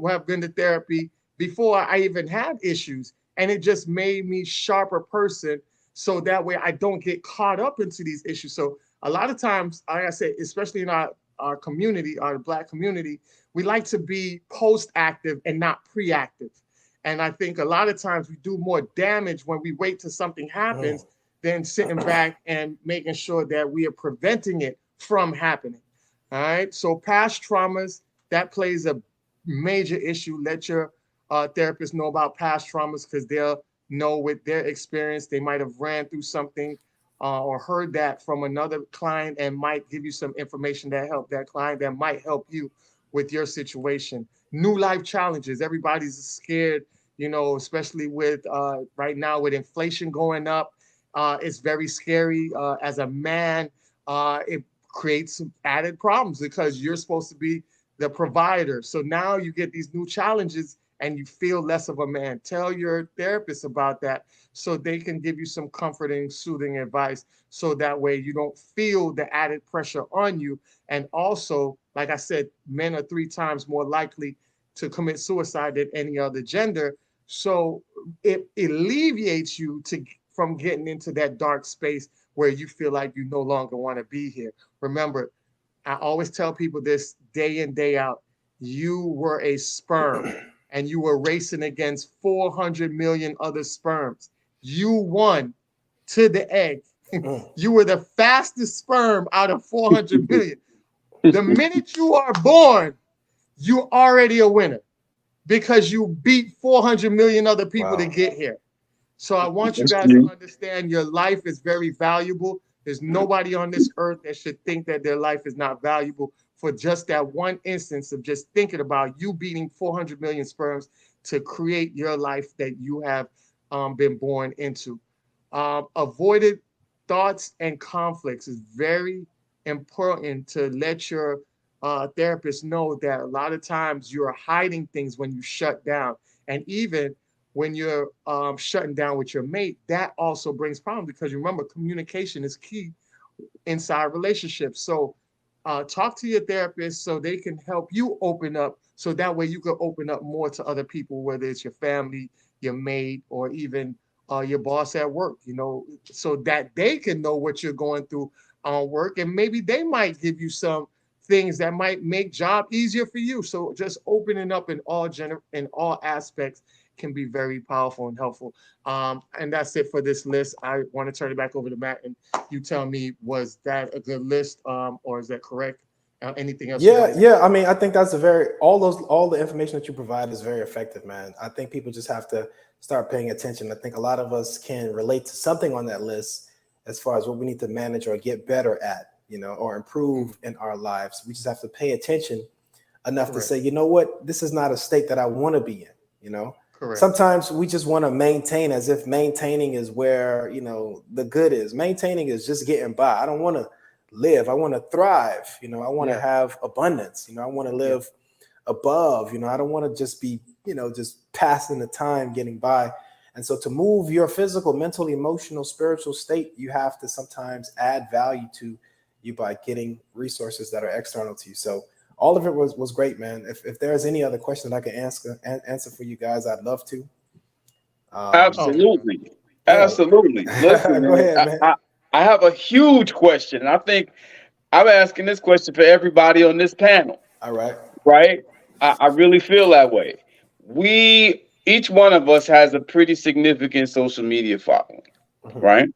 Speaker 3: have been to therapy before I even had issues, and it just made me sharper person. So that way I don't get caught up into these issues. So a lot of times, like I said, especially in our community, our Black community, we like to be post-active and not pre-active. And I think a lot of times we do more damage when we wait till something happens than sitting back and making sure that we are preventing it from happening. All right. So past traumas, that plays a major issue. Let your therapist know about past traumas, because they'll know with their experience. They might have ran through something or heard that from another client, and might give you some information that help that client, that might help you with your situation. New life challenges. Everybody's scared, you know, especially with right now with inflation going up. It's very scary. As a man, it creates some added problems, because you're supposed to be the provider. So now you get these new challenges and you feel less of a man. Tell your therapist about that, so they can give you some comforting, soothing advice, so that way you don't feel the added pressure on you. And also, like I said, men are 3 times more likely to commit suicide than any other gender. So it alleviates you from getting into that dark space where you feel like you no longer want to be here. Remember, I always tell people this day in, day out. you were a sperm and you were racing against 400 million other sperms. You won to the egg. You were the fastest sperm out of 400 million. The minute you are born, you're already a winner because you beat 400 million other people to get here. So I want you guys to understand your life is very valuable. There's nobody on this earth that should think that their life is not valuable for just that one instance of just thinking about you beating 400 million sperms to create your life that you have been born into. Avoided thoughts and conflicts is very important to let your therapist know that a lot of times you're hiding things when you shut down. And even when you're shutting down with your mate, that also brings problems because remember, communication is key inside relationships. So talk to your therapist so they can help you open up so that way you can open up more to other people, whether it's your family, your mate, or even your boss at work, you know, so that they can know what you're going through on work. And maybe they might give you some things that might make job easier for you. So just opening up in all aspects can be very powerful and helpful. And that's it for this list. I want to turn it back over to Matt and you tell me, was that a good list or is that correct? Anything else?
Speaker 4: Yeah. I mean, I think that's all the information that you provide is very effective, man. I think people just have to start paying attention. I think a lot of us can relate to something on that list as far as what we need to manage or get better at, you know, or improve in our lives. We just have to pay attention enough to say, you know what, this is not a state that I want to be in, you know. Correct. Sometimes we just want to maintain as if maintaining is where, you know, the good is. Maintaining is just getting by. I don't want to live. I want to thrive. You know, I want to have abundance. You know, I want to live above. You know, I don't want to just be, you know, just passing the time getting by. And so to move your physical, mental, emotional, spiritual state, you have to sometimes add value to you by getting resources that are external to you. So all of it was great, man. If there's any other question that I can answer for you guys, I'd love to.
Speaker 2: Absolutely. Absolutely. Listen,
Speaker 4: go ahead, man.
Speaker 2: I have a huge question. I think I'm asking this question for everybody on this panel.
Speaker 4: All right.
Speaker 2: Right? I really feel that way. Each one of us has a pretty significant social media following, right?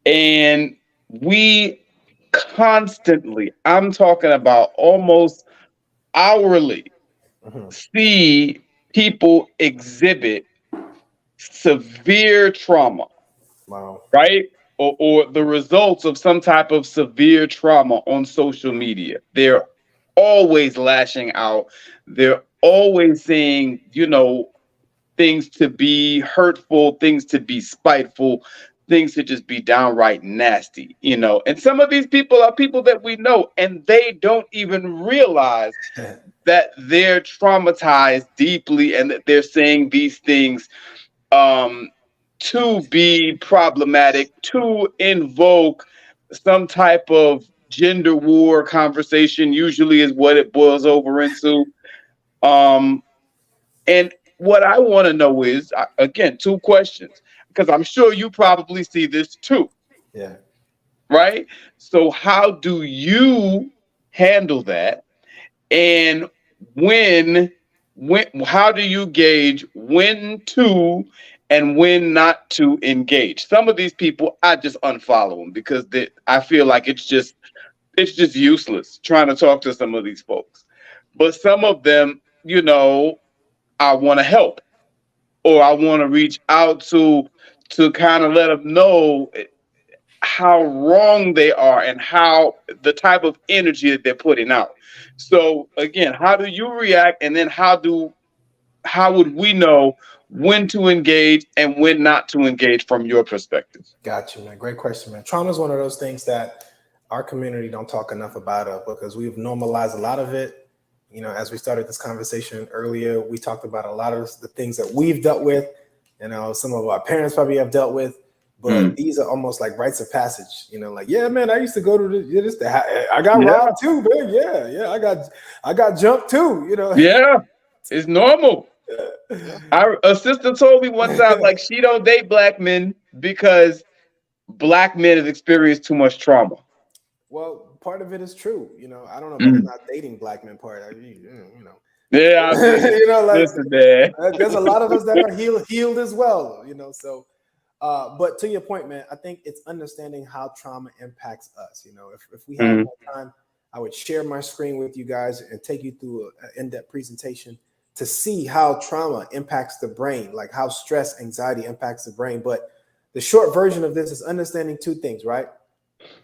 Speaker 2: And we constantly, I'm talking about almost hourly, see people exhibit severe trauma, right? Or the results of some type of severe trauma on social media. They're always lashing out. They're always saying, you know, things to be hurtful, things to be spiteful, things to just be downright nasty, you know. And some of these people are people that we know, and they don't even realize that they're traumatized deeply and that they're saying these things to be problematic, to invoke some type of gender war conversation, usually is what it boils over into. And what I want to know is, again, two questions, because I'm sure you probably see this too.
Speaker 4: Yeah.
Speaker 2: Right? So how do you handle that? And how do you gauge when to and when not to engage? Some of these people, I just unfollow them because I feel like it's just useless trying to talk to some of these folks. But some of them, you know, I want to help, or I want to reach out to kind of let them know how wrong they are and how the type of energy that they're putting out. So again, how do you react? And then how would we know when to engage and when not to engage from your perspective?
Speaker 4: Got you, man. Great question, man. Trauma is one of those things that our community don't talk enough about because we've normalized a lot of it. You know, as we started this conversation earlier, we talked about a lot of the things that we've dealt with. You know, some of our parents probably have dealt with, but these are almost like rites of passage. You know, like, yeah, man, I used to go to this. I got robbed too, man. Yeah, I got jumped too. You know.
Speaker 2: Yeah, it's normal. Our sister told me one time, like, she don't date black men because black men have experienced too much trauma.
Speaker 4: Well, part of it is true. You know, I don't know about the not dating black men part. You know,
Speaker 2: Yeah, I mean,
Speaker 4: you know, like
Speaker 2: listen, man.
Speaker 4: there's a lot of us that are healed as well. You know, so. But to your point, man, I think it's understanding how trauma impacts us. You know, if we have more time, I would share my screen with you guys and take you through an in-depth presentation to see how trauma impacts the brain, like how stress, anxiety impacts the brain. But the short version of this is understanding two things, right?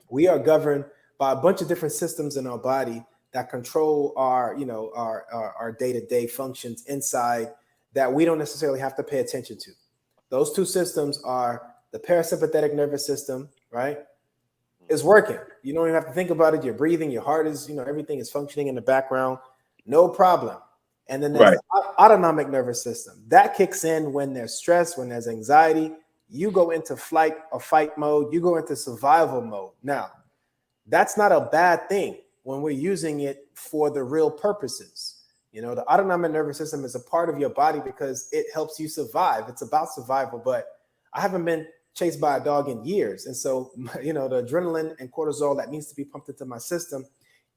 Speaker 4: We are governed by a bunch of different systems in our body that control our, you know, our day-to-day functions inside that we don't necessarily have to pay attention to. Those two systems are the parasympathetic nervous system, right? Is working. You don't even have to think about it. You're breathing, your heart is, you know, everything is functioning in the background, no problem. And then there's the autonomic nervous system that kicks in when there's stress, when there's anxiety. You go into flight or fight mode, you go into survival mode. Now, that's not a bad thing when we're using it for the real purposes. You know, the autonomic nervous system is a part of your body because it helps you survive. It's about survival, but I haven't been chased by a dog in years. And so, you know, the adrenaline and cortisol that needs to be pumped into my system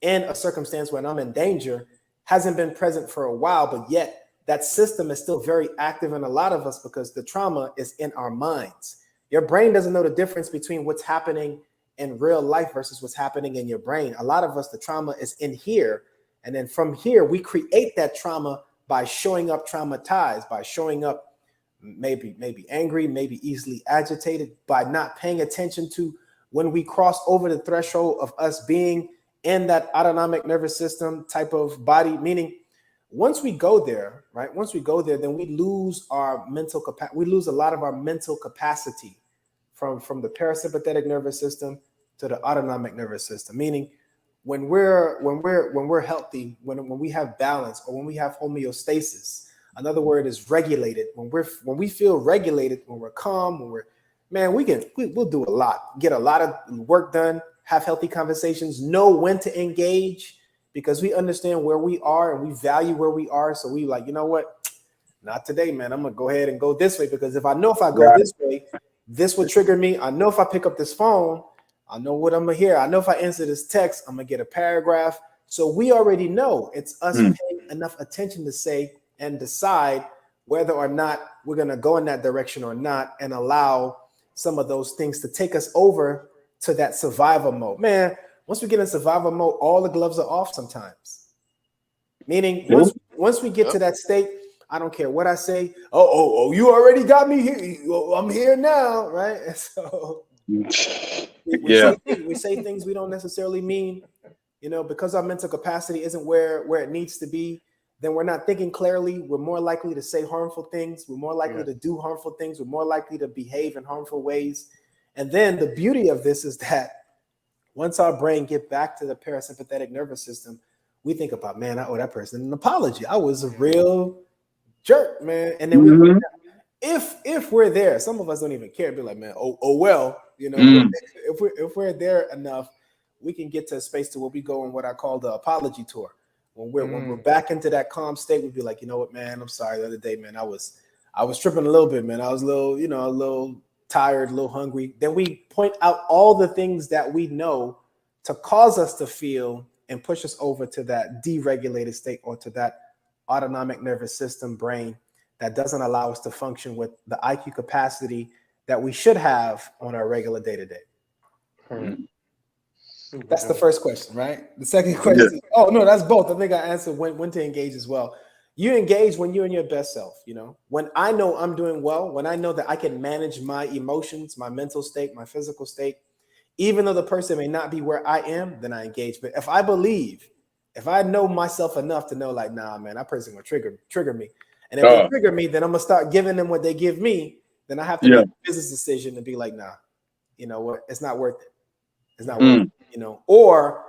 Speaker 4: in a circumstance when I'm in danger hasn't been present for a while, but yet that system is still very active in a lot of us because the trauma is in our minds. Your brain doesn't know the difference between what's happening in real life versus what's happening in your brain. A lot of us, the trauma is in here. And then from here, we create that trauma by showing up traumatized, by showing up maybe angry, maybe easily agitated, by not paying attention to when we cross over the threshold of us being in that autonomic nervous system type of body. Meaning, once we go there, right? Once we go there, then we lose our mental capacity. We lose a lot of our mental capacity from the parasympathetic nervous system to the autonomic nervous system. Meaning, when we're healthy, when we have balance, or when we have homeostasis, another word is regulated. When we feel regulated, when we're calm, we'll do a lot, get a lot of work done, have healthy conversations, know when to engage, because we understand where we are and we value where we are. So we like, you know what? Not today, man. I'm gonna go ahead and go this way, because if I know if I go this way, this will trigger me. I know if I pick up this phone, I know what I'm gonna hear. I know if I answer this text, I'm gonna get a paragraph. So we already know. It's us paying enough attention to say and decide whether or not we're gonna go in that direction or not, and allow some of those things to take us over to that survival mode. Man, once we get in survival mode, all the gloves are off sometimes. Meaning, once we get to that state, I don't care what I say. Oh, you already got me here. I'm here now, right? And so we say things we don't necessarily mean, you know, because our mental capacity isn't where it needs to be. Then we're not thinking clearly. We're more likely to say harmful things. We're more likely to do harmful things. We're more likely to behave in harmful ways. And then the beauty of this is that once our brain get back to the parasympathetic nervous system, we think about, man, I owe that person an apology. I was a real jerk, man. And then if we're there, some of us don't even care. Be like, man, oh well, you know. If we're there enough, we can get to a space to where we go on what I call the apology tour. When we're back into that calm state, we'd be like, you know what, man, I'm sorry. The other day, man, I was tripping a little bit, man. I was a little tired, a little hungry. Then we point out all the things that we know to cause us to feel and push us over to that deregulated state, or to that autonomic nervous system brain that doesn't allow us to function with the IQ capacity that we should have on our regular day-to-day. That's the first question, right? The second question, oh no, that's both. I think I answered when to engage as well. You engage when you're in your best self, you know. When I know I'm doing well, when I know that I can manage my emotions, my mental state, my physical state, even though the person may not be where I am, then I engage. But if I know myself enough to know, like, nah, man, that person gonna trigger me. And if they trigger me, then I'm gonna start giving them what they give me. Then I have to make a business decision to be like, nah, you know what? It's not worth it. It's not worth it, you know, or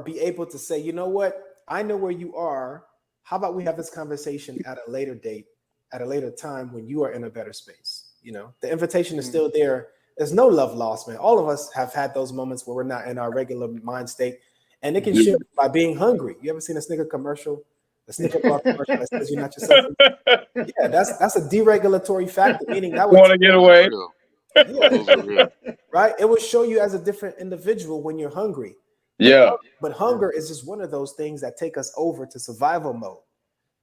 Speaker 4: be able to say, you know what? I know where you are. How about we have this conversation at a later date, at a later time when you are in a better space? You know, the invitation is still there. There's no love lost, man. All of us have had those moments where we're not in our regular mind state, and it can shift by being hungry. You ever seen a Snicker commercial? The Snicker bar commercial that says you're not yourself. Yeah, that's a deregulatory factor, meaning that would
Speaker 2: want to get away.
Speaker 4: Yeah,
Speaker 5: Those are real.
Speaker 4: right. It will show you as a different individual when you're hungry.
Speaker 2: Yeah.
Speaker 4: But hunger is just one of those things that take us over to survival mode.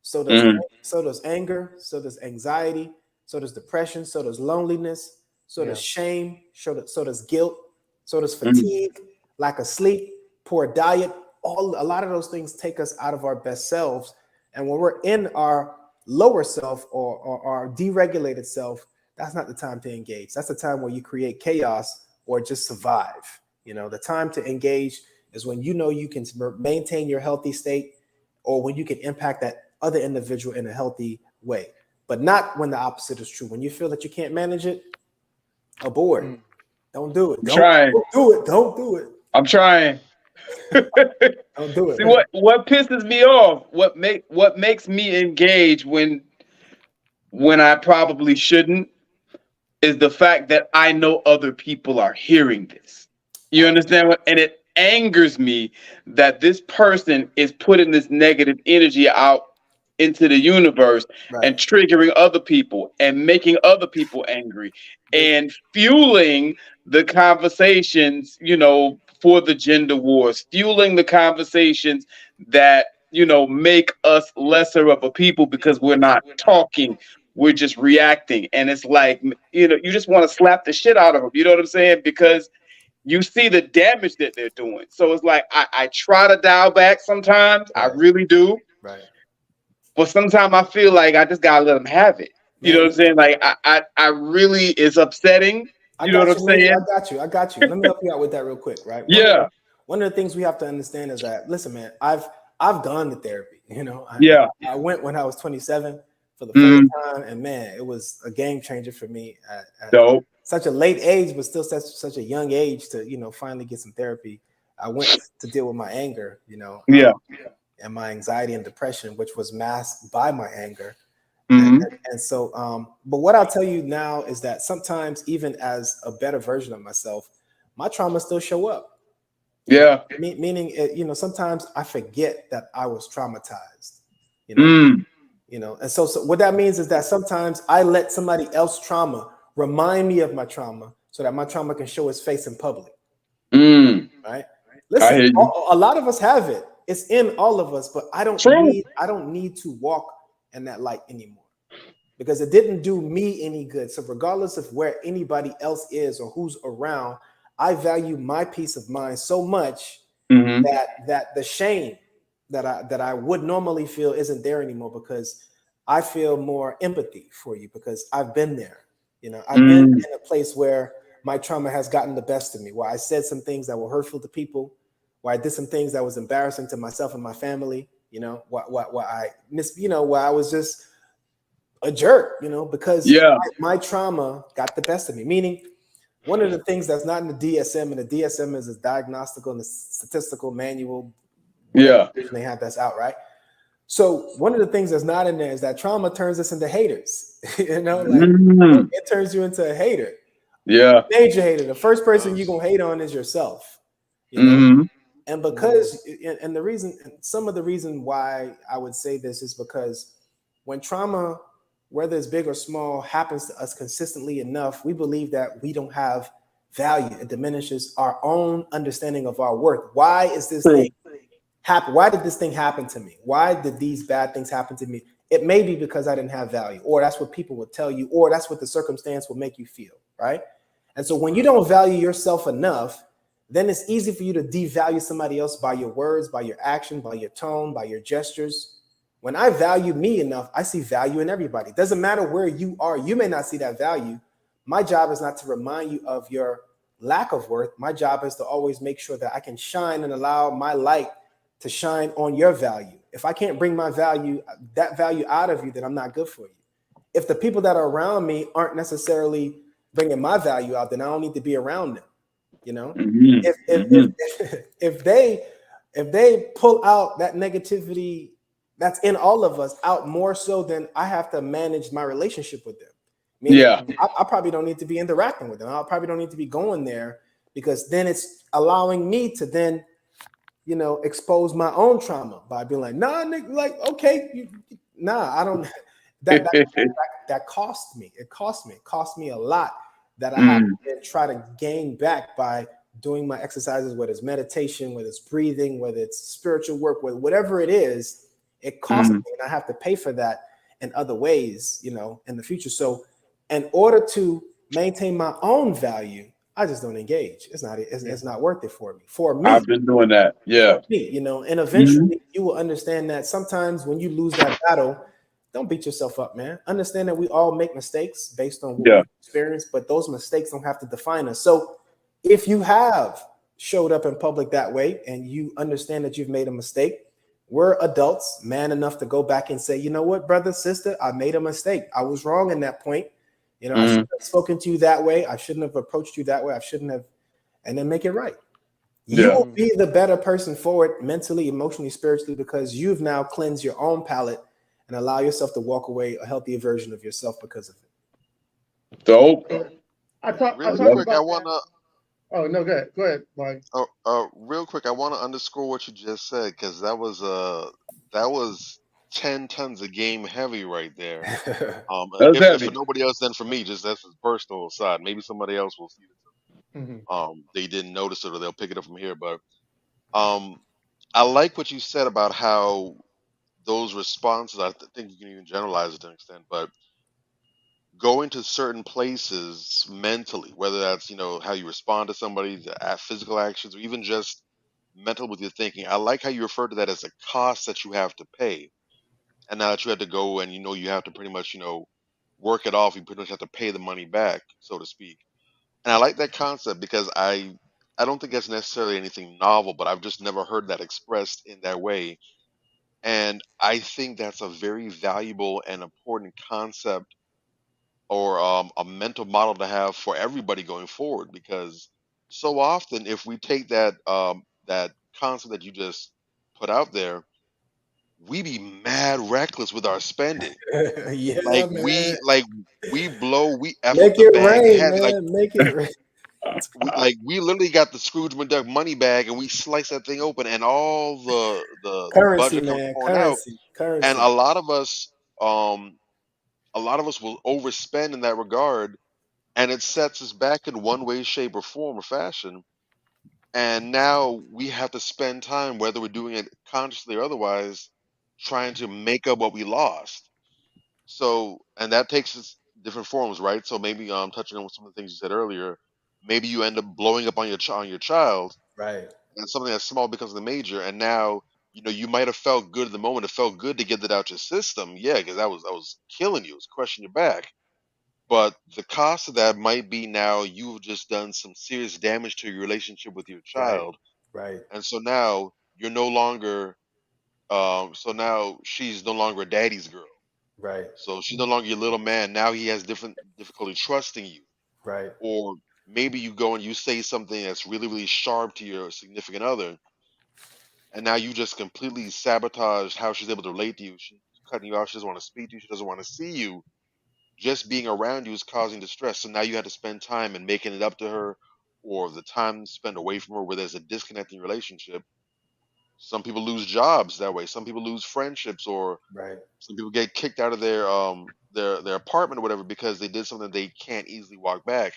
Speaker 4: So does
Speaker 2: Mhm.
Speaker 4: so does anger, so does anxiety, so does depression, so does loneliness, so does
Speaker 3: Yeah.
Speaker 4: shame, so does guilt, so does
Speaker 2: Mhm.
Speaker 4: fatigue, lack of sleep, poor diet. A lot of those things take us out of our best selves. And when we're in our lower self or our deregulated self, that's not the time to engage. That's the time where you create chaos or just survive. The time to engage is when you know you can maintain your healthy state or when you can impact that other individual in a healthy way, but not when the opposite is true. When you feel that you can't manage it, abort.
Speaker 3: Mm.
Speaker 4: Don't do it.
Speaker 2: I'm trying.
Speaker 4: Don't do it. Don't do it.
Speaker 2: I'm trying.
Speaker 4: Don't do it,
Speaker 2: See
Speaker 4: man.
Speaker 2: what pisses me off, what makes me engage when I probably shouldn't is the fact that I know other people are hearing this. You understand what? And it angers me that this person is putting this negative energy out into the universe
Speaker 4: Right.
Speaker 2: and triggering other people and making other people angry and fueling the conversations, for the gender wars, fueling the conversations that, make us lesser of a people because we're not talking, we're just reacting. And it's like, you just want to slap the shit out of them. You know what I'm saying? Because you see the damage that they're doing. So it's like, I try to dial back sometimes. I
Speaker 4: Right.
Speaker 2: really do.
Speaker 4: Right.
Speaker 2: But sometimes I feel like I just gotta let them have it. You know what I'm saying? Like I really, it's upsetting. You know what I'm saying?
Speaker 4: I got you. Let me help you out with that real quick, right?
Speaker 2: Yeah.
Speaker 4: One of the things we have to understand is that, listen, man, I've gone to therapy.
Speaker 2: Yeah.
Speaker 4: I went when I was 27 for the
Speaker 2: Mm.
Speaker 4: first time, and man, it was a game changer for me at
Speaker 2: Dope.
Speaker 4: such a late age, but still such a young age to finally get some therapy. I went to deal with my anger,
Speaker 2: Yeah.
Speaker 4: and my anxiety and depression, which was masked by my anger.
Speaker 2: Mhm.
Speaker 4: And so, but what I'll tell you now is that sometimes, even as a better version of myself, my trauma still show up.
Speaker 2: Yeah.
Speaker 4: Meaning, sometimes I forget that I was traumatized.
Speaker 2: Mm.
Speaker 4: And so what that means is that sometimes I let somebody else's trauma remind me of my trauma, so that my trauma can show its face in public.
Speaker 2: Mm.
Speaker 4: Right?
Speaker 2: I
Speaker 4: Listen,
Speaker 2: hear you.
Speaker 4: a lot of us have it. It's in all of us, but I don't
Speaker 2: True.
Speaker 4: need to walk in that light anymore, because it didn't do me any good. So regardless of where anybody else is or who's around, I value my peace of mind so much
Speaker 2: Mhm.
Speaker 4: that the shame that I would normally feel isn't there anymore, because I feel more empathy for you, because I've been there. I've been in a place where my trauma has gotten the best of me, where I said some things that were hurtful to people, where I did some things that was embarrassing to myself and my family, where I where I was just a jerk, because
Speaker 2: Yeah.
Speaker 4: my trauma got the best of me. Meaning, one of the things that's not in the DSM, and the DSM is a diagnostical and a statistical manual,
Speaker 2: Yeah.
Speaker 4: they have that's out, right? So one of the things that's not in there is that trauma turns us into haters.
Speaker 2: Mm.
Speaker 4: It turns you into a hater.
Speaker 2: Yeah.
Speaker 4: Major hater. The first person you're gonna hate on is yourself.
Speaker 2: Mhm.
Speaker 4: And because and the reason, some of the reason why I would say this is because when trauma, whether it's big or small, happens to us consistently enough, we believe that we don't have value. It diminishes our own understanding of our worth. Why is this
Speaker 2: True.
Speaker 4: thing happen? Why did this thing happen to me? Why did these bad things happen to me? It may be because I didn't have value, or that's what people will tell you, or that's what the circumstance will make you feel, right? And so when you don't value yourself enough, then it's easy for you to devalue somebody else by your words, by your action, by your tone, by your gestures. When I value me enough, I see value in everybody. It doesn't matter where you are. You may not see that value. My job is not to remind you of your lack of worth. My job is to always make sure that I can shine and allow my light to shine on your value. If I can't bring that value out of you, then I'm not good for you. If the people that are around me aren't necessarily bringing my value out, then I don't need to be around them.
Speaker 2: Mhm.
Speaker 4: If they pull out that negativity that's in all of us out more so, then I have to manage my relationship with them. Meaning,
Speaker 2: Yeah.
Speaker 4: I probably don't need to be interacting with them. I probably don't need to be going there, because then it's allowing me to then, expose my own trauma by being like, nah, Nick, like, okay, I don't. That cost me. It cost me a lot. that I have to try to gain back by doing my exercises, whether it's meditation, whether it's breathing, whether it's spiritual work, whatever it is, it costs me, and I have to pay for that in other ways, you know, in the future. So in order to maintain my own value, I just don't engage. It's not worth it for me. For me,
Speaker 2: I've been doing that. Yeah.
Speaker 4: me, you know, and eventually you will understand that sometimes when you lose that battle, don't beat yourself up, man. Understand that we all make mistakes based on what we experience, but those mistakes don't have to define us. So if you have showed up in public that way and you understand that you've made a mistake, we're adults, man enough to go back and say, you know what, brother, sister, I made a mistake. I was wrong in that point. You know, I shouldn't have spoken to you that way. I shouldn't have approached you that way. I shouldn't have, and then make it right. You will be the better person for it mentally, emotionally, spiritually, because you've now cleansed your own palate and allow yourself to walk away a healthier version of yourself because of it.
Speaker 2: Dope.
Speaker 5: Really quick, I want to.
Speaker 3: Oh no, go ahead, Mike.
Speaker 5: Real quick, I want to underscore what you just said because that was 10 tons of game heavy right there.
Speaker 2: That's
Speaker 5: If
Speaker 2: heavy.
Speaker 5: for nobody else than for me, just that's his personal side. Maybe somebody else will see it. They didn't notice it or they'll pick it up from here. But I like what you said about how those responses. I think you can even generalize it to an extent, but going to certain places mentally, whether that's how you respond to somebody, the physical actions, or even just mental with your thinking. I like how you refer to that as a cost that you have to pay, and now that you have to go and you have to pretty much work it off. You pretty much have to pay the money back, so to speak. And I like that concept because I don't think that's necessarily anything novel, but I've just never heard that expressed in that way. And I think that's a very valuable and important concept or a mental model to have for everybody going forward because so often if we take that concept that you just put out there, we be mad reckless with our spending.
Speaker 4: Yeah,
Speaker 5: like
Speaker 4: man.
Speaker 5: we F up
Speaker 4: Make
Speaker 5: the
Speaker 4: it
Speaker 5: bag
Speaker 4: rain,
Speaker 5: heavy.
Speaker 4: man. Make it rain.
Speaker 5: We literally got the Scrooge McDuck money bag and we slice that thing open and all the
Speaker 4: Currency,
Speaker 5: budget comes
Speaker 4: man.
Speaker 5: pouring out.
Speaker 4: Currency.
Speaker 5: And
Speaker 4: Currency.
Speaker 5: um a lot of us will overspend in that regard, and it sets us back in one way, shape, or form or fashion. And now we have to spend time, whether we're doing it consciously or otherwise, trying to make up what we lost. So, and that takes us different forms, right? So maybe touching on some of the things you said earlier, maybe you end up blowing up on your child,
Speaker 4: Right.
Speaker 5: and something that's small becomes the major, and now you might have felt good at the moment. It felt good to get that out your system, yeah, because that was killing you, it was crushing your back. But the cost of that might be now you've just done some serious damage to your relationship with your
Speaker 4: Right.
Speaker 5: child.
Speaker 4: Right.
Speaker 5: And so now you're no longer, so now she's no longer a daddy's girl.
Speaker 4: Right.
Speaker 5: So she's no longer your little man. Now he has different difficulty trusting you.
Speaker 4: Right.
Speaker 5: Or maybe you go and you say something that's really, really sharp to your significant other. And now you just completely sabotage how she's able to relate to you. She's cutting you off. She doesn't want to speak to you. She doesn't want to see you. Just being around you is causing distress. So now you have to spend time in making it up to her, or the time spent away from her where there's a disconnecting relationship. Some people lose jobs that way. Some people lose friendships, or
Speaker 4: Right.
Speaker 5: some people get kicked out of their apartment or whatever because they did something they can't easily walk back.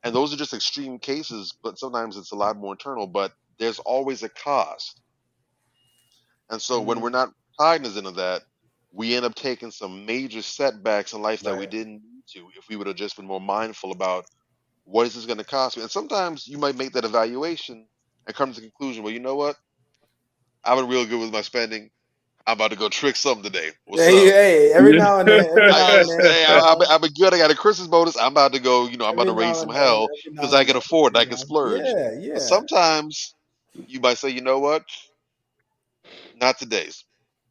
Speaker 5: And those are just extreme cases, but sometimes it's a lot more internal. But there's always a cost. And so when we're not cognizant of that, we end up taking some major setbacks in life that we
Speaker 4: Right.
Speaker 5: didn't need to if we would have just been more mindful about what is this going to cost me. And sometimes you might make that evaluation and come to the conclusion, well, you know what? I've been real good with my spending. I'm about to go trick something today. What's
Speaker 4: Hey,
Speaker 5: up?
Speaker 4: hey, every now and then, every now and then,
Speaker 5: Hey,
Speaker 4: you know,
Speaker 5: I've been good. I got a Christmas bonus. I'm about to go, I'm about
Speaker 4: every
Speaker 5: to raise
Speaker 4: now
Speaker 5: some
Speaker 4: and then,
Speaker 5: hell
Speaker 4: every
Speaker 5: because
Speaker 4: now
Speaker 5: I
Speaker 4: and
Speaker 5: can
Speaker 4: then,
Speaker 5: afford it. I
Speaker 4: you
Speaker 5: can
Speaker 4: know.
Speaker 5: splurge.
Speaker 4: Yeah,
Speaker 5: But
Speaker 4: yeah.
Speaker 5: sometimes you might say, you know what? Not today's.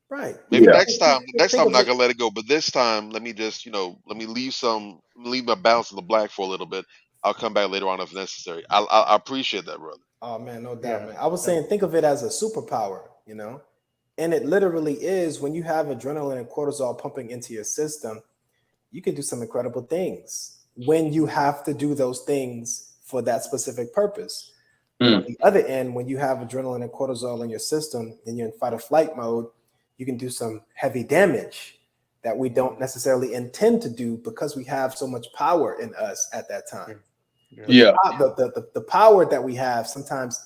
Speaker 4: Right.
Speaker 5: Maybe
Speaker 2: Yeah.
Speaker 5: next time. Next
Speaker 4: Think
Speaker 5: time I'm
Speaker 4: of
Speaker 5: not
Speaker 4: it.
Speaker 5: gonna let it go. But this time, let me just, let me leave my balance in the black for a little bit. I'll come back later on if necessary. I appreciate that, brother.
Speaker 4: Oh man, no doubt,
Speaker 3: Yeah.
Speaker 4: man. I was saying, think of it as a superpower, you know, and it literally is. When you have adrenaline and cortisol pumping into your system, you can do some incredible things when you have to do those things for that specific purpose. But on the other end, when you have adrenaline and cortisol in your system and you're in fight or flight mode, you can do some heavy damage that we don't necessarily intend to do because we have so much power in us at that time. But
Speaker 2: Yeah.
Speaker 4: the power that we have sometimes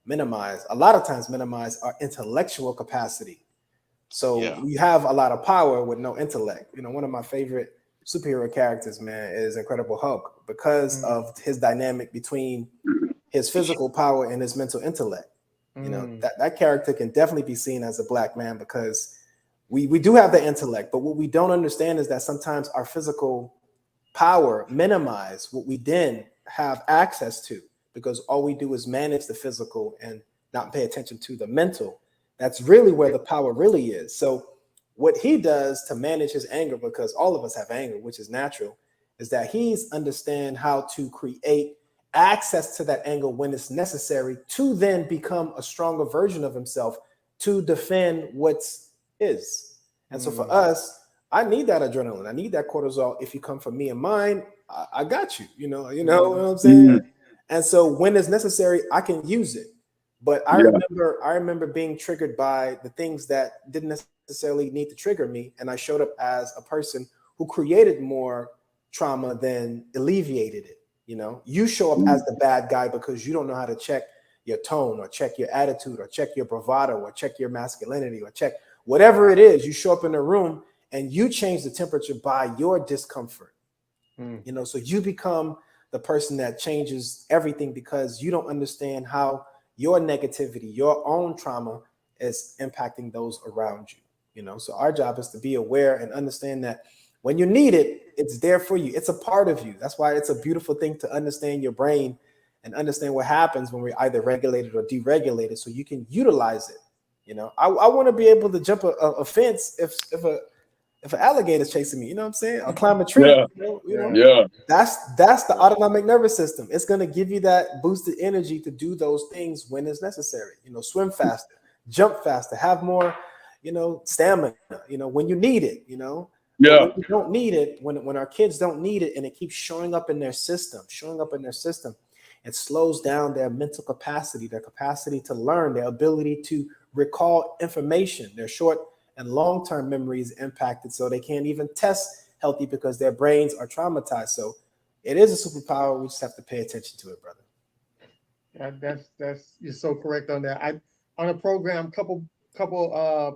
Speaker 4: a lot of times minimize our intellectual capacity. So
Speaker 5: Yeah.
Speaker 4: we have a lot of power with no intellect. You know, one of my favorite superhero characters, man, is Incredible Hulk because of his dynamic between his physical power and his mental intellect. You know, that character can definitely be seen as a black man because we do have the intellect, but what we don't understand is that sometimes our physical power minimize what we then have access to because all we do is manage the physical and not pay attention to the mental. That's really where the power really is. So what he does to manage his anger, because all of us have anger, which is natural, is that he's understand how to create access to that anger when it's necessary to then become a stronger version of himself to defend what's his. And so for us, I need that adrenaline. I need that cortisol. If you come for me and mine, I got you. You know what I'm saying? And so when it's necessary, I can use it. But I remember being triggered by the things that didn't necessarily need to trigger me, and I showed up as a person who created more trauma than alleviated it. You know, you show up as the bad guy because you don't know how to check your tone or check your attitude or check your bravado or check your masculinity or check whatever it is. You show up in a room and you change the temperature by your discomfort. You know, so you become the person that changes everything because you don't understand how your negativity, your own trauma is impacting those around you. You know, so our job is to be aware and understand that when you need it, it's there for you. It's a part of you. That's why it's a beautiful thing to understand your brain and understand what happens when we're either regulated or deregulated so you can utilize it. You know, I want to be able to jump a fence if an alligator's chasing me, you know what I'm saying? I'll climb a tree.
Speaker 2: Yeah.
Speaker 4: You know?
Speaker 2: Yeah.
Speaker 4: That's the autonomic nervous system. It's going to give you that boosted energy to do those things when it's necessary. You know, swim faster, jump faster, have more, you know, stamina, you know, when you need it, you know. But
Speaker 2: Yeah.
Speaker 4: when you don't need it, when our kids don't need it and it keeps showing up in their system, it slows down their mental capacity, their capacity to learn, their ability to recall information, their short and long-term memory is impacted, so they can't even test healthy because their brains are traumatized. So it is a superpower. We just have to pay attention to it, brother.
Speaker 3: That's you're so correct on that. I on a program, couple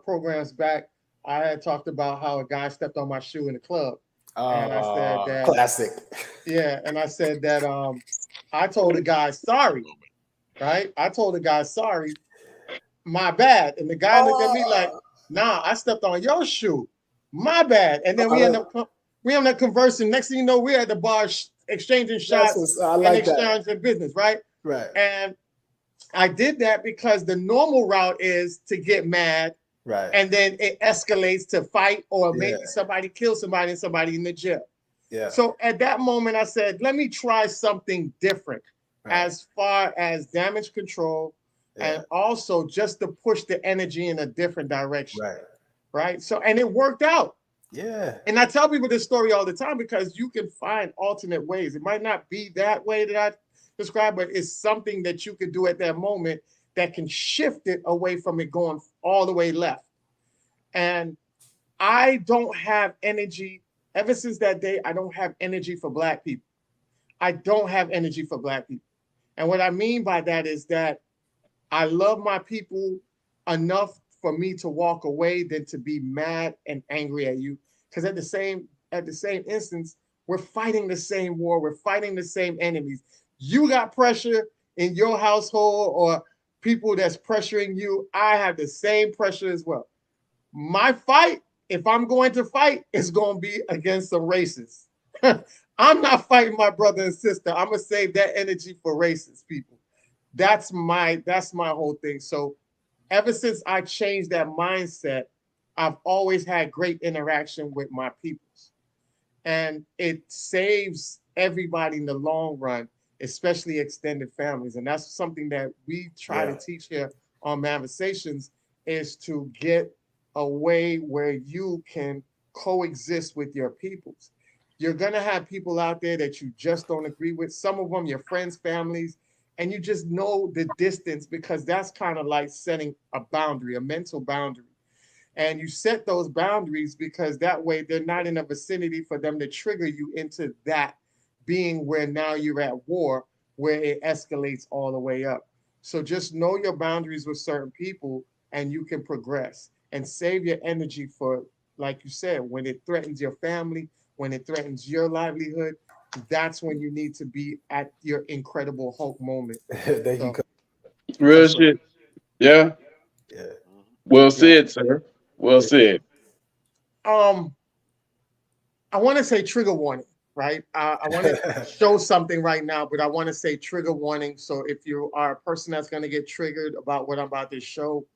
Speaker 3: programs back, I had talked about how a guy stepped on my shoe in the club, and I said that
Speaker 4: Classic.
Speaker 3: yeah, and I said that I told the guy sorry, right? I told the guy sorry, my bad, and the guy looked at me like, nah, I stepped on your shoe, my bad, and then we end up conversing. Next thing you know, we're at the bar exchanging shots
Speaker 4: I
Speaker 3: and
Speaker 4: like that.
Speaker 3: exchanging business, right?
Speaker 4: Right.
Speaker 3: And I did that because the normal route is to get mad,
Speaker 4: Right.
Speaker 3: and then it escalates to fight, or maybe somebody kills somebody and somebody in the jail.
Speaker 4: Yeah.
Speaker 3: So at that moment, I said, let me try something different as far as damage control and also just to push the energy in a different direction. Right. So, and it worked out.
Speaker 4: Yeah.
Speaker 3: And I tell people this story all the time because you can find alternate ways. It might not be that way that I described, but it's something that you could do at that moment that can shift it away from it going all the way left. And I don't have energy. Ever since that day, I don't have energy for Black people. I don't have energy for Black people. And what I mean by that is that I love my people enough for me to walk away than to be mad and angry at you. Because at the same instance, we're fighting the same war. We're fighting the same enemies. You got pressure in your household or people that's pressuring you. I have the same pressure as well. My fight, if I'm going to fight, is going to be against some racists. I'm not fighting my brother and sister. I'm going to save that energy for racist people. That's my whole thing. So ever since I changed that mindset, I've always had great interaction with my peoples. And it saves everybody in the long run, especially extended families. And that's something that we try to teach here on Manversations, is to get a way where you can coexist with your peoples. You're going to have people out there that you just don't agree with. Some of them, your friends, families, and you just know the distance, because that's kind of like setting a boundary, a mental boundary. And you set those boundaries because that way they're not in a vicinity for them to trigger you into that being where now you're at war, where it escalates all the way up. So just know your boundaries with certain people and you can progress and save your energy for, like you said, when it threatens your family, when it threatens your livelihood, that's when you need to be at your Incredible Hulk moment.
Speaker 4: There you
Speaker 3: So
Speaker 4: go.
Speaker 2: Real
Speaker 3: that's what,
Speaker 2: shit. Yeah.
Speaker 4: Yeah.
Speaker 5: Mhm.
Speaker 2: Well
Speaker 3: yeah.
Speaker 2: said, sir. Well
Speaker 4: Yeah.
Speaker 2: said.
Speaker 3: Um, I want to say trigger warning, right? I want to show something right now, but I want to say trigger warning. So if you are a person that's going to get triggered about what I'm about to show,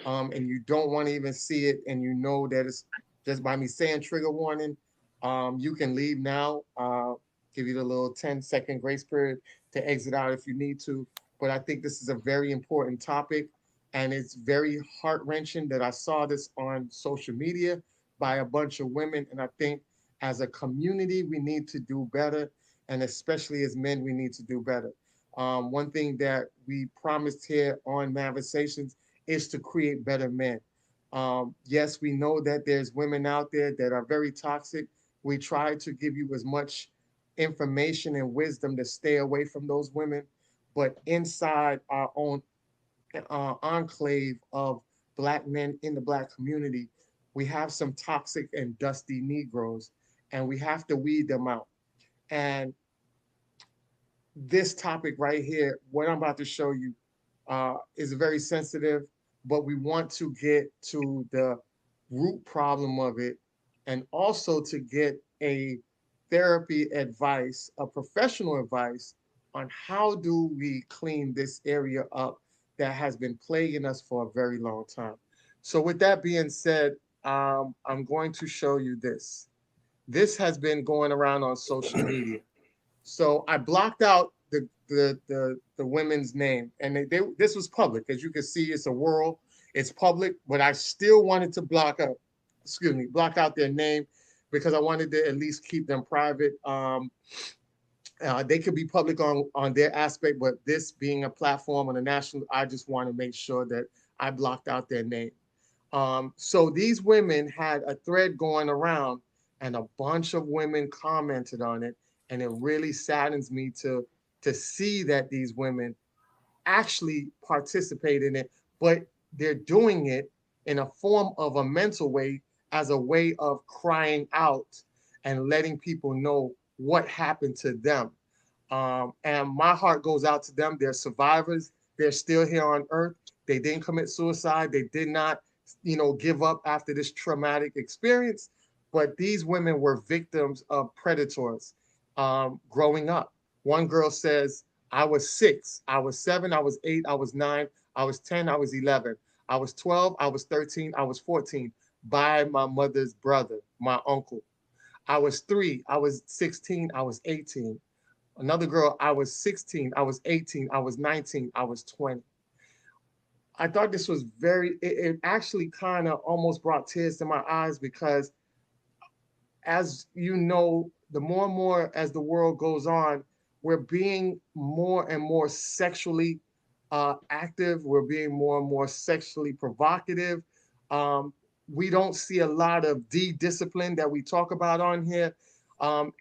Speaker 3: and you don't want to even see it, and you know that it's just by me saying trigger warning, you can leave now. Give you the little 10-second grace period to exit out if you need to. But I think this is a very important topic, and it's very heart-wrenching that I saw this on social media by a bunch of women, and I think as a community, we need to do better. And especially as men, we need to do better. One thing that we promised here on Manversations is to create better men. Yes, we know that there's women out there that are very toxic. We try to give you as much information and wisdom to stay away from those women. But inside our own enclave of Black men in the Black community, we have some toxic and dusty Negroes, and we have to weed them out. And this topic right here, what I'm about to show you, is very sensitive, but we want to get to the root problem of it and also to get a therapy advice, a professional advice on how do we clean this area up that has been plaguing us for a very long time. So with that being said, I'm going to show you this. This has been going around on social media. So I blocked out the women's name, and this was public. As you can see, it's a world, it's public, but I still wanted to block out their name because I wanted to at least keep them private. They could be public on their aspect, but this being a platform on a national, I just want to make sure that I blocked out their name. So these women had a thread going around, and a bunch of women commented on it, and it really saddens me to see that these women actually participate in it, but they're doing it in a form of a mental way, as a way of crying out and letting people know what happened to them. And my heart goes out to them. They're survivors. They're still here on earth. They didn't commit suicide. They did not, give up after this traumatic experience. But these women were victims of predators growing up. One girl says, I was 6, I was 7, I was 8, I was 9, I was 10, I was 11, I was 12, I was 13, I was 14 by my mother's brother, my uncle. I was 3, I was 16, I was 18. Another girl, I was 16, I was 18, I was 19, I was 20. I thought this was it actually kind of almost brought tears to my eyes because, as you know, the more and more as the world goes on, we're being more and more sexually active. We're being more and more sexually provocative. We don't see a lot of discipline that we talk about on here.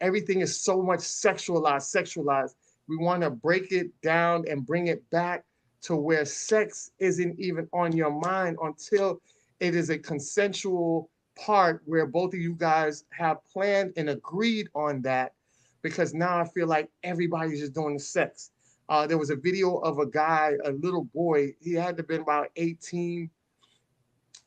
Speaker 3: Everything is so much sexualized. We want to break it down and bring it back to where sex isn't even on your mind until it is a consensual part where both of you guys have planned and agreed on that, because now I feel like everybody's just doing the sex. There was a video of a guy, a little boy, he had to have been about 18,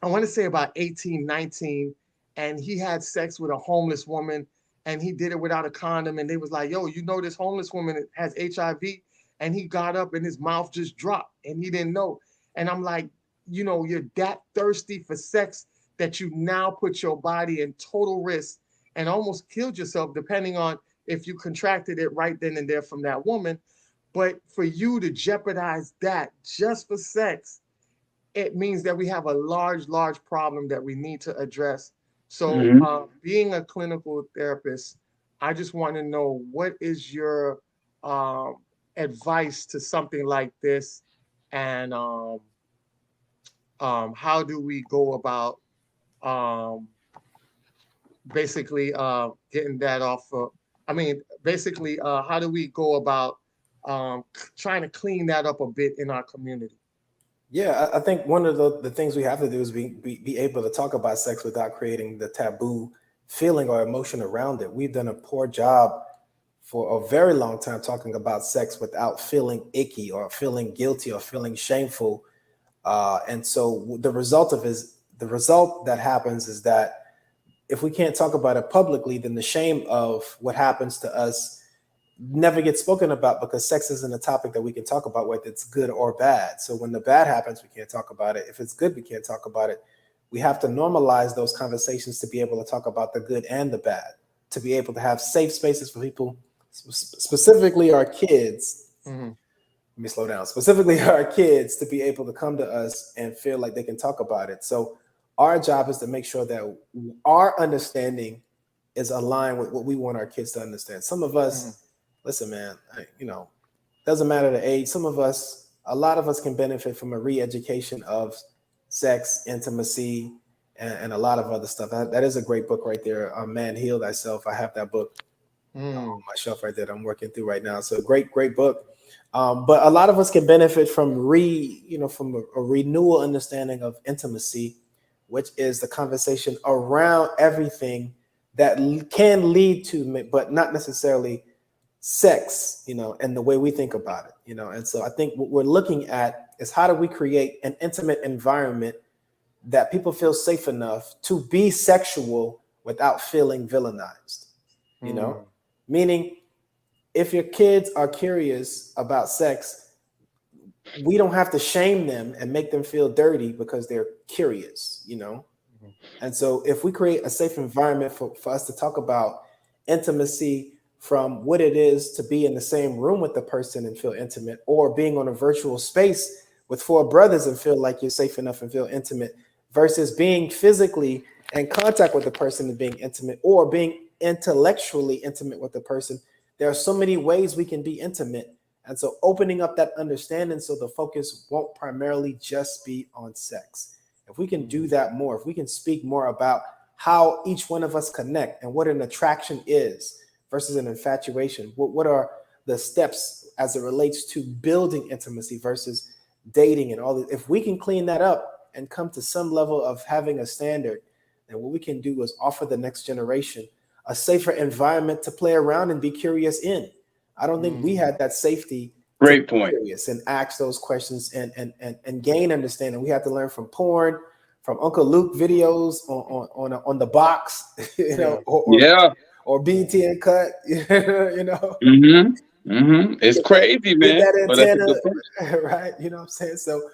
Speaker 3: I want to say about 18, 19, and he had sex with a homeless woman, and he did it without a condom, and they was like, yo, this homeless woman has HIV, and he got up and his mouth just dropped, and he didn't know. And I'm like, you're that thirsty for sex that you now put your body in total risk and almost killed yourself, depending on if you contracted it right then and there from that woman. But for you to jeopardize that just for sex, it means that we have a large problem that we need to address. So
Speaker 2: Mhm.
Speaker 3: being a clinical therapist, I just want to know, what is your um, advice to something like this? And how do we go about um, basically getting that off I mean, basically, how do we go about trying to clean that up a bit in our community?
Speaker 4: Yeah, I think one of the things we have to do is be able to talk about sex without creating the taboo feeling or emotion around it. We've done a poor job for a very long time talking about sex without feeling icky or feeling guilty or feeling shameful. And so the result that happens is that if we can't talk about it publicly, then the shame of what happens to us never gets spoken about because sex isn't a topic that we can talk about whether it's good or bad. So when the bad happens, we can't talk about it. If it's good, we can't talk about it. We have to normalize those conversations to be able to talk about the good and the bad, to be able to have safe spaces for people, specifically our kids.
Speaker 3: Mhm.
Speaker 4: Let me slow down. Specifically our kids to be able to come to us and feel like they can talk about it. So our job is to make sure that our understanding is aligned with what we want our kids to understand. Some of us, listen, man, doesn't matter the age. Some of us, a lot of us can benefit from a re-education of sex, intimacy, and a lot of other stuff. That is a great book right there. Man, Heal Thyself. I have that book on my shelf right there that I'm working through right now. So great book. But a lot of us can benefit from from a renewal understanding of intimacy, which is the conversation around everything that can lead to, but not necessarily sex, and the way we think about it, And so I think what we're looking at is how do we create an intimate environment that people feel safe enough to be sexual without feeling villainized, Meaning if your kids are curious about sex, we don't have to shame them and make them feel dirty because they're curious, And so if we create a safe environment for us to talk about intimacy from what it is to be in the same room with the person and feel intimate, or being on a virtual space with four brothers and feel like you're safe enough and feel intimate, versus being physically in contact with the person and being intimate, or being intellectually intimate with the person. There are so many ways we can be intimate. And so opening up that understanding so the focus won't primarily just be on sex. If we can do that more, if we can speak more about how each one of us connect and what an attraction is versus an infatuation, what are the steps as it relates to building intimacy versus dating and all that. If we can clean that up and come to some level of having a standard, then what we can do is offer the next generation a safer environment to play around and be curious in. I don't think we had that safety to
Speaker 2: Great
Speaker 4: be
Speaker 2: point.
Speaker 4: curious and ask those questions and gain understanding. We had to learn from porn, from Uncle Luke videos on the box,
Speaker 2: Yeah.
Speaker 4: or BT and cut,
Speaker 2: It's crazy,
Speaker 4: get
Speaker 2: man.
Speaker 4: that
Speaker 2: But that's a good point.
Speaker 4: antenna, right? You know what I'm saying? So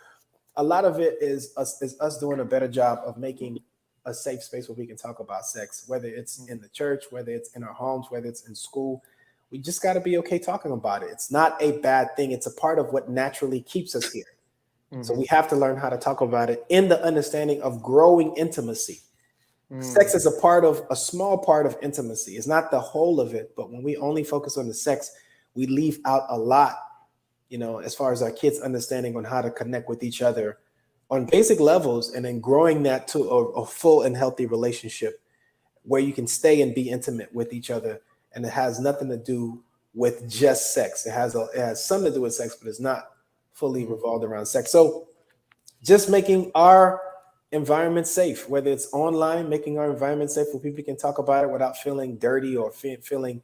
Speaker 4: a lot of it is us doing a better job of making a safe space where we can talk about sex, whether it's in the church, whether it's in our homes, whether it's in school. We just got to be okay talking about it. It's not a bad thing. It's a part of what naturally keeps us here. So we have to learn how to talk about it in the understanding of growing intimacy. Sex is a small part of intimacy. It's not the whole of it, but when we only focus on the sex, we leave out a lot, as far as our kids understanding on how to connect with each other on basic levels, and then growing that to a full and healthy relationship where you can stay and be intimate with each other. And it has nothing to do with just sex. It has something to do with sex, but it's not fully revolved around sex. So just making our environment safe, whether it's online, making our environment safe where people can talk about it without feeling dirty or feeling,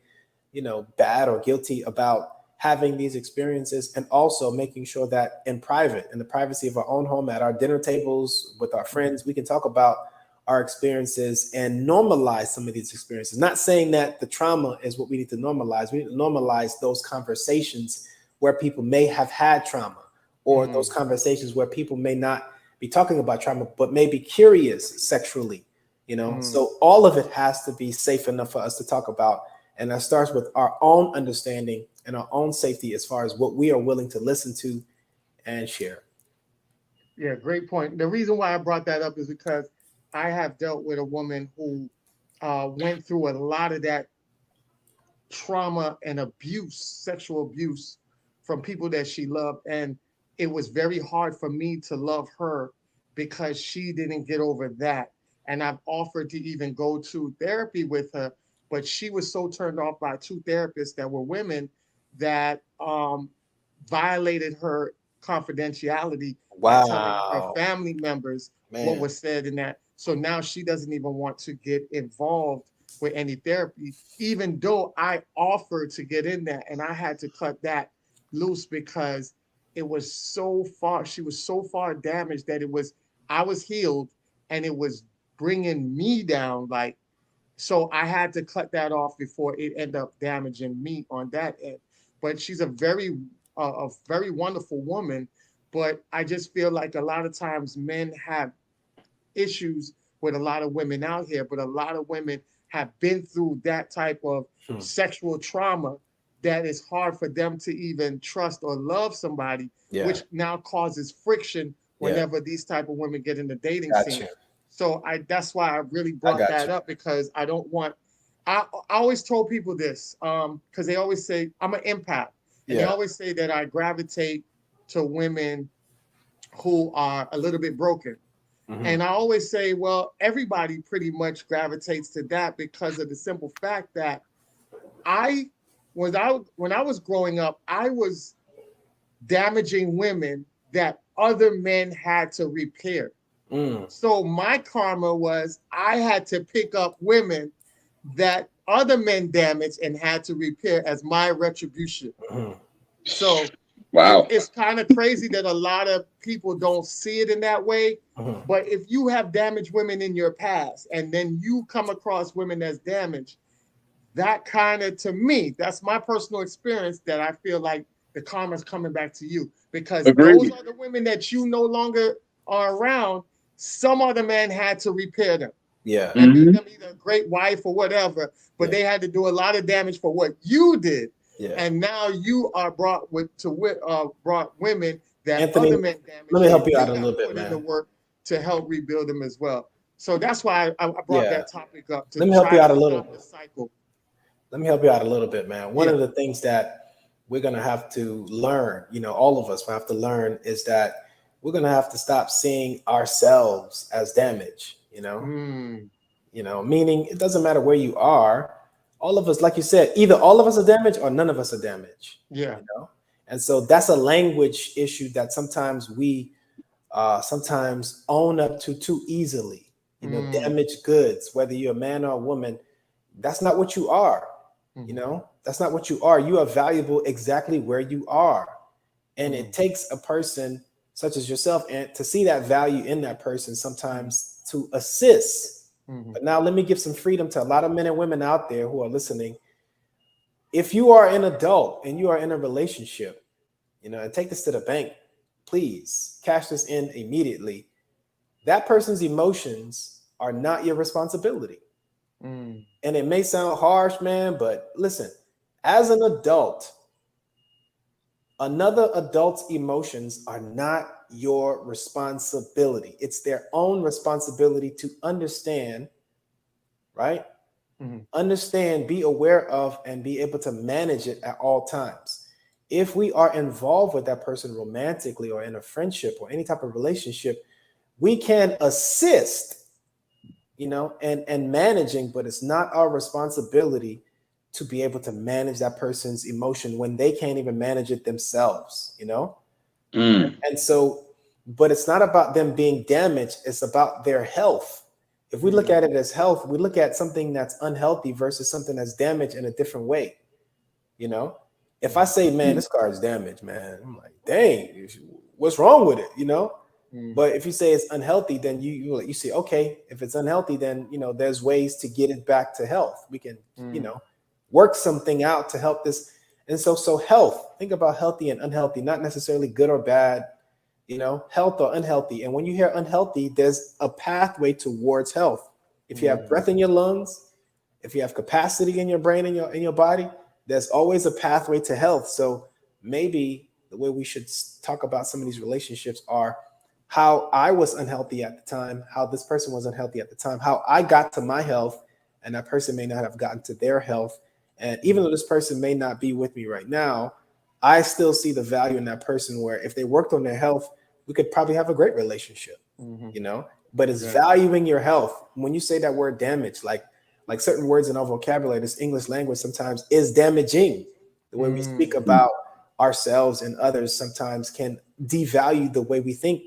Speaker 4: bad or guilty about having these experiences, and also making sure that in private, in the privacy of our own home, at our dinner tables with our friends, we can talk about our experiences and normalize some of these experiences. Not saying that the trauma is what we need to normalize. We need to normalize those conversations where people may have had trauma, or those conversations where people may not be talking about trauma, but may be curious sexually, So all of it has to be safe enough for us to talk about. And that starts with our own understanding and our own safety as far as what we are willing to listen to and share.
Speaker 3: Yeah, great point. The reason why I brought that up is because I have dealt with a woman who went through a lot of that trauma and abuse, sexual abuse from people that she loved. And it was very hard for me to love her because she didn't get over that. And I've offered to even go to therapy with her but she was so turned off by two therapists that were women that violated her confidentiality by telling her
Speaker 4: Wow,
Speaker 3: family members what
Speaker 4: man.
Speaker 3: was said in that. So now she doesn't even want to get involved with any therapy, even though I offered to get in there, and I had to cut that loose because it was so far, she was so far damaged that I was healed and it was bringing me down. Like, so I had to cut that off before it ended up damaging me on that end. But she's a very wonderful woman. But I just feel like a lot of times men have issues with a lot of women out here, but a lot of women have been through that type of sexual trauma that is hard for them to even trust or love somebody,
Speaker 4: Yeah,
Speaker 3: which now causes friction whenever these type of women get in the dating
Speaker 4: got
Speaker 3: scene.
Speaker 4: you.
Speaker 3: So I really
Speaker 4: I
Speaker 3: brought
Speaker 4: got
Speaker 3: that
Speaker 4: you.
Speaker 3: up because I don't want, I always told people this, because they always say I'm an empath. And they
Speaker 4: Yeah.
Speaker 3: always say that I gravitate to women who are a little bit broken.
Speaker 4: Mhm.
Speaker 3: And I always say, well, everybody pretty much gravitates to that because of the simple fact that when I was growing up, I was damaging women that other men had to repair.
Speaker 4: Mm.
Speaker 3: So my karma was I had to pick up women that other men damaged and had to repair as my retribution.
Speaker 4: Mhm.
Speaker 3: So
Speaker 2: Wow.
Speaker 3: it's kind of crazy that a lot of people don't see it in that way.
Speaker 4: Mhm.
Speaker 3: But if you have damaged women in your past and then you come across women that's damaged, that kind of, to me, that's my personal experience that I feel like the karma's coming back to you because those
Speaker 2: Agreed.
Speaker 3: are the women that you no longer are around. Some other man had to repair them
Speaker 4: Yeah,
Speaker 3: and make
Speaker 2: Mhm.
Speaker 3: them either a great wife or whatever, but
Speaker 4: Yeah.
Speaker 3: they had to do a lot of damage for what you did.
Speaker 4: yeah.
Speaker 3: And now you are brought women that
Speaker 4: Anthony,
Speaker 3: other men damaged.
Speaker 4: let me help
Speaker 3: and
Speaker 4: you out a
Speaker 3: gotta
Speaker 4: little bit,
Speaker 3: put in the
Speaker 4: man.
Speaker 3: work to help rebuild them as well. So that's why I brought
Speaker 4: Yeah.
Speaker 3: that topic up to
Speaker 4: Let me help
Speaker 3: try
Speaker 4: you out
Speaker 3: to
Speaker 4: a little.
Speaker 3: stop the cycle.
Speaker 4: Let me help you out a little bit, man. One
Speaker 3: Yeah.
Speaker 4: of the things that we're going to have to learn, all of us will have to learn, is that we're going to have to stop seeing ourselves as damage,
Speaker 3: Mm,
Speaker 4: meaning it doesn't matter where you are. All of us, like you said, either all of us are damaged or none of us are damaged,
Speaker 3: yeah.
Speaker 4: And so that's a language issue that sometimes we sometimes own up to too easily,
Speaker 3: Mm,
Speaker 4: damaged goods, whether you're a man or a woman. That's not what you are.
Speaker 3: mhm,
Speaker 4: That's not what you are. You are valuable exactly where you are. And it
Speaker 3: mm,
Speaker 4: takes a person such as yourself and to see that value in that person sometimes to assist.
Speaker 3: mhm,
Speaker 4: But now let me give some freedom to a lot of men and women out there who are listening. If you are an adult and you are in a relationship, and take this to the bank, please cash this in immediately. That person's emotions are not your responsibility.
Speaker 3: mm,
Speaker 4: And it may sound harsh, man, but listen, as an adult, another adult's emotions are not your responsibility. It's their own responsibility to understand, right?
Speaker 3: mhm,
Speaker 4: Understand, be aware of, and be able to manage it at all times. If we are involved with that person romantically or in a friendship or any type of relationship, we can assist, and managing, but it's not our responsibility to be able to manage that person's emotion when they can't even manage it themselves,
Speaker 2: Mm.
Speaker 4: And so, but it's not about them being damaged, it's about their health. If we look
Speaker 3: mhm,
Speaker 4: at it as health, we look at something that's unhealthy versus something that's damaged in a different way. If I say, man, this car is damaged, man, I'm like, dang, what's wrong with it?
Speaker 3: mm,
Speaker 4: But if you say it's unhealthy, then you say, okay, if it's unhealthy, then there's ways to get it back to health. We can,
Speaker 3: mm,
Speaker 4: work something out to help this. And so health, think about healthy and unhealthy, not necessarily good or bad, health or unhealthy. And when you hear unhealthy, there's a pathway towards health. If you have breath in your lungs, if you have capacity in your brain and in your body, there's always a pathway to health. So maybe the way we should talk about some of these relationships are how I was unhealthy at the time, how this person was unhealthy at the time, how I got to my health, and that person may not have gotten to their health. And even though this person may not be with me right now, I still see the value in that person where if they worked on their health, we could probably have a great relationship,
Speaker 3: mhm.
Speaker 4: But it's
Speaker 3: Exactly.
Speaker 4: valuing your health. When you say that word damage, like like certain words in our vocabulary, this English language sometimes is damaging. The way we speak about ourselves and others sometimes can devalue the way we think,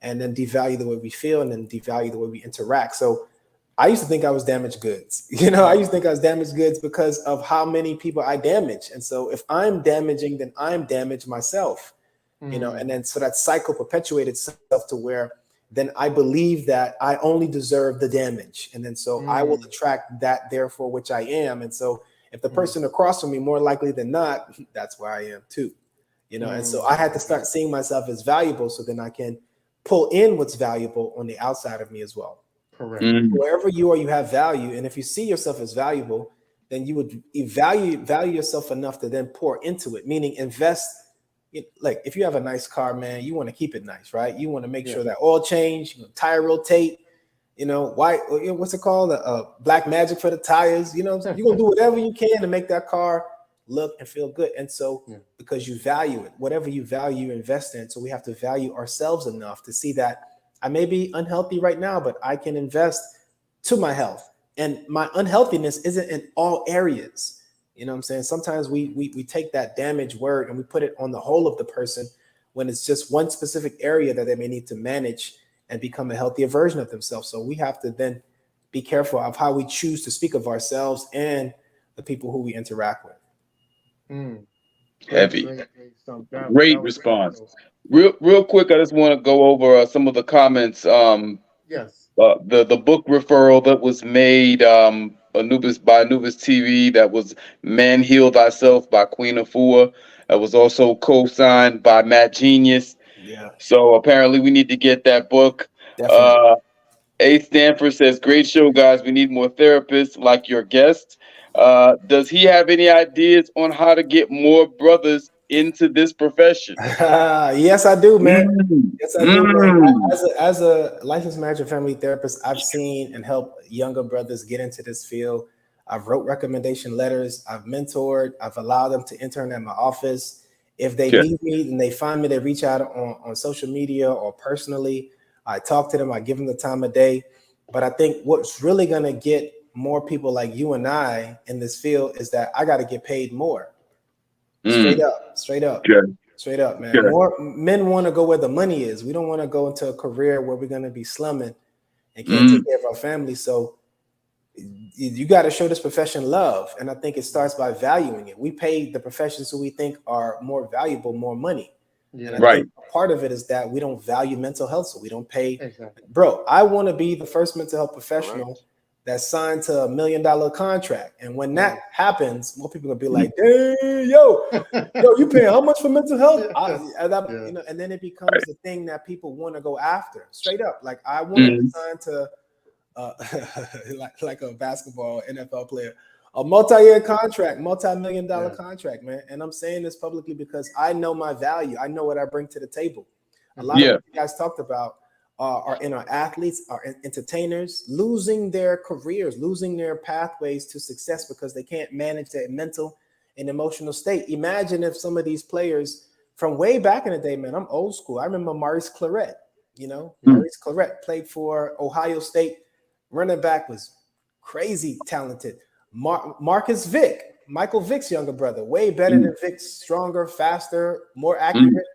Speaker 4: and then devalue the way we feel, and then devalue the way we interact. So I used to think I was damaged goods. I used to think I was damaged goods because of how many people I damage. And so if I'm damaging, then I'm damaged myself, and then so that cycle perpetuated itself to where then I believe that I only deserve the damage. And then so I will attract that, therefore, which I am. And so if the person across from me, more likely than not, that's where I am too. And so I had to start seeing myself as valuable, so then I can pull in what's valuable on the outside of me as well.
Speaker 3: Correct.
Speaker 4: Wherever you are, you have value. And if you see yourself as valuable, then you would value yourself enough to then pour into it, meaning invest. Like if you have a nice car, man, you want to keep it nice, right? You want to make sure that oil change, tire rotate, white, what's it called? Black magic for the tires. You're going to do whatever you can to make that car look and feel good. And so because you value it, whatever you value, you invest in. So we have to value ourselves enough to see that I may be unhealthy right now, but I can invest to my health. And my unhealthiness isn't in all areas. You know what I'm saying? Sometimes we take that damaged word and we put it on the whole of the person, when it's just one specific area that they may need to manage and become a healthier version of themselves. So we have to then be careful of how we choose to speak of ourselves and the people who we interact with.
Speaker 2: Heavy. Great response. Real quick, I just want to go over some of the comments.
Speaker 3: Yes.
Speaker 2: The book referral that was made Anubis TV, that was Man Heal Thyself by Queen Afua. That was also co-signed by Matt Genius.
Speaker 4: Yeah.
Speaker 2: So apparently we need to get that book.
Speaker 4: Definitely.
Speaker 2: A. Stanford says, great show, guys. We need more therapists like your guest. Does he have any ideas on how to get more brothers into this profession?
Speaker 4: Yes, I do, man. Yes, I do, man. As a licensed marriage and family therapist, I've seen and helped younger brothers get into this field. I've wrote recommendation letters. I've mentored. I've allowed them to intern at my office. If they need me and they find me, they reach out on social media or personally. I talk to them. I give them the time of day. But I think what's really going to get more people like you and I in this field is that I got to get paid more. Straight up, man.
Speaker 2: Good.
Speaker 4: More men want to go where the money is. We don't want to go into a career where we're going to be slumming and can't take care of our family. So you got to show this profession love. And I think it starts by valuing it. We pay the professions who we think are more valuable, more money.
Speaker 3: Yeah.
Speaker 4: And I think part of it is that we don't value mental health. So we don't pay.
Speaker 3: Exactly.
Speaker 4: Bro, I want to be the first mental health professional that's signed to $1 million contract. And when that happens, more people are gonna be like, hey, yo, you paying how much for mental health? And then it becomes the thing that people want to go after. Straight up. Like I want to be signed to like a basketball NFL player, a multi-year contract, multi-million-dollar contract, man. And I'm saying this publicly because I know my value. I know what I bring to the table. A lot of what you guys talked about are in our athletes, are entertainers, losing their careers, losing their pathways to success because they can't manage their mental and emotional state. Imagine if some of these players from way back in the day, man, I'm old school. I remember Maurice Claret, Maurice Claret played for Ohio State. Running back, was crazy talented. Marcus Vick, Michael Vick's younger brother, way better than Vick, stronger, faster, more accurate.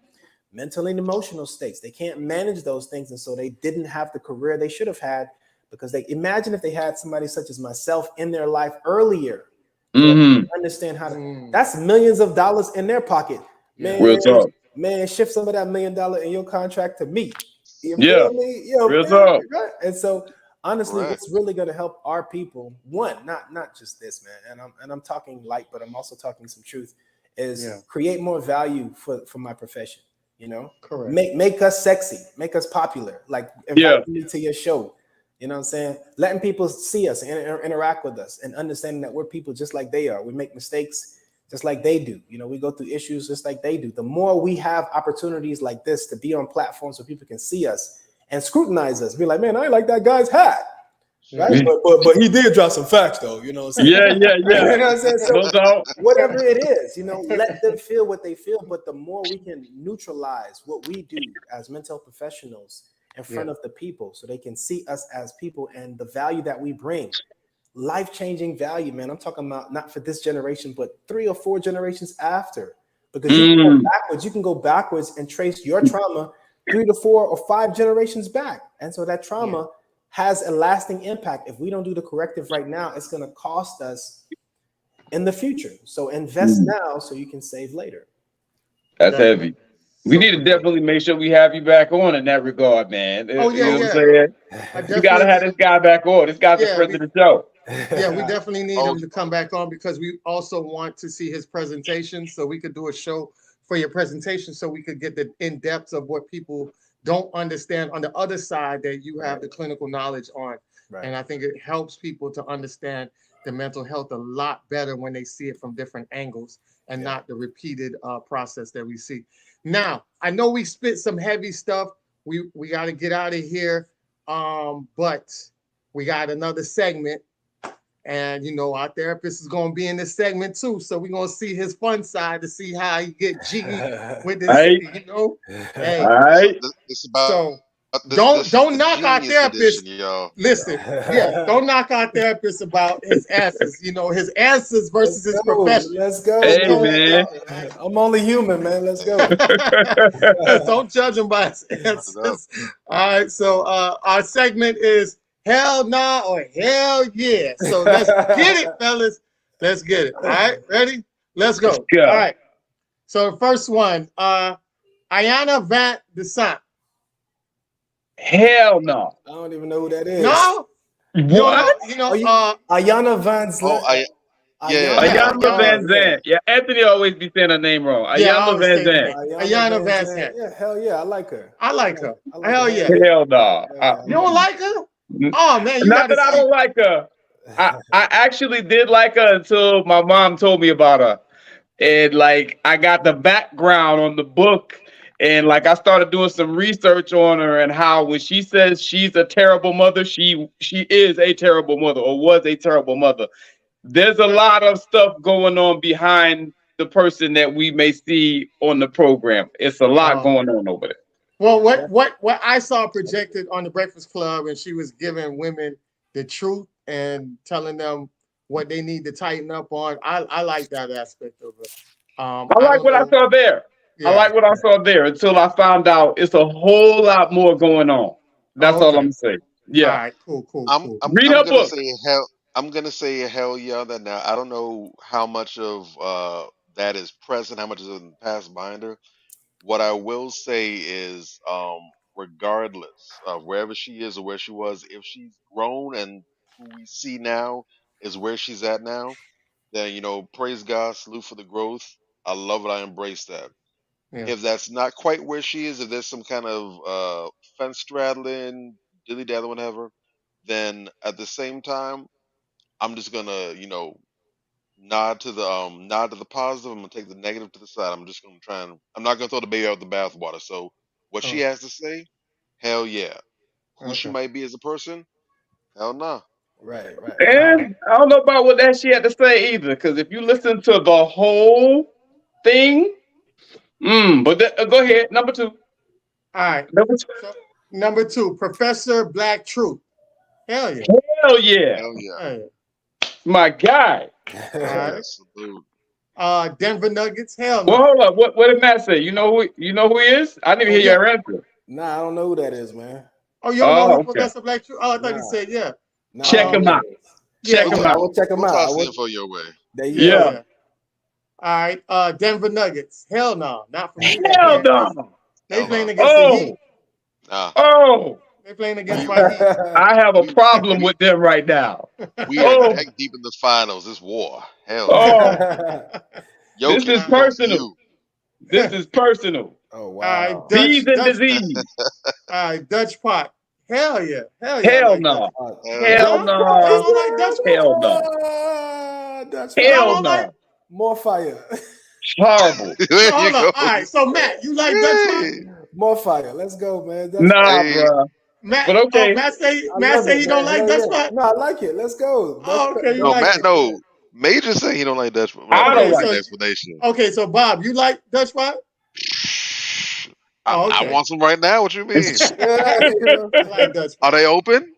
Speaker 4: Mental and emotional states. They can't manage those things. And so they didn't have the career they should have had, because they imagine if they had somebody such as myself in their life earlier, understand how to, that's millions of dollars in their pocket. Man,
Speaker 2: real talk.
Speaker 4: Man, shift some of that $1 million in your contract to me. You
Speaker 2: feel
Speaker 4: me?
Speaker 2: Real talk.
Speaker 4: Right? And so honestly, what's really going to help our people, one, not just this, man, and I'm talking light, but I'm also talking some truth, is create more value for my profession.
Speaker 3: Correct.
Speaker 4: Make us sexy, make us popular, like invite me to your show. You know what I'm saying? Letting people see us and interact with us and understanding that we're people just like they are. We make mistakes just like they do. We go through issues just like they do. The more we have opportunities like this to be on platforms where people can see us and scrutinize us, be like, man, I like that guy's hat. Right? But he did drop some facts though,
Speaker 2: Yeah.
Speaker 4: You know what I'm saying? So whatever it is, let them feel what they feel. But the more we can neutralize what we do as mental professionals in front of the people, so they can see us as people and the value that we bring, life-changing value, man. I'm talking about not for this generation, but 3 or 4 generations after. Because you can go backwards and trace your trauma 3 to 4 or 5 generations back. And so that trauma has a lasting impact. If we don't do the corrective right now, it's going to cost us in the future. So invest now so you can save later.
Speaker 2: That's heavy. We need to definitely make sure we have you back on in that regard, man.
Speaker 3: Oh,
Speaker 2: You know what I'm saying? You gotta have this guy back on. This guy's the friend of the show.
Speaker 3: Yeah, we definitely need him to come back on because we also want to see his presentation so we could do a show for your presentation so we could get the in-depth of what people don't understand on the other side that you have the clinical knowledge on. Right. And I think it helps people to understand the mental health a lot better when they see it from different angles and not the repeated process that we see. Now, I know we spit some heavy stuff. We got to get out of here, but we got another segment. And, you know, our therapist is going to be in this segment, too. So we're going to see his fun side to see how he get jiggy with this, you know. Hey.
Speaker 2: All right.
Speaker 3: Don't knock our therapist. Listen, don't knock our therapist about his answers. You know, his answers versus his profession.
Speaker 4: Let's go.
Speaker 2: Hey, man.
Speaker 4: I'm only human, man. Let's go.
Speaker 3: Don't judge him by his answers. All right. So our segment is hell nah or hell yeah. So let's get it, fellas. Let's get it. All right. Ready? Let's go. All right. So the first one, Ayanna Van de Sant.
Speaker 2: Hell no.
Speaker 4: I don't even know who that is.
Speaker 3: No?
Speaker 2: What?
Speaker 3: You know,
Speaker 4: Ayanna Van Sant.
Speaker 2: Ayanna Van Sant. Yeah, Anthony always be saying her name wrong. Ayanna Van Sant.
Speaker 3: Ayanna Van Sant.
Speaker 4: Yeah, hell yeah, I like her.
Speaker 3: I like her. Hell yeah.
Speaker 2: Hell no.
Speaker 3: You don't like her? Oh man,
Speaker 2: not that I don't like her. I actually did like her until my mom told me about her. And like I got the background on the book. And like I started doing some research on her and how when she says she's a terrible mother, she is a terrible mother or was a terrible mother. There's a lot of stuff going on behind the person that we may see on the program. It's a lot going on over there.
Speaker 3: Well, what I saw projected on the Breakfast Club, and she was giving women the truth and telling them what they need to tighten up on. I like that aspect of it.
Speaker 2: I like what I saw there. Yeah. I like what I saw there until I found out it's a whole lot more going on. That's all I'm saying. Yeah.
Speaker 3: All right. Cool.
Speaker 2: Read her book.
Speaker 5: I'm gonna say hell yeah. That now I don't know how much of that is present, how much is in the past behind her. What I will say is, regardless of wherever she is or where she was, if she's grown and who we see now is where she's at now, then, you know, praise God, salute for the growth. I love it. I embrace that. Yeah. If that's not quite where she is, if there's some kind of fence straddling, dilly dally, whatever, then at the same time, I'm just gonna, you know, nod to the positive. I'm gonna take the negative to the side. I'm just gonna try and I'm not gonna throw the baby out with the bathwater. So what she has to say, hell yeah. Who she might be as a person, hell no.
Speaker 4: Right.
Speaker 2: And I don't know about what that she had to say either, because if you listen to the whole thing, but go ahead, number 2.
Speaker 3: All right, number two, Professor Black Truth. Hell yeah.
Speaker 2: Hell yeah.
Speaker 5: Hell yeah.
Speaker 2: My guy.
Speaker 3: Denver Nuggets. Hell no.
Speaker 2: Well, hold up. What did Matt say? You know who he is? I didn't even hear your answer.
Speaker 4: Nah, I don't know who that is, man.
Speaker 3: Oh, you don't know who Professor Black Truth? Oh, I thought you said yeah.
Speaker 2: Nah, check him out.
Speaker 4: Check him out. I will check him out.
Speaker 5: I'll send for your way.
Speaker 2: Yeah.
Speaker 3: All right. Denver Nuggets. Hell no. Not for me.
Speaker 2: Hell no.
Speaker 3: They playing against the Heat. They're playing against my Heat.
Speaker 2: I have a problem with them right now.
Speaker 5: We are neck deep in the finals. It's war. Hell no.
Speaker 2: This is personal. This is personal.
Speaker 4: Oh, wow.
Speaker 3: All right,
Speaker 2: Bees and disease.
Speaker 3: All right, Dutch Pot. Hell yeah.
Speaker 2: Hell no. Hell no. Hell no. Hell no.
Speaker 4: More fire.
Speaker 2: Horrible.
Speaker 3: Hold on. All right, so Matt, you like Dutch Pot?
Speaker 4: More fire. Let's go, man.
Speaker 2: Bro.
Speaker 3: Matt,
Speaker 2: but okay.
Speaker 3: Matt say he don't like Dutch Pot?
Speaker 4: No, I like it. Let's go.
Speaker 3: Okay.
Speaker 5: No, Matt, no. Major say he don't like Dutch Pot.
Speaker 2: I don't like
Speaker 5: the explanation.
Speaker 3: Okay, so Bob, you like Dutch Pot?
Speaker 5: I want some right now. What you mean?
Speaker 3: I like Dutch Pot.
Speaker 5: Are they open?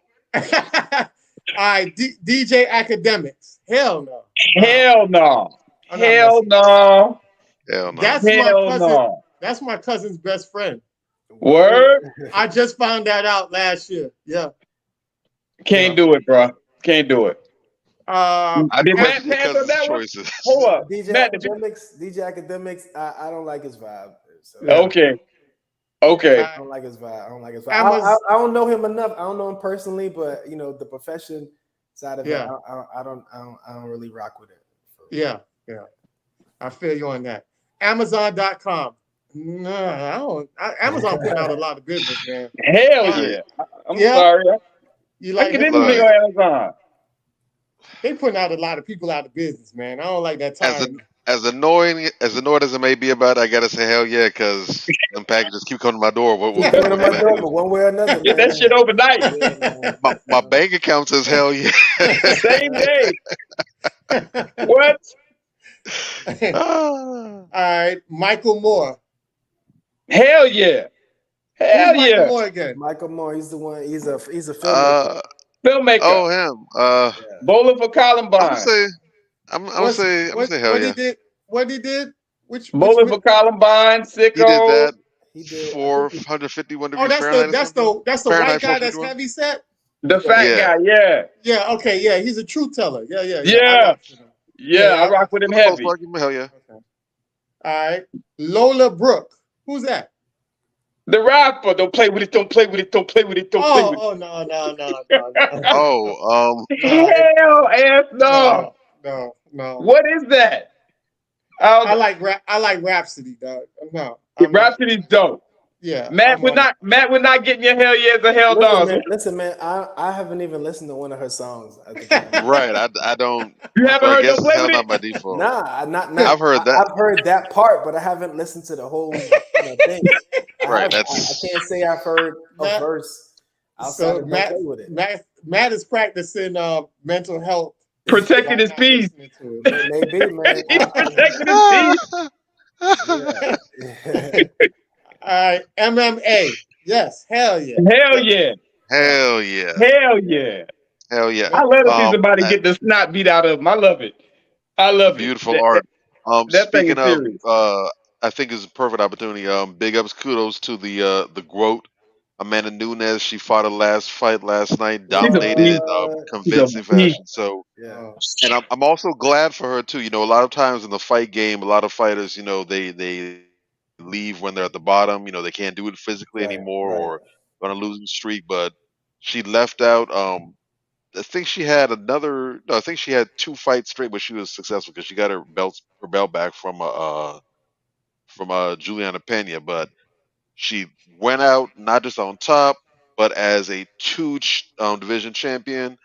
Speaker 3: right, DJ Academics. Hell no.
Speaker 2: Hell no.
Speaker 3: I'm not
Speaker 2: Hell
Speaker 3: messing.
Speaker 2: no.
Speaker 5: Hell no.
Speaker 3: That's my
Speaker 2: Hell
Speaker 3: cousin.
Speaker 2: no.
Speaker 3: That's my cousin's best friend.
Speaker 2: Word?
Speaker 3: I just found that out last year. Yeah.
Speaker 2: Can't do it, bro. Can't do it.
Speaker 3: Uh,
Speaker 5: I
Speaker 2: Did Matt
Speaker 5: question your
Speaker 2: pass on
Speaker 5: cousin's
Speaker 2: that one?
Speaker 5: choices.
Speaker 2: Hold up.
Speaker 4: DJ
Speaker 2: Matt, did you?
Speaker 4: Academics. I don't like his vibe. So,
Speaker 3: Yeah.
Speaker 2: Okay. Okay.
Speaker 4: I don't like his vibe. I don't like his vibe.
Speaker 3: Amaz-
Speaker 4: I don't know him enough. I don't know him personally, but you know the profession side of
Speaker 3: Yeah.
Speaker 4: it. I don't really rock with it.
Speaker 3: Yeah. I feel you on that. Amazon.com. No, Amazon put out a lot of business, man.
Speaker 2: Hell
Speaker 5: Right.
Speaker 2: yeah. I'm
Speaker 3: Yeah.
Speaker 2: sorry.
Speaker 3: You
Speaker 2: I
Speaker 3: like
Speaker 2: get
Speaker 3: it?
Speaker 2: anything on Amazon.
Speaker 3: They putting out a lot of people out of business, man. I don't like that
Speaker 5: As
Speaker 3: time.
Speaker 5: as annoyed as it may be about it, I gotta say hell yeah, because them packages keep coming to my door. What
Speaker 4: Keep
Speaker 5: what
Speaker 4: coming to my
Speaker 5: can I
Speaker 4: door,
Speaker 5: do?
Speaker 4: but one way or another.
Speaker 2: Get
Speaker 4: man.
Speaker 2: that shit overnight.
Speaker 4: Yeah, man.
Speaker 5: My bank account says hell yeah.
Speaker 2: Same day. What?
Speaker 3: All right, Michael Moore.
Speaker 2: Hell yeah. Hell
Speaker 3: Who's Michael
Speaker 2: yeah.
Speaker 3: Moore again?
Speaker 4: Michael Moore, he's the one. He's a filmmaker.
Speaker 2: Filmmaker.
Speaker 5: Oh him.
Speaker 2: Bowling for
Speaker 5: I'm gonna
Speaker 2: Columbine.
Speaker 5: say I'm gonna say hell
Speaker 3: what
Speaker 5: yeah.
Speaker 3: he did? What he did? Which
Speaker 2: Bowling for Columbine,
Speaker 5: He did
Speaker 2: Sicko.
Speaker 5: that.
Speaker 4: He did.
Speaker 5: 451
Speaker 3: Oh,
Speaker 5: degrees Fahrenheit.
Speaker 3: that's the white
Speaker 5: Fahrenheit
Speaker 3: guy that's
Speaker 5: 451?
Speaker 3: heavy set.
Speaker 2: The fat
Speaker 5: Yeah.
Speaker 2: guy, yeah.
Speaker 3: Yeah. Okay. Yeah. He's a truth teller. Yeah.
Speaker 2: Yeah.
Speaker 3: I watched him.
Speaker 2: Yeah,
Speaker 3: Yeah,
Speaker 2: I rock with him
Speaker 5: For the most
Speaker 2: heavy.
Speaker 5: part, give him hell yeah.
Speaker 3: Okay. All right. Lola Brooke. Who's that?
Speaker 2: The rapper, don't play with it, don't play with it, don't play with it, don't play with it.
Speaker 3: Oh no.
Speaker 5: Oh,
Speaker 2: Hell ass no.
Speaker 3: No.
Speaker 2: What is that?
Speaker 3: I like Rhapsody, dog. No. I'm not-
Speaker 2: Rhapsody's dope.
Speaker 3: Yeah.
Speaker 2: Matt
Speaker 3: I'm
Speaker 2: would
Speaker 3: on-
Speaker 2: not getting your hell yeah as a hell dog.
Speaker 4: Listen, man. I haven't even listened to one of her songs. I think
Speaker 5: right. I don't.
Speaker 2: You haven't
Speaker 5: So I
Speaker 2: heard
Speaker 5: guess
Speaker 2: don't play
Speaker 5: hell
Speaker 2: with
Speaker 5: not
Speaker 2: it?
Speaker 5: by default.
Speaker 4: Nah, not.
Speaker 5: I've heard that.
Speaker 4: I've heard that part, but I haven't listened to the whole thing.
Speaker 5: Right,
Speaker 4: I
Speaker 5: that's-
Speaker 4: can't say I've heard a
Speaker 3: Matt-
Speaker 4: verse outside
Speaker 3: So
Speaker 4: of Don't
Speaker 3: Matt,
Speaker 4: Play With It.
Speaker 3: Matt is practicing mental health.
Speaker 2: Protecting his
Speaker 3: Not
Speaker 2: peace.
Speaker 3: listening to it.
Speaker 4: Maybe, man.
Speaker 2: He's protecting his peace.
Speaker 3: All right, MMA. Yes, hell yeah.
Speaker 2: Hell yeah.
Speaker 5: Hell yeah.
Speaker 2: Hell yeah.
Speaker 5: Hell yeah.
Speaker 2: I love to see somebody
Speaker 5: that
Speaker 2: get the snot beat out of him. I love it. I love
Speaker 5: beautiful
Speaker 2: it.
Speaker 5: art.
Speaker 2: that thing
Speaker 5: Speaking
Speaker 2: is
Speaker 5: of,
Speaker 2: serious.
Speaker 5: I think it's a perfect opportunity. Big ups, kudos to the GOAT, Amanda Nunes. She fought her last fight last night, dominated
Speaker 2: beast.
Speaker 5: in convincing
Speaker 2: She's a beast.
Speaker 5: fashion. So,
Speaker 4: Yeah.
Speaker 5: and I'm also glad for her too. You know, a lot of times in the fight game, a lot of fighters, you know, they leave when they're at the bottom. You know, they can't do it physically
Speaker 4: Right,
Speaker 5: anymore,
Speaker 4: right.
Speaker 5: or on a losing streak. But she left out. I think she had another. No, I think she had 2 fights straight, but she was successful because she got her belt back from Juliana Pena. But she went out not just on top, but as a 2 division champion.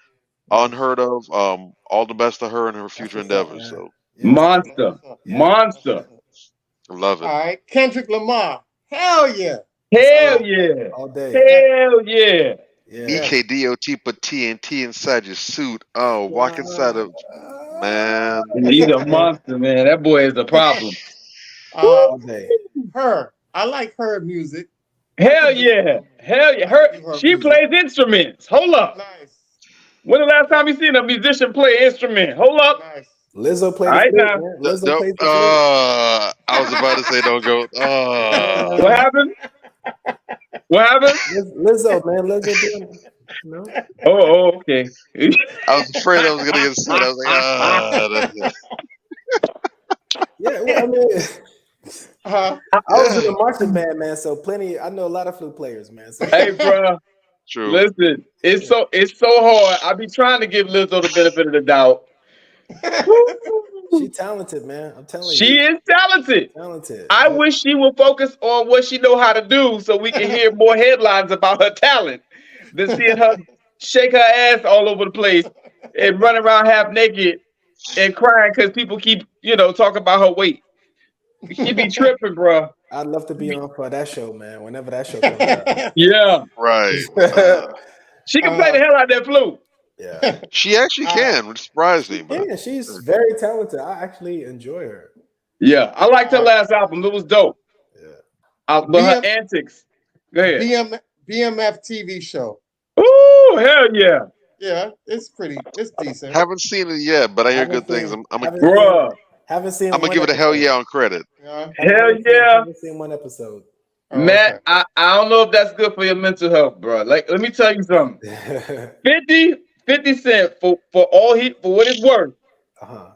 Speaker 5: Unheard of. All the best to her in her future
Speaker 4: That's what's up,
Speaker 5: endeavors.
Speaker 4: man.
Speaker 5: So
Speaker 4: Yeah.
Speaker 2: Monster.
Speaker 4: Yeah.
Speaker 2: Monster.
Speaker 5: I love it.
Speaker 3: All right, Kendrick Lamar. Hell yeah.
Speaker 2: Hell yeah.
Speaker 4: All day.
Speaker 2: Hell yeah.
Speaker 4: Yeah.
Speaker 5: EKDOT put TNT inside your suit. Oh, walk inside of man.
Speaker 2: He's a monster, man. That boy is a problem.
Speaker 4: All day.
Speaker 3: Her. I like her music.
Speaker 2: Hell yeah. Hell yeah. She plays instruments. Hold up.
Speaker 3: Nice.
Speaker 2: When the last time you seen a musician play an instrument? Hold up.
Speaker 3: Nice.
Speaker 4: Lizzo played
Speaker 2: All right,
Speaker 4: the flute,
Speaker 2: now.
Speaker 4: man. Lizzo
Speaker 5: Nope.
Speaker 4: plays the flute.
Speaker 5: I was about to say don't go.
Speaker 2: What happened? What happened?
Speaker 4: Lizzo, man. Lizzo doing it. No?
Speaker 2: Oh, okay.
Speaker 5: I was afraid I was gonna get sued. I was like, that's it.
Speaker 4: Yeah, well, I mean,
Speaker 3: Uh,
Speaker 4: I was in a marching band, man. So I know a lot of flute players, man. So
Speaker 2: Hey, bro.
Speaker 5: True.
Speaker 2: Listen, it's so hard. I be trying to give Lizzo the benefit of the doubt.
Speaker 4: she talented, man. I'm telling
Speaker 2: She
Speaker 4: you.
Speaker 2: is talented.
Speaker 4: Talented.
Speaker 2: I wish she would focus on what she know how to do so we can hear more headlines about her talent than seeing her shake her ass all over the place and run around half naked and crying because people keep, talking about her weight. She be tripping, bro.
Speaker 4: I'd love to be on for that show, man. Whenever that show comes out.
Speaker 2: Yeah.
Speaker 5: Right.
Speaker 2: She can play the hell out of that flute.
Speaker 4: Yeah.
Speaker 5: She actually can, which surprised me. But
Speaker 4: Yeah, she's very talented. I actually enjoy her.
Speaker 2: Yeah. I liked her last album. It was dope.
Speaker 4: Yeah.
Speaker 2: But her antics. Go ahead.
Speaker 3: BMF TV show.
Speaker 2: Ooh, hell yeah.
Speaker 3: Yeah, it's decent.
Speaker 5: Haven't seen it yet, but I hear
Speaker 4: Haven't
Speaker 5: good things.
Speaker 4: seen,
Speaker 5: I'm
Speaker 4: haven't
Speaker 2: Bruh.
Speaker 4: seen, haven't seen
Speaker 5: gonna
Speaker 4: one
Speaker 5: give it a hell
Speaker 4: episode.
Speaker 5: yeah on credit.
Speaker 3: Yeah.
Speaker 2: Hell yeah.
Speaker 4: Haven't seen one episode.
Speaker 3: Oh,
Speaker 2: Matt,
Speaker 3: okay.
Speaker 2: I don't know if that's good for your mental health, bro. Like, let me tell you something. 50 Cent, for what it's worth,
Speaker 4: Uh-huh.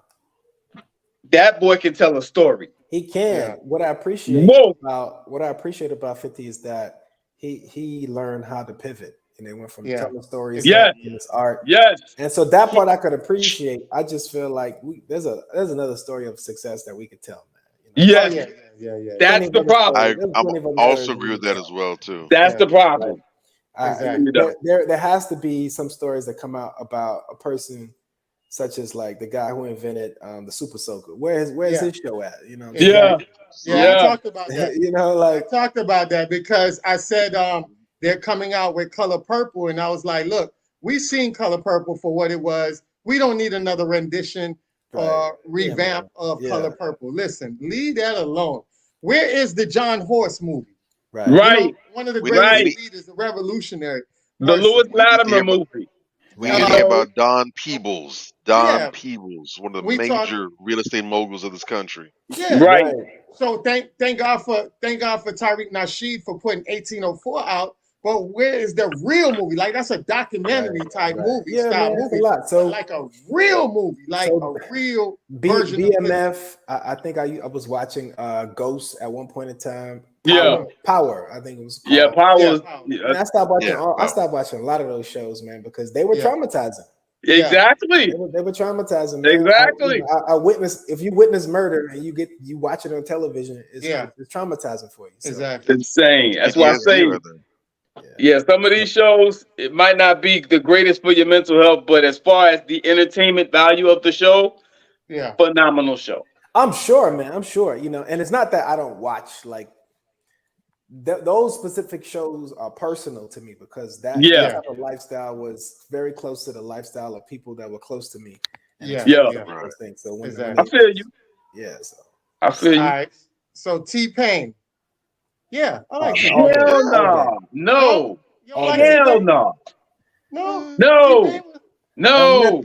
Speaker 2: that boy can tell a story.
Speaker 4: He can.
Speaker 3: Yeah.
Speaker 4: What I appreciate
Speaker 2: Whoa.
Speaker 4: about 50 is that he learned how to pivot, and they went from
Speaker 3: Yeah.
Speaker 4: telling stories
Speaker 2: Yes.
Speaker 4: to his art.
Speaker 2: Yes.
Speaker 4: And so that part I could appreciate. I just feel like there's another story of success that we could tell, man. You know?
Speaker 2: Yes.
Speaker 3: Oh, yeah.
Speaker 2: That's the problem.
Speaker 5: I'm also agree with that as well too.
Speaker 2: That's
Speaker 3: Yeah.
Speaker 2: the problem.
Speaker 3: Exactly.
Speaker 4: There has to be some stories that come out about a person such as like the guy who invented the Super Soaker. Where's his show at? You know?
Speaker 2: Yeah.
Speaker 3: Yeah,
Speaker 2: Yeah.
Speaker 3: I talked about that.
Speaker 4: You know, like
Speaker 3: I talked about that because I said they're coming out with Color Purple, and I was like, look, we've seen Color Purple for what it was. We don't need another rendition or revamp of Color Purple. Listen, leave that alone. Where is the John Horse movie?
Speaker 4: right.
Speaker 2: Right.
Speaker 3: You know, one of the greatest leaders, the revolutionary.
Speaker 2: The
Speaker 3: person.
Speaker 2: Lewis Latimer
Speaker 5: Yeah, but-
Speaker 2: movie.
Speaker 5: We need to hear about Don Peebles. Don Peebles, one of the major real estate moguls of this country.
Speaker 3: Yeah.
Speaker 2: Right.
Speaker 3: So thank God for Tariq Nasheed for putting 1804 out. But where is the real movie? Like that's a documentary type movie style movie.
Speaker 4: A lot. So
Speaker 3: like a real movie, like a real version
Speaker 4: BMF. I think I was watching Ghost at one point in time. Power. I think it was called.
Speaker 2: Yeah, Power.
Speaker 4: And I stopped watching. I stopped watching a lot of those shows, man, because they were traumatizing.
Speaker 2: Exactly.
Speaker 4: They were traumatizing. Man.
Speaker 2: Exactly.
Speaker 4: I witness. If you witness murder and you watch it on television, it's traumatizing for you. So.
Speaker 3: Exactly.
Speaker 2: Insane. That's why I say. Yeah, some of these shows, it might not be the greatest for your mental health, but as far as the entertainment value of the show, phenomenal show.
Speaker 4: I'm sure, man. I'm sure. You know, and it's not that I don't watch like those specific shows are personal to me because that type of lifestyle was very close to the lifestyle of people that were close to me. Those things. So when
Speaker 2: I feel you.
Speaker 4: Yeah, so
Speaker 2: I feel you.
Speaker 3: All right. So T-Pain. Yeah, I like it.
Speaker 2: Hell no. No. Hell no.
Speaker 3: No.
Speaker 2: No. No.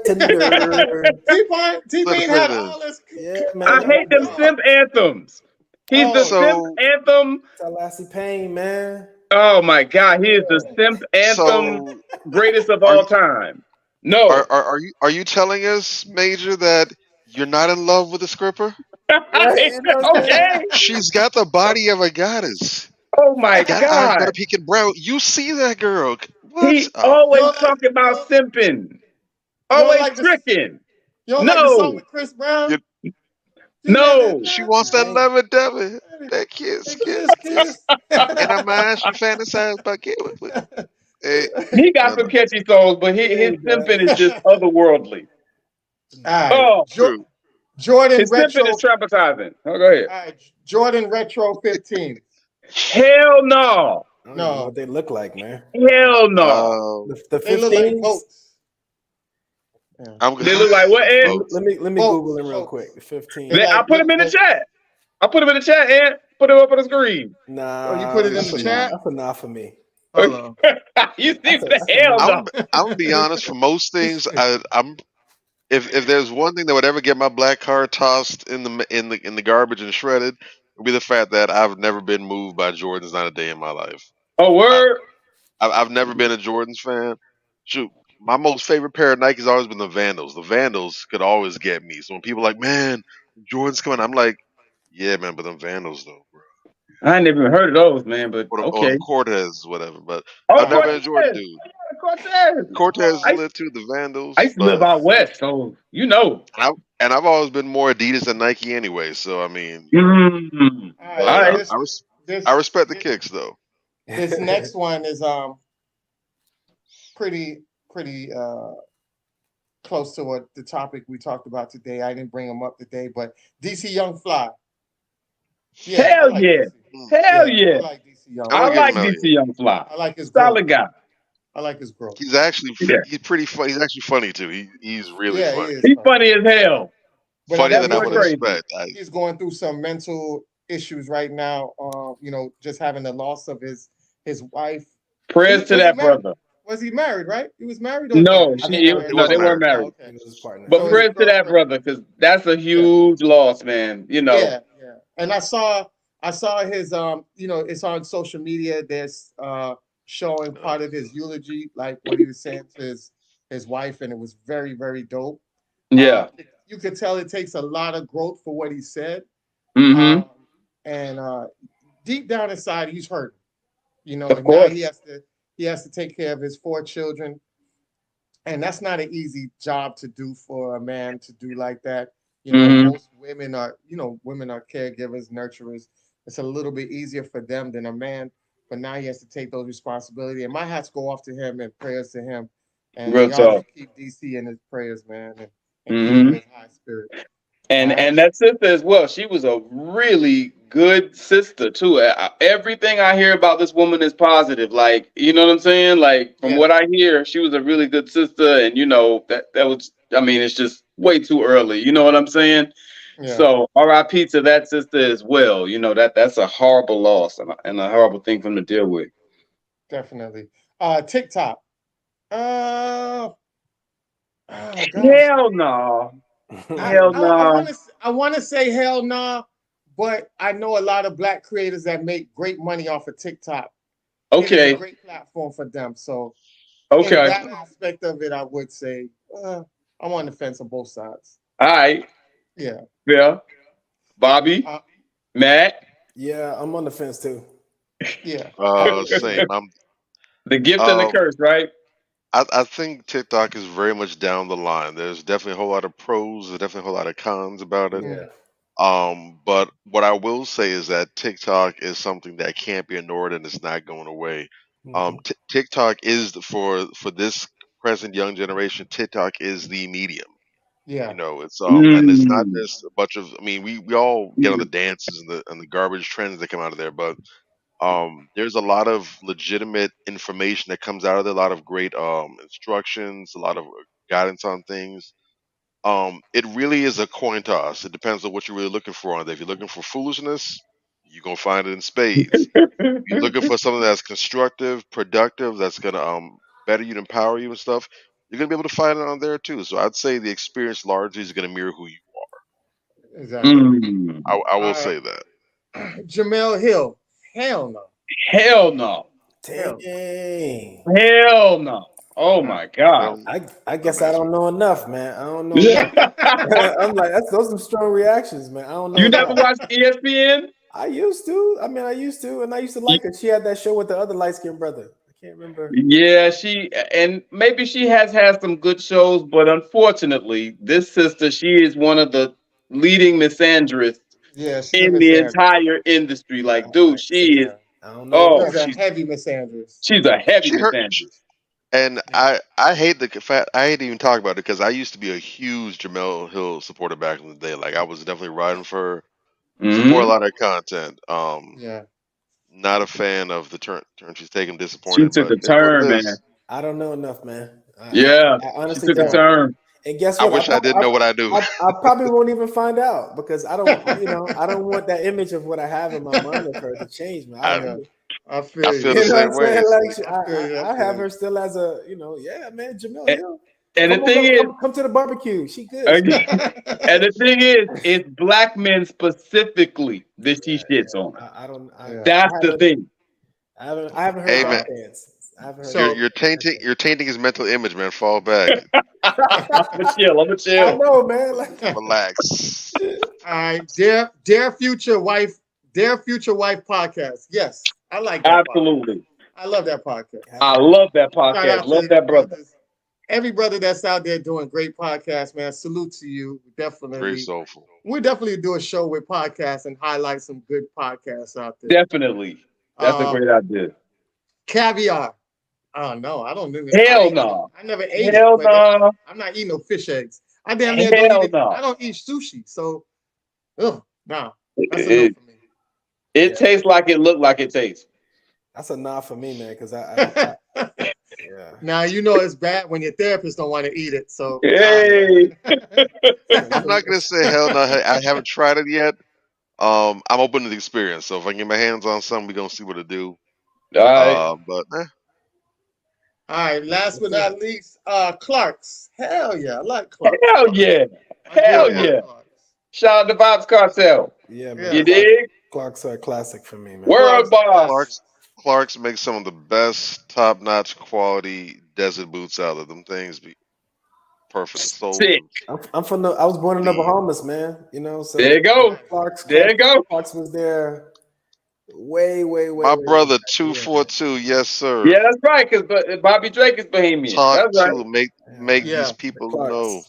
Speaker 3: T-Pain had all this.
Speaker 4: Yeah, man.
Speaker 2: I hate them simp anthems. He's the simp anthem.
Speaker 4: Tallahassee Payne, man.
Speaker 2: Oh my God, he is the simp anthem greatest of all time. No.
Speaker 5: Are you telling us, Major, that you're not in love with the scripper?
Speaker 2: Okay.
Speaker 5: She's got the body of a goddess.
Speaker 2: Oh my God.
Speaker 5: Eyes got a peeking brow. You see that girl? What?
Speaker 2: He always talking about simping. Always tricking.
Speaker 3: You don't like the song with Chris Brown?
Speaker 2: No.
Speaker 5: She wants that love and devil. That kiss. In her mind, she fantasized about getting with. Hey,
Speaker 2: he got some catchy songs, but his simping is just otherworldly.
Speaker 3: All right. Jordan
Speaker 2: his
Speaker 3: Retro
Speaker 2: is traumatizing. Oh, go ahead.
Speaker 3: All right. Jordan Retro 15.
Speaker 2: Hell no.
Speaker 4: I don't know what they look like, man.
Speaker 2: Hell no.
Speaker 4: The 15s.
Speaker 3: They look like boats.
Speaker 2: They look like what, Ed?
Speaker 4: Let me Google them real quick. The 15.
Speaker 2: I put them in the chat. I put them in the chat, Ed. Put them up on the screen.
Speaker 4: Nah.
Speaker 3: You put it in the chat?
Speaker 4: That's enough for me.
Speaker 2: You see the hell no.
Speaker 5: I'm gonna be honest. For most things, I'm. If there's one thing that would ever get my black card tossed in the garbage and shredded, it would be the fact that I've never been moved by Jordans not a day in my life.
Speaker 2: Oh, word!
Speaker 5: I've never been a Jordans fan. Shoot, my most favorite pair of Nikes has always been the Vandals. The Vandals could always get me. So when people are like, man, Jordan's coming, I'm like, yeah, man, but them Vandals though, bro.
Speaker 2: I ain't never even heard of those, man. But okay,
Speaker 5: or Cortez, whatever. But I've never been a Jordan dude. Cortez is lit too. The Vandals.
Speaker 2: I used to live out west, so you know.
Speaker 5: And I've always been more Adidas than Nike anyway. So I mean, I respect the kicks though.
Speaker 3: This next one is pretty close to what the topic we talked about today. I didn't bring them up today, but DC Young Fly.
Speaker 2: Yeah, Hell yeah. Hell yeah. I like DC Young Fly.
Speaker 3: I like his
Speaker 2: solid guy.
Speaker 3: I like his growth.
Speaker 5: He's actually he's pretty funny. He's actually funny too. He's really funny.
Speaker 2: He's funny as hell.
Speaker 3: But
Speaker 5: funnier than I would expect.
Speaker 3: He's going through some mental issues right now. You know, just having the loss of his wife.
Speaker 2: Prayers to that brother.
Speaker 3: Was he married? Right? He was married or
Speaker 2: No,
Speaker 4: I
Speaker 3: no?
Speaker 4: think
Speaker 2: no, they
Speaker 5: wasn't
Speaker 2: weren't
Speaker 5: married.
Speaker 3: Oh,
Speaker 2: married.
Speaker 3: okay.
Speaker 4: he was his partner.
Speaker 2: But
Speaker 3: So his
Speaker 2: prayers to that
Speaker 3: girlfriend.
Speaker 2: brother, because that's a
Speaker 3: Yeah.
Speaker 2: huge loss, man. You know.
Speaker 3: Yeah, yeah. And I saw his it's on social media. There's showing part of his eulogy, like what he was saying to his wife, and it was very, very dope.
Speaker 2: Yeah.
Speaker 3: You could tell it takes a lot of growth for what he said.
Speaker 2: Mm-hmm.
Speaker 3: And deep down inside he's hurt.
Speaker 2: Of
Speaker 3: And now
Speaker 2: course.
Speaker 3: he has to take care of his 4 children. And that's not an easy job to do for a man to do like that.
Speaker 2: Mhm.
Speaker 3: Most women are caregivers, nurturers. It's a little bit easier for them than a man, but now he has to take those responsibility. And my hats go off to him and prayers to him. And
Speaker 2: Real
Speaker 3: y'all
Speaker 2: talk.
Speaker 3: just keep DC in his prayers, man, and keep him
Speaker 2: Mm-hmm.
Speaker 3: in his high spirit.
Speaker 2: And
Speaker 3: All right.
Speaker 2: and that sister as well. She was a really good sister too. Everything I hear about this woman is positive. Like, you know what I'm saying? Like from
Speaker 3: Yeah.
Speaker 2: what I hear, she was a really good sister. And that was. I mean, it's just way too early. You know what I'm saying?
Speaker 3: Yeah,
Speaker 2: So R.I.P. to that sister as well. That's a horrible loss and a horrible thing for them to deal with.
Speaker 3: definitely. TikTok. Uh, oh gosh.
Speaker 2: Hell no.
Speaker 3: I
Speaker 2: Hell
Speaker 3: I
Speaker 2: no.
Speaker 3: want to I want to say hell nah, but I know a lot of black creators that make great money off of TikTok. It is a
Speaker 2: Okay.
Speaker 3: great platform for them. So in
Speaker 2: Okay.
Speaker 3: that aspect of it, I would say I'm on the fence on both sides.
Speaker 2: All right.
Speaker 3: Yeah.
Speaker 2: Yeah. Bobby,
Speaker 3: Uh,
Speaker 2: Matt,
Speaker 4: Yeah, I'm on the fence too.
Speaker 3: yeah.
Speaker 5: Same. I'm.
Speaker 2: the gift and the
Speaker 5: Um,
Speaker 2: curse, right?
Speaker 5: I think TikTok is very much down the line. There's definitely a whole lot of pros. There's definitely a whole lot of cons about it.
Speaker 4: Yeah.
Speaker 5: But what I will say is that TikTok is something that can't be ignored and it's not going away.
Speaker 4: Mhm.
Speaker 5: TikTok is for this present young generation. TikTok is the medium.
Speaker 3: Yeah.
Speaker 5: And it's not
Speaker 2: Mm.
Speaker 5: just a bunch of. I mean, we all get on the dances and the garbage trends that come out of there, but there's a lot of legitimate information that comes out of there. A lot of great instructions, a lot of guidance on things. It really is a coin toss. It depends on what you're really looking for on there. If you're looking for foolishness, you're gonna find it in spades. If you're looking for something that's constructive, productive, that's gonna better you and empower you and stuff, you're gonna be able to find it on there too. So I'd say the experience largely is gonna mirror who you.
Speaker 3: Exactly.
Speaker 2: Mm.
Speaker 5: I will
Speaker 3: Uh,
Speaker 5: say that.
Speaker 3: Jamel Hill. Hell no.
Speaker 2: Hell no.
Speaker 3: Hell no.
Speaker 4: Dang.
Speaker 2: Hell no. Oh
Speaker 3: Uh,
Speaker 2: my God.
Speaker 5: Well,
Speaker 4: I guess
Speaker 5: dumb
Speaker 4: I
Speaker 5: answer.
Speaker 4: don't know enough, man. I don't know
Speaker 2: Yeah.
Speaker 4: enough. I'm like, those are some strong reactions, man. I don't know
Speaker 2: You never
Speaker 4: enough.
Speaker 2: watched ESPN?
Speaker 4: I used to. I mean, I used to, and I used to like her. She had that show with the other light skinned brother. I can't remember.
Speaker 2: Yeah, and maybe she has had some good shows, but unfortunately, this sister, she is one of the leading misandrists
Speaker 3: yeah, she's a
Speaker 2: in the
Speaker 3: misandrist.
Speaker 2: entire industry.
Speaker 3: Yeah.
Speaker 2: Like, dude,
Speaker 4: See,
Speaker 2: she is.
Speaker 3: Yeah.
Speaker 4: I don't know
Speaker 2: Oh,
Speaker 3: She's
Speaker 4: enough.
Speaker 3: a heavy misandrist.
Speaker 2: she's a heavy
Speaker 5: She hurt.
Speaker 2: misandrist.
Speaker 5: And
Speaker 3: Yeah.
Speaker 5: I hate the fact I hate to even talk about it because I used to be a huge Jamel Hill supporter back in the day. Like I was definitely riding for her, support a
Speaker 2: Hmm.
Speaker 5: lot of her content.
Speaker 3: Yeah.
Speaker 5: Not a fan of the turn she's taken.
Speaker 2: She
Speaker 5: Disappointed,
Speaker 2: took
Speaker 5: but
Speaker 2: a
Speaker 5: it is what
Speaker 2: turn,
Speaker 5: it
Speaker 2: man.
Speaker 5: is.
Speaker 4: I don't know enough, man.
Speaker 2: Yeah,
Speaker 4: I
Speaker 2: she
Speaker 4: honestly
Speaker 2: took a
Speaker 3: Yeah.
Speaker 4: don't.
Speaker 2: turn.
Speaker 4: And guess
Speaker 5: I
Speaker 4: what?
Speaker 5: wish I did know what I do.
Speaker 4: I probably won't even find out because I don't want that image of what I have in my mind of her to change, man. I
Speaker 5: I
Speaker 3: Yeah.
Speaker 4: don't.
Speaker 3: I
Speaker 5: I
Speaker 3: feel
Speaker 5: feel
Speaker 3: you.
Speaker 5: the
Speaker 4: You know what I'm
Speaker 5: same way.
Speaker 4: saying?
Speaker 5: It's
Speaker 4: Like
Speaker 5: like
Speaker 3: I feel you. I
Speaker 4: I have
Speaker 3: feel
Speaker 4: her
Speaker 3: you.
Speaker 4: still as a, yeah, man, Jamel
Speaker 2: And,
Speaker 4: Hill.
Speaker 2: and the
Speaker 4: Come
Speaker 2: thing
Speaker 4: on,
Speaker 2: is,
Speaker 4: come to the barbecue. She good.
Speaker 2: and the thing is, it's black men specifically that she
Speaker 4: Yeah,
Speaker 2: shits on.
Speaker 4: I don't.
Speaker 3: Yeah.
Speaker 2: That's the thing.
Speaker 4: I haven't heard
Speaker 5: hey
Speaker 4: my
Speaker 5: man,
Speaker 3: Uh,
Speaker 4: chance. I haven't heard
Speaker 3: so
Speaker 5: you're tainting his mental image, man. Fall back,
Speaker 2: I'm gonna chill. I'm gonna
Speaker 4: I
Speaker 2: chill.
Speaker 4: know, man. Like,
Speaker 3: all
Speaker 5: relax.
Speaker 3: right, dear future wife, podcast. Yes, I like that podcast.
Speaker 2: Absolutely.
Speaker 3: I love that podcast.
Speaker 2: I love that
Speaker 3: Shout
Speaker 2: podcast.
Speaker 3: out to
Speaker 2: Love
Speaker 3: the
Speaker 2: that brother.
Speaker 3: brothers, every brother that's out there doing great podcasts, man. Salute to you.
Speaker 5: Very
Speaker 3: Definitely,
Speaker 5: soulful.
Speaker 3: we'll definitely do a show with podcasts and highlight some good podcasts out there.
Speaker 2: Definitely. That's a
Speaker 3: Uh,
Speaker 2: great idea.
Speaker 3: caviar. Oh no, I don't do it.
Speaker 2: Hell no.
Speaker 3: I never ate it,
Speaker 2: Hell
Speaker 3: but
Speaker 2: no.
Speaker 3: I'm not eating no fish eggs. I damn near don't eat
Speaker 2: Hell
Speaker 3: it. I
Speaker 2: no.
Speaker 3: don't eat sushi, so nah, that's a no
Speaker 2: It,
Speaker 3: for me.
Speaker 2: it tastes like it looked like it tastes.
Speaker 4: that's a nod for me, man. Because yeah.
Speaker 3: Now you know it's bad when your therapist don't want to eat it. So
Speaker 2: Hey.
Speaker 5: I'm not gonna say hell no. I haven't tried it yet. I'm open to the experience. So if I can get my hands on something, we're gonna see what it do.
Speaker 2: All right.
Speaker 5: But
Speaker 3: All right, last but not least, Clark's. Hell yeah, I like Clark's.
Speaker 2: Hell yeah.
Speaker 3: I do
Speaker 2: Hell
Speaker 3: like
Speaker 2: yeah.
Speaker 3: Clark's.
Speaker 2: Shout out to Vibes Cartel.
Speaker 4: Yeah, man.
Speaker 3: Yeah.
Speaker 2: You dig?
Speaker 4: Clark's are a classic for me, man.
Speaker 2: World boss.
Speaker 5: Clark's makes some of the best top-notch quality desert boots out of them. Things be perfect. So
Speaker 2: Sick.
Speaker 4: I'm from I was born in the Bahamas, man. You know, so
Speaker 2: There you go.
Speaker 4: Clark's
Speaker 2: There you go.
Speaker 4: Clark's was there way.
Speaker 5: my brother 242, yes sir.
Speaker 2: Yeah, that's right. Because Bobby Drake is Bahamian.
Speaker 5: Talk
Speaker 2: That's right.
Speaker 5: to make
Speaker 3: Yeah.
Speaker 5: these people know.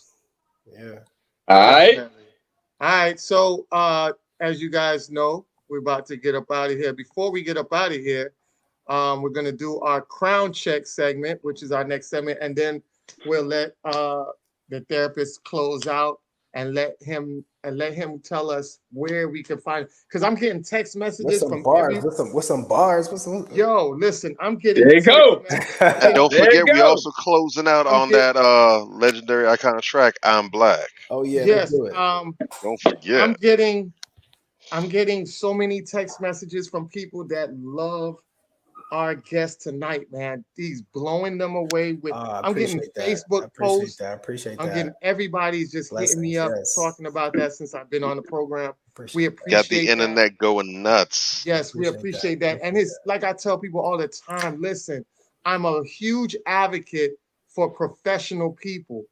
Speaker 4: Yeah.
Speaker 2: All right.
Speaker 3: Definitely. All right. So as you guys know, we're about to get up out of here. Before we get up out of here, we're gonna do our crown check segment, which is our next segment, and then we'll let the therapist close out and let him tell us where we can find. Because I'm getting text
Speaker 4: With
Speaker 3: messages
Speaker 4: some
Speaker 3: from
Speaker 4: bars, with some bars, with some.
Speaker 3: Yo, listen, I'm getting.
Speaker 2: There you go.
Speaker 5: And don't
Speaker 2: There
Speaker 5: forget,
Speaker 2: you
Speaker 5: we
Speaker 2: go.
Speaker 5: also closing out
Speaker 3: I'm
Speaker 5: on that legendary iconic track, I'm Black.
Speaker 4: Oh yeah,
Speaker 3: Yes.
Speaker 4: let's do it.
Speaker 5: Don't forget.
Speaker 3: I'm getting so many text messages from people that love our guest tonight, man. He's blowing them away with. I'm getting Facebook posts.
Speaker 4: I appreciate that.
Speaker 3: I'm getting everybody's just hitting me up talking about that since I've been on the program. We appreciate
Speaker 5: Got the internet going nuts.
Speaker 3: Yes, we appreciate that. And it's like I tell people all the time, listen, I'm a huge advocate for professional people,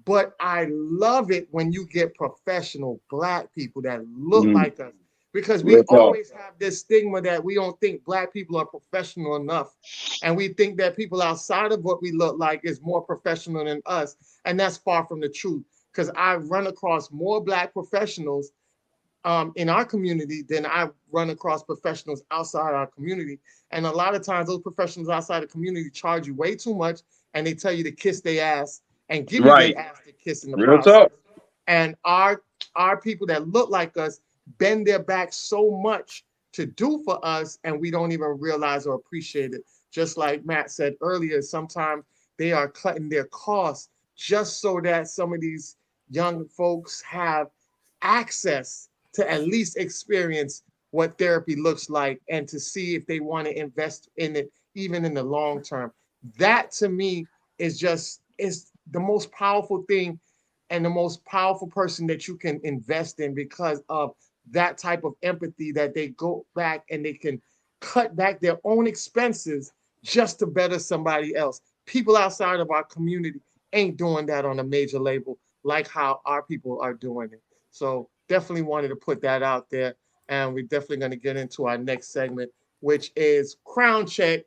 Speaker 3: but I love it when you get professional Black people that look like us, because we always have this stigma that we don't think Black people are professional enough. And we think that people outside of what we look like is more professional than us. And that's far from the truth, because I run across more Black professionals in our community than I run across professionals outside our community. And a lot of times those professionals outside the community charge you way too much, and they tell you to kiss their ass and give you their ass to kiss in the process. And our people that look like us bend their back so much to do for us, and we don't even realize or appreciate it. Just like Matt said earlier, sometimes they are cutting their costs just so that some of these young folks have access to at least experience what therapy looks like and to see if they want to invest in it, even in the long term. That to me is the most powerful thing and the most powerful person that you can invest in, because of that type of empathy, that they go back and they can cut back their own expenses just to better somebody else. People outside of our community ain't doing that on a major label like how our people are doing it. So definitely wanted to put that out there. And we're definitely going to get into our next segment, which is Crown Check.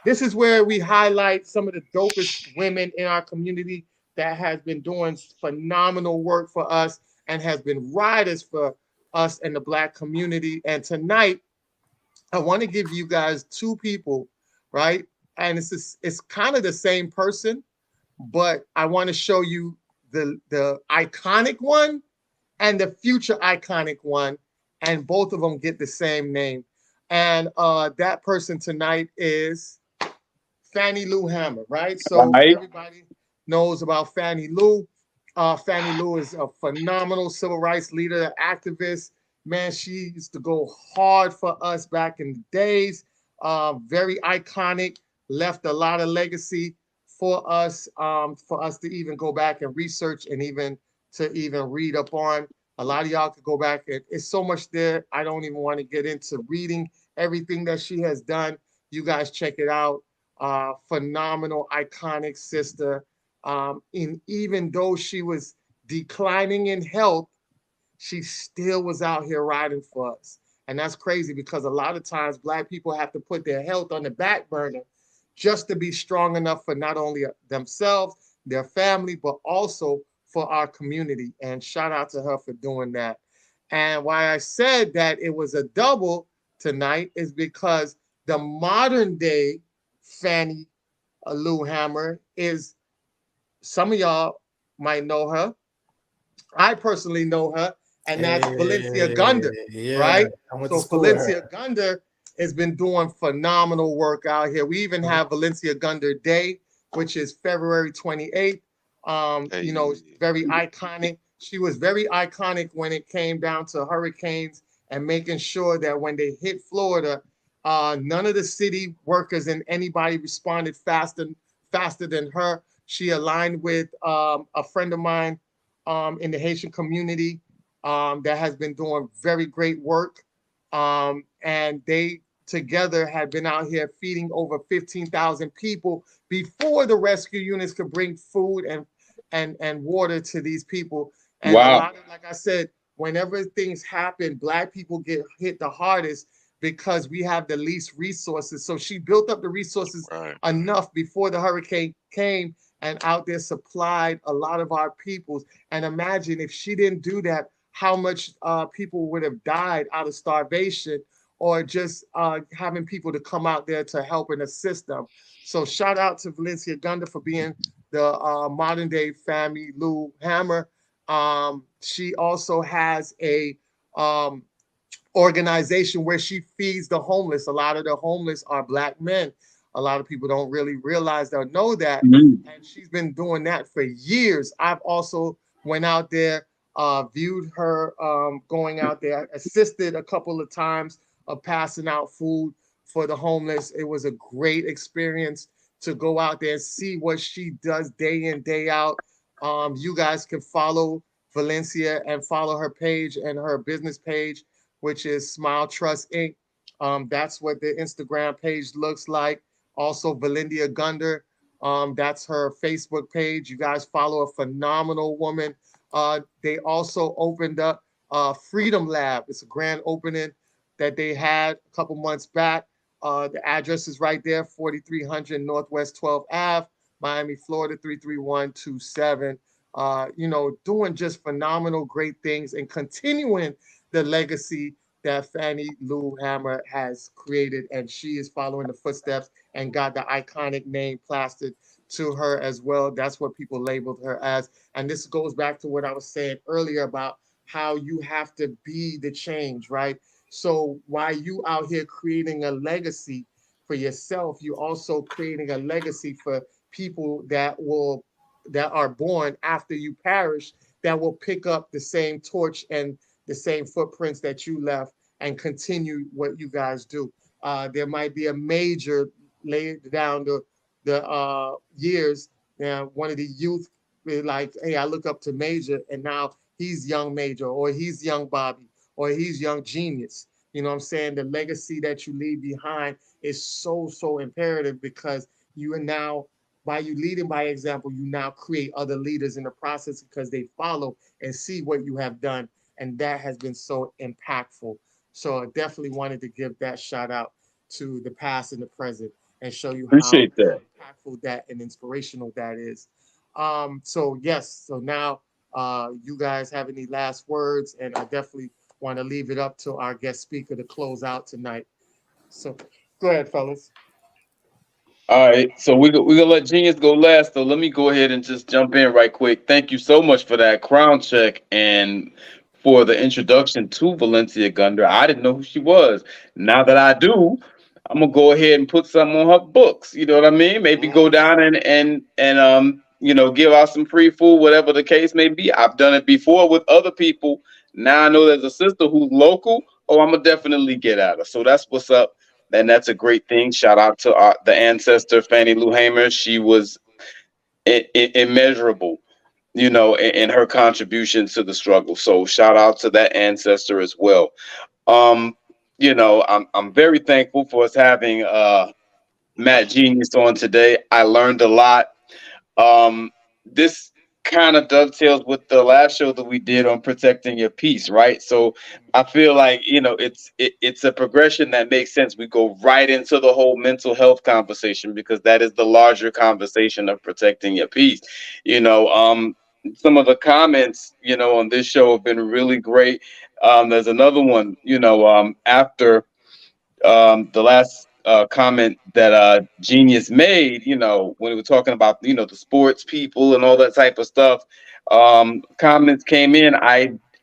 Speaker 3: This is where we highlight some of the dopest women in our community that has been doing phenomenal work for us and has been riders for us and the Black community. And tonight, I want to give you guys two people, right? And it's kind of the same person, but I want to show you the iconic one and the future iconic one, and both of them get the same name. And that person tonight is Fannie Lou Hamer, right? So everybody knows about Fannie Lou. Fannie Lou is a phenomenal civil rights leader, activist. Man, she used to go hard for us back in the days. Very iconic, left a lot of legacy for us to even go back and research and even read up on. A lot of y'all could go back. It's so much there. I don't even want to get into reading everything that she has done. You guys check it out. Phenomenal, iconic sister. Even though she was declining in health, she still was out here riding for us. And that's crazy, because a lot of times Black people have to put their health on the back burner just to be strong enough for not only themselves, their family, but also for our community. And shout out to her for doing that. And why I said that it was a double tonight is because the modern day Fannie Lou Hamer is, some of y'all might know her. I personally know her, and that's Valencia Gunder, right? So Valencia Gunder has been doing phenomenal work out here. We even have Valencia Gunder Day, which is February 28th. You know, very iconic. She was very iconic when it came down to hurricanes and making sure that when they hit Florida, None of the city workers and anybody responded faster than her. She aligned with a friend of mine in the Haitian community that has been doing very great work. And they together had been out here feeding over 15,000 people before the rescue units could bring food and water to these people. And a
Speaker 2: Wow.
Speaker 3: lot of, like I said, whenever things happen, Black people get hit the hardest because we have the least resources. So she built up the resources
Speaker 5: Right.
Speaker 3: enough before the hurricane came and out there supplied a lot of our peoples. And imagine if she didn't do that, how much people would have died out of starvation or just having people to come out there to help and assist them. So shout out to Valencia Gunda for being the modern day Fannie Lou Hamer. She also has a organization where she feeds the homeless. A lot of the homeless are Black men. A lot of people don't really realize or know that.
Speaker 2: Mhm.
Speaker 3: And she's been doing that for years. I've also went out there, viewed her going out there, assisted a couple of times of passing out food for the homeless. It was a great experience to go out there and see what she does day in, day out. You guys can follow Valencia and follow her page and her business page, which is Smile Trust Inc. That's what the Instagram page looks like. Also, Valencia Gunda, that's her Facebook page. You guys follow a phenomenal woman. They also opened up Freedom Lab. It's a grand opening that they had a couple months back. The address is right there, 4300 Northwest 12th Ave, Miami, Florida, 33127. Doing just phenomenal, great things and continuing the legacy that Fannie Lou Hamer has created. And she is following the footsteps and got the iconic name plastered to her as well. That's what people labeled her as. And this goes back to what I was saying earlier about how you have to be the change, right? So while you out here creating a legacy for yourself, you also creating a legacy for people that are born after you perish, that will pick up the same torch and the same footprints that you left and continue what you guys do. There might be a major laid down the years. Now, one of the youth be like, hey, I look up to Major, and now he's young Major, or he's young Bobby, or he's young Genius. You know what I'm saying? The legacy that you leave behind is so imperative because you are now, by you leading by example, you now create other leaders in the process because they follow and see what you have done. And that has been so impactful. So I definitely wanted to give that shout out to the past and the present and show you how
Speaker 2: Appreciate that.
Speaker 3: impactful that and inspirational that is. So now you guys have any last words, and I definitely want to leave it up to our guest speaker to close out tonight. So go ahead, fellas.
Speaker 2: All right, so we're gonna let Genius go last. So let me go ahead and just jump in right quick. Thank you so much for that crown check and for the introduction to Valencia Gunda. I didn't know who she was. Now that I do, I'm gonna go ahead and put some on her books. You know what I mean? Maybe go down and give out some free food, whatever the case may be. I've done it before with other people. Now I know there's a sister who's local. Oh, I'm gonna definitely get at her. So that's what's up. And that's a great thing. Shout out to the ancestor, Fannie Lou Hamer. She was immeasurable, in her contribution to the struggle. So shout out to that ancestor as well. I'm very thankful for us having Matt Genius on today. I learned a lot. This kind of dovetails with the last show that we did on protecting your peace, right? So I feel like it's a progression that makes sense. We go right into the whole mental health conversation because that is the larger conversation of protecting your peace. Some of the comments on this show have been really great. There's another one after the last comment that Genius made, when we were talking about, the sports people and all that type of stuff, comments came in,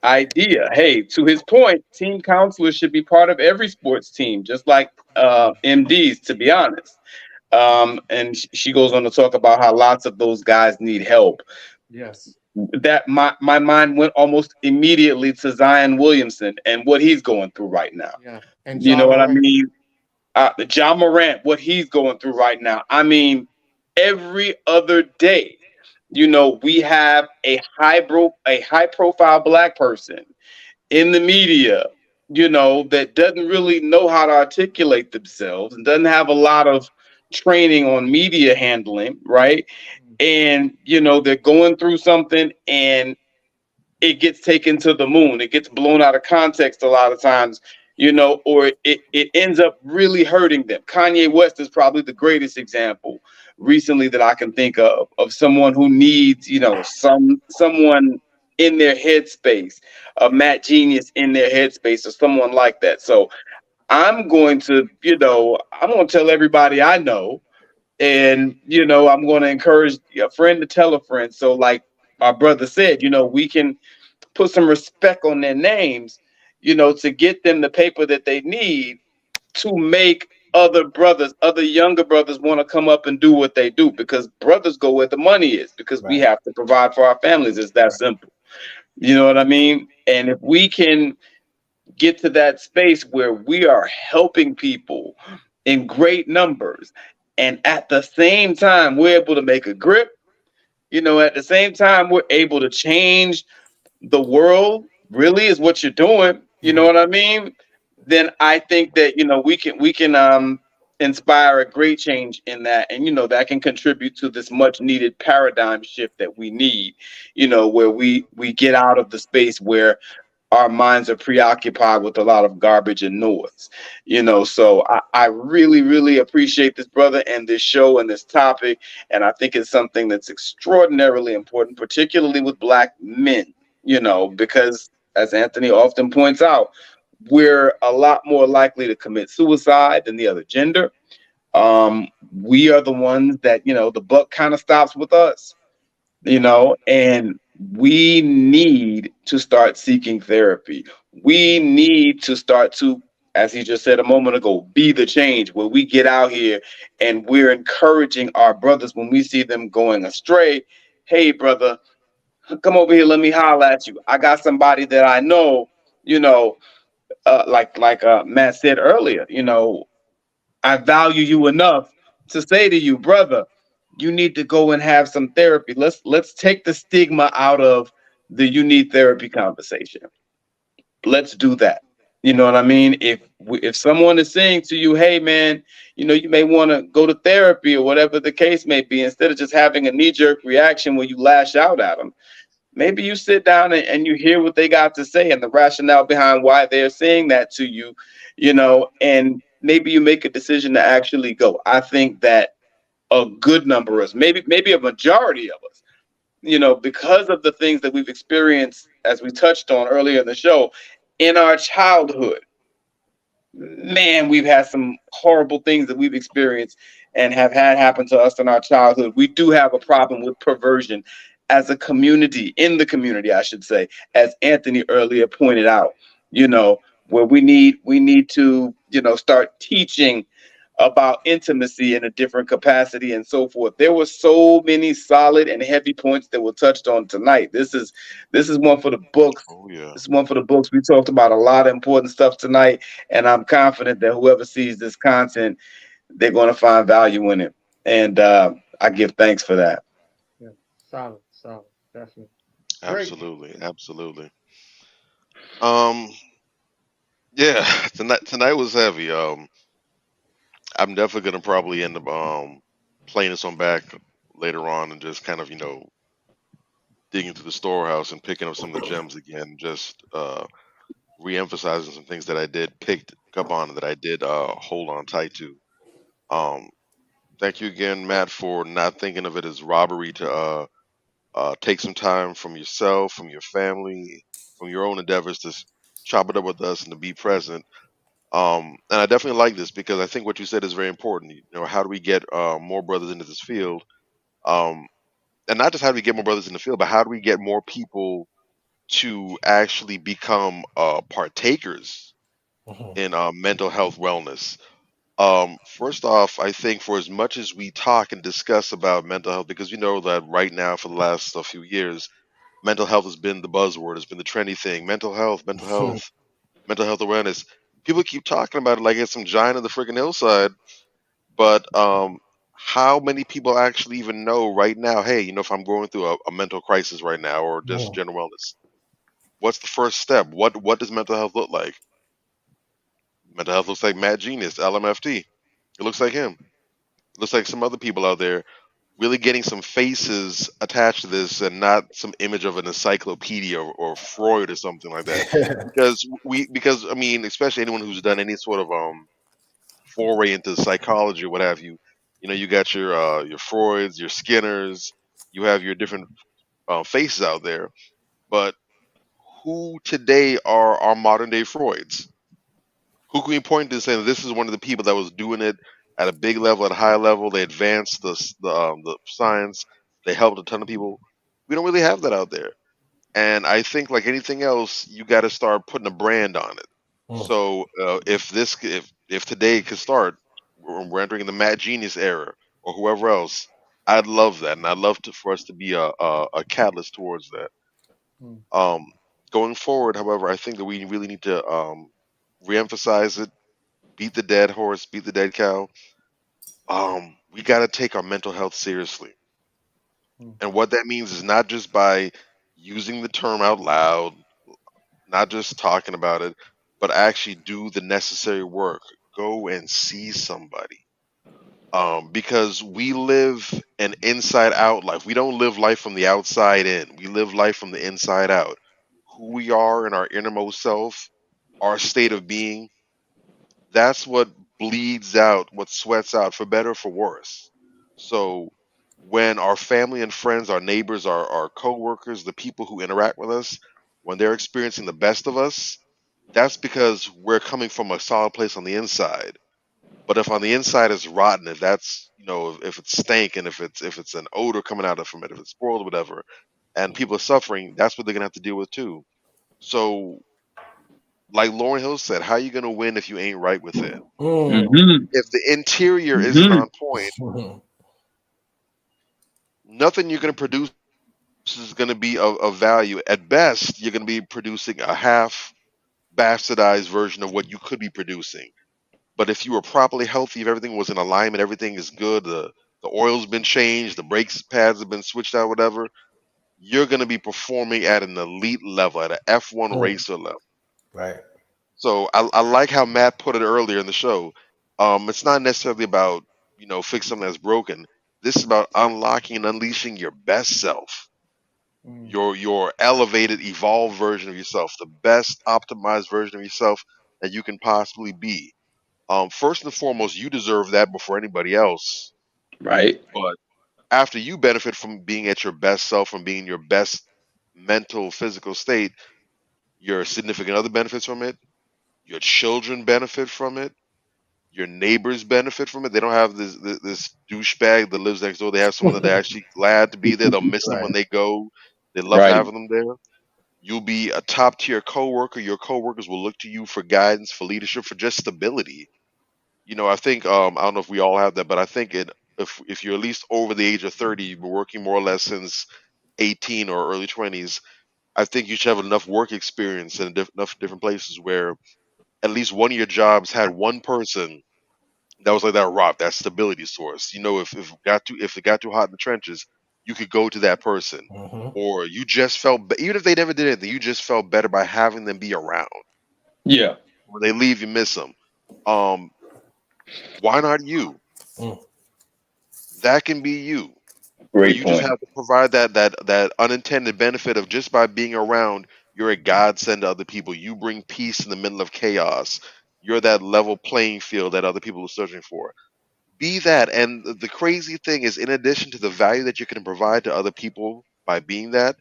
Speaker 2: idea. Hey, to his point, team counselors should be part of every sports team, just like MDs, to be honest. And she goes on to talk about how lots of those guys need help.
Speaker 3: Yes.
Speaker 2: That my mind went almost immediately to Zion Williamson and what he's going through right now.
Speaker 3: Yeah. And
Speaker 2: You know what I mean? John Morant, what he's going through right now. I mean, every other day, we have a high profile black person in the media, that doesn't really know how to articulate themselves and doesn't have a lot of training on media handling, right? And they're going through something and it gets taken to the moon. It gets blown out of context a lot of times, or it ends up really hurting them. Kanye West is probably the greatest example recently that I can think of someone who needs, someone in their headspace, a Matt Genius in their headspace, or someone like that. So I'm going to, I'm going to tell everybody I know, and I'm going to encourage a friend to tell a friend. So, like our brother said, we can put some respect on their names, to get them the paper that they need to make other younger brothers want to come up and do what they do, because brothers go where the money is, because we have to provide for our families. It's that simple. You know what I mean? And if we can get to that space where we are helping people in great numbers, and at the same time, we're able to make a grip, at the same time, we're able to change the world, really is what you're doing, you know what I mean? Then I think that we can inspire a great change in that, and that can contribute to this much needed paradigm shift that we need, where we get out of the space where our minds are preoccupied with a lot of garbage and noise, so I really, really appreciate this, brother, and this show and this topic. And I think it's something that's extraordinarily important, particularly with black men, because as Anthony often points out, we're a lot more likely to commit suicide than the other gender. We are the ones that, the buck kind of stops with us, and we need to start seeking therapy. We need to start to, as he just said a moment ago, be the change, where we get out here and we're encouraging our brothers when we see them going astray. Hey, brother, come over here, let me holler at you. I got somebody that I know, like Matt said earlier, I value you enough to say to you, brother, you need to go and have some therapy. Let's take the stigma out of the you need therapy conversation. Let's do that. You know what I mean? If someone is saying to you, hey man, you may want to go to therapy or whatever the case may be, instead of just having a knee-jerk reaction where you lash out at them, maybe you sit down and you hear what they got to say and the rationale behind why they're saying that to you, and maybe you make a decision to actually go. I think that a good number of us, maybe a majority of us, because of the things that we've experienced, as we touched on earlier in the show, in our childhood, man, we've had some horrible things that we've experienced and have had happen to us in our childhood. We do have a problem with perversion as a community, in the community, I should say, as Anthony earlier pointed out, where we need to, start teaching about intimacy in a different capacity and so forth. There were so many solid and heavy points that were touched on tonight. This is one for the books.
Speaker 5: Oh yeah.
Speaker 2: This is one for the books. We talked about a lot of important stuff tonight, and I'm confident that whoever sees this content, they're going to find value in it. And I give thanks for that.
Speaker 3: Yeah, solid, definitely. Great.
Speaker 5: Absolutely. Um, yeah, tonight was heavy. I'm definitely gonna probably end up playing this one back later on and just kind of digging into the storehouse and picking up some of the gems again, just re-emphasizing some things that I did pick up on, that I did hold on tight to. Um, Thank you again, Matt, for not thinking of it as robbery to take some time from yourself, from your family, from your own endeavors to chop it up with us and to be present. And I definitely like this because I think what you said is very important. How do we get more brothers into this field? Um, and not just how do we get more brothers in the field, but how do we get more people to actually become partakers in mental health wellness? First off, I think for as much as we talk and discuss about mental health, because you know that right now for the last few years, mental health has been the buzzword, has been the trendy thing. Mental health, mental health awareness. people keep talking about it like it's some giant of the freaking hillside, but how many people actually even know right now? Hey, if I'm going through a mental crisis right now, or just
Speaker 4: Mm.
Speaker 5: general wellness, what's the first step? What does mental health look like? Mental health looks like Matt Genius, LMFT. It looks like him. It looks like some other people out there really getting some faces attached to this, and not some image of an encyclopedia, or Freud or something like that. Because I mean, especially anyone who's done any sort of foray into psychology or what have you, you got your Freuds, your Skinners, you have your different faces out there. But who today are our modern day Freuds? Who can we point to saying this is one of the people that was doing it at a big level, at a high level? They advanced the science. They helped a ton of people. We don't really have that out there. And I think, like anything else, you got to start putting a brand on it.
Speaker 4: Mm.
Speaker 5: So if today could start, we're entering the Mad Genius era, or whoever else. I'd love that, and I'd love for us to be a catalyst towards that.
Speaker 3: Mm.
Speaker 5: Um, Going forward, however, I think that we really need to reemphasize it, beat the dead horse, beat the dead cow. We got to take our mental health seriously,
Speaker 3: Mm.
Speaker 5: and what that means is not just by using the term out loud, not just talking about it, but actually do the necessary work. Go and see somebody. Because we live an inside out life. We don't live life from the outside in. We live life from the inside out. Who we are in our innermost self, our state of being, that's what bleeds out, what sweats out, for better or for worse. So when our family and friends, our neighbors, our co-workers, the people who interact with us, when they're experiencing the best of us, that's because we're coming from a solid place on the inside. But if on the inside is rotten, if that's if it's stank, and if it's an odor coming out of from it, if it's spoiled, whatever, and people are suffering, that's what they're gonna have to deal with too. So, like Lauren Hill said, how you gonna win if you ain't right within?
Speaker 4: Mm.
Speaker 2: Mm-hmm.
Speaker 5: If the interior isn't
Speaker 2: Mm-hmm.
Speaker 5: on point,
Speaker 4: Mhm.
Speaker 5: nothing you're gonna produce is gonna be of value. At best, you're gonna be producing a half bastardized version of what you could be producing. But if you were properly healthy, if everything was in alignment, everything is good, the oil's been changed, the brakes pads have been switched out, whatever, you're going to be performing at an elite level, at an F1
Speaker 4: Mm.
Speaker 5: racer level.
Speaker 4: Right.
Speaker 5: So I like how Matt put it earlier in the show. It's not necessarily about fix something that's broken. This is about unlocking and unleashing your best self,
Speaker 3: Mm.
Speaker 5: your elevated, evolved version of yourself, the best optimized version of yourself that you can possibly be. First and foremost, you deserve that before anybody else.
Speaker 2: Right.
Speaker 5: But after you benefit from being at your best self, from being in your best mental, physical state, your significant other benefits from it. Your children benefit from it. Your neighbors benefit from it. They don't have this douchebag that lives next door. They have someone that they're actually glad to be there. They'll miss them
Speaker 4: Right.
Speaker 5: when they go. They love
Speaker 2: Right.
Speaker 5: having them there. You'll be a top tier coworker. Your coworkers will look to you for guidance, for leadership, for just stability. I think I don't know if we all have that, but I think if you're at least over the age of 30, you've been working more or less since 18 or early 20s. I think you should have enough work experience in enough different places where at least one of your jobs had one person that was like that rock, that stability source. If it got too hot in the trenches, you could go to that person,
Speaker 4: Hmm.
Speaker 5: or you just felt even if they never did anything, you just felt better by having them be around.
Speaker 2: Yeah.
Speaker 5: When they leave, you miss them. Um, why not you?
Speaker 4: Mm.
Speaker 5: That can be you.
Speaker 2: Great
Speaker 5: You just
Speaker 2: point.
Speaker 5: have to provide that unintended benefit of just by being around. You're a godsend to other people. You bring peace in the middle of chaos. You're that level playing field that other people are searching for. Be that. And the crazy thing is, in addition to the value that you can provide to other people by being that,